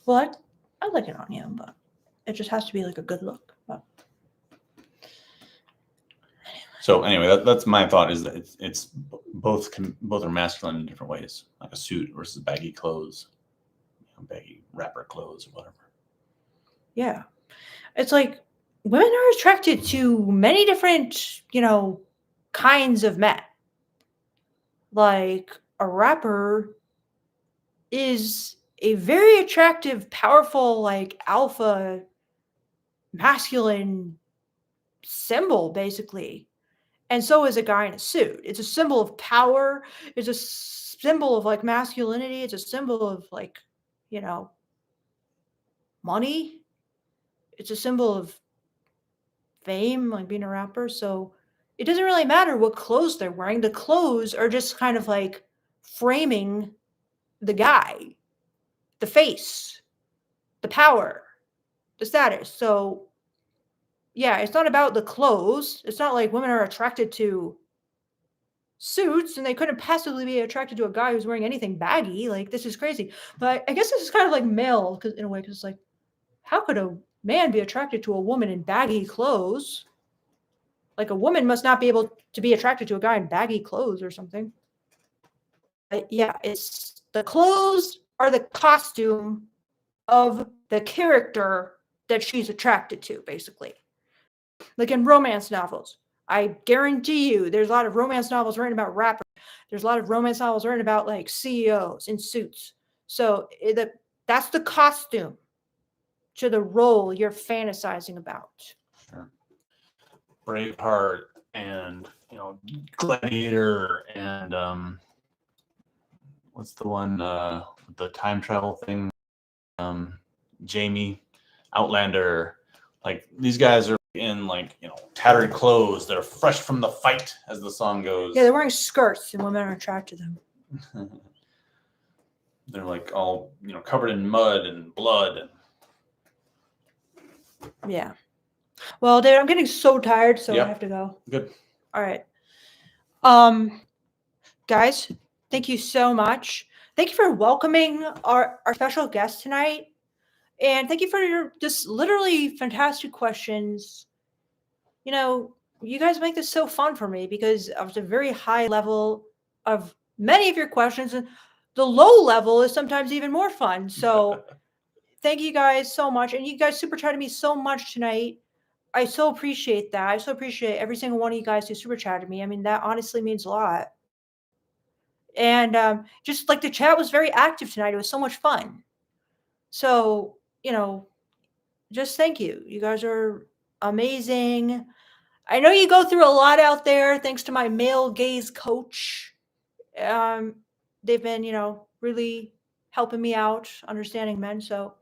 Well, I like it on you, but it just has to be like a good look. But so anyway, that's my thought, is that it's both are masculine in different ways, like a suit versus baggy clothes, baggy wrapper clothes or whatever. Yeah, it's like women are attracted to many different, kinds of men. Like a rapper is a very attractive, powerful, like alpha masculine symbol, basically. And so is a guy in a suit. It's a symbol of power. It's a symbol of like masculinity. It's a symbol of like, money. It's a symbol of fame, like being a rapper. So it doesn't really matter what clothes they're wearing. The clothes are just kind of like framing the guy, the face, the power, the status. So yeah, it's not about the clothes. It's not like women are attracted to suits and they couldn't possibly be attracted to a guy who's wearing anything baggy. Like, this is crazy. But I guess this is kind of like male, because in a way, because it's like, how could a man be attracted to a woman in baggy clothes? Like, a woman must not be able to be attracted to a guy in baggy clothes or something. But yeah, it's the clothes are the costume of the character that she's attracted to, basically. Like in romance novels, I guarantee you there's a lot of romance novels written about rappers. There's a lot of romance novels written about like CEOs in suits. So that's the costume to the role you're fantasizing about. Sure. Braveheart and Gladiator and what's the one with the time travel thing? Jamie, Outlander. Like, these guys are in like tattered clothes. They're fresh from the fight, as the song goes. Yeah, they're wearing skirts and women are attracted to them. They're like all covered in mud and blood. Yeah. Well, David, I'm getting so tired, so Yep. I have to go. Good. All right. Guys, thank you so much. Thank you for welcoming our special guest tonight. And thank you for your just literally fantastic questions. You guys make this so fun for me because of the very high level of many of your questions. And the low level is sometimes even more fun. So thank you guys so much. And you guys super chatted me so much tonight. I so appreciate that. I so appreciate every single one of you guys who super chatted me. I mean, that honestly means a lot. And just like the chat was very active tonight. It was so much fun. So, just thank you. You guys are amazing. I know you go through a lot out there thanks to my male gaze coach. They've been, really helping me out, understanding men. So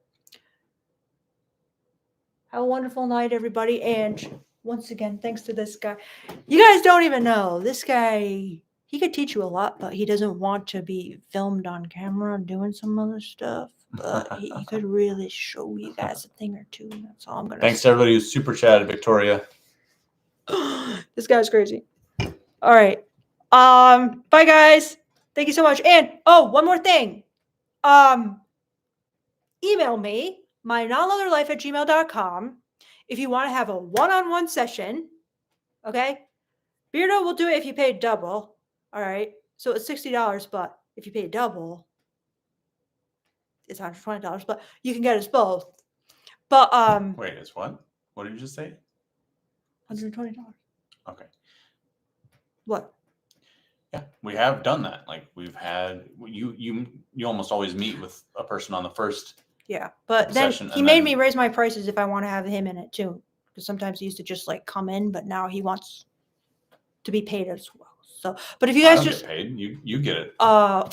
have a wonderful night, everybody. And once again, thanks to this guy. You guys don't even know. This guy, he could teach you a lot, but he doesn't want to be filmed on camera doing some other stuff. But he could really show you guys a thing or two. That's all I'm going to say. Thanks to everybody who super chatted, Victoria. This guy's crazy. All right. Bye guys. Thank you so much. And one more thing. Email me, mynonleatherlife@gmail.com, if you want to have a one-on-one session. Okay? Beardo will do it if you pay double. All right. So it's $60, but if you pay double, it's $120. But you can get us both. But wait, it's what? What did you just say? $120. Okay. What? Yeah, we have done that. Like, we've had you almost always meet with a person on the first. Yeah, but then session, he and made then me raise my prices if I want to have him in it too. Because sometimes he used to just like come in, but now he wants to be paid as well. So, but if you guys I don't just get paid, you get it. Well,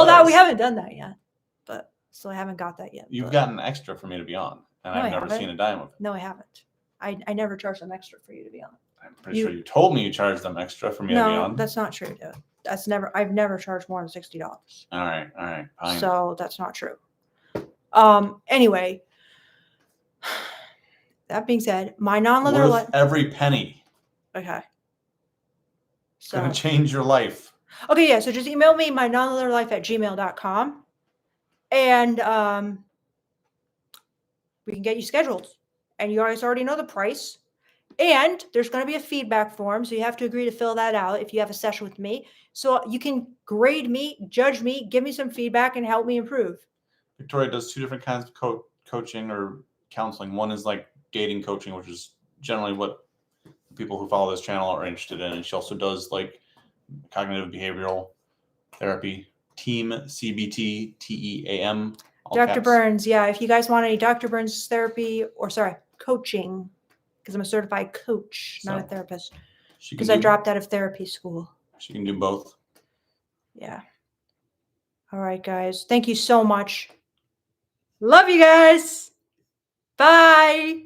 no, we haven't done that yet, but still haven't got that yet. You've gotten extra for me to be on, and No, I've never seen a dime of it. No, I haven't. I never charged them extra for you to be on. I'm pretty sure you told me you charged them extra for me to be on. No, that's not true, dude. I've never charged more than $60. All right, fine. So that's not true. Anyway, That being said, my non-leather Worth life. every penny. Okay. It's going to change your life. Okay, yeah. So just email me my nonleatherlife@gmail.com. And we can get you scheduled. And you guys already know the price. And there's going to be a feedback form, so you have to agree to fill that out if you have a session with me. So you can grade me, judge me, give me some feedback, and help me improve. Victoria does 2 different kinds of coaching or counseling. One is like dating coaching, which is generally what people who follow this channel are interested in. And she also does like cognitive behavioral therapy, team CBT, TEAM. Dr. Burns, yeah. If you guys want any Dr. Burns therapy, or sorry, coaching, because I'm a certified coach, not a therapist. Because I dropped out of therapy school. She can do both. Yeah. All right, guys. Thank you so much. Love you guys. Bye.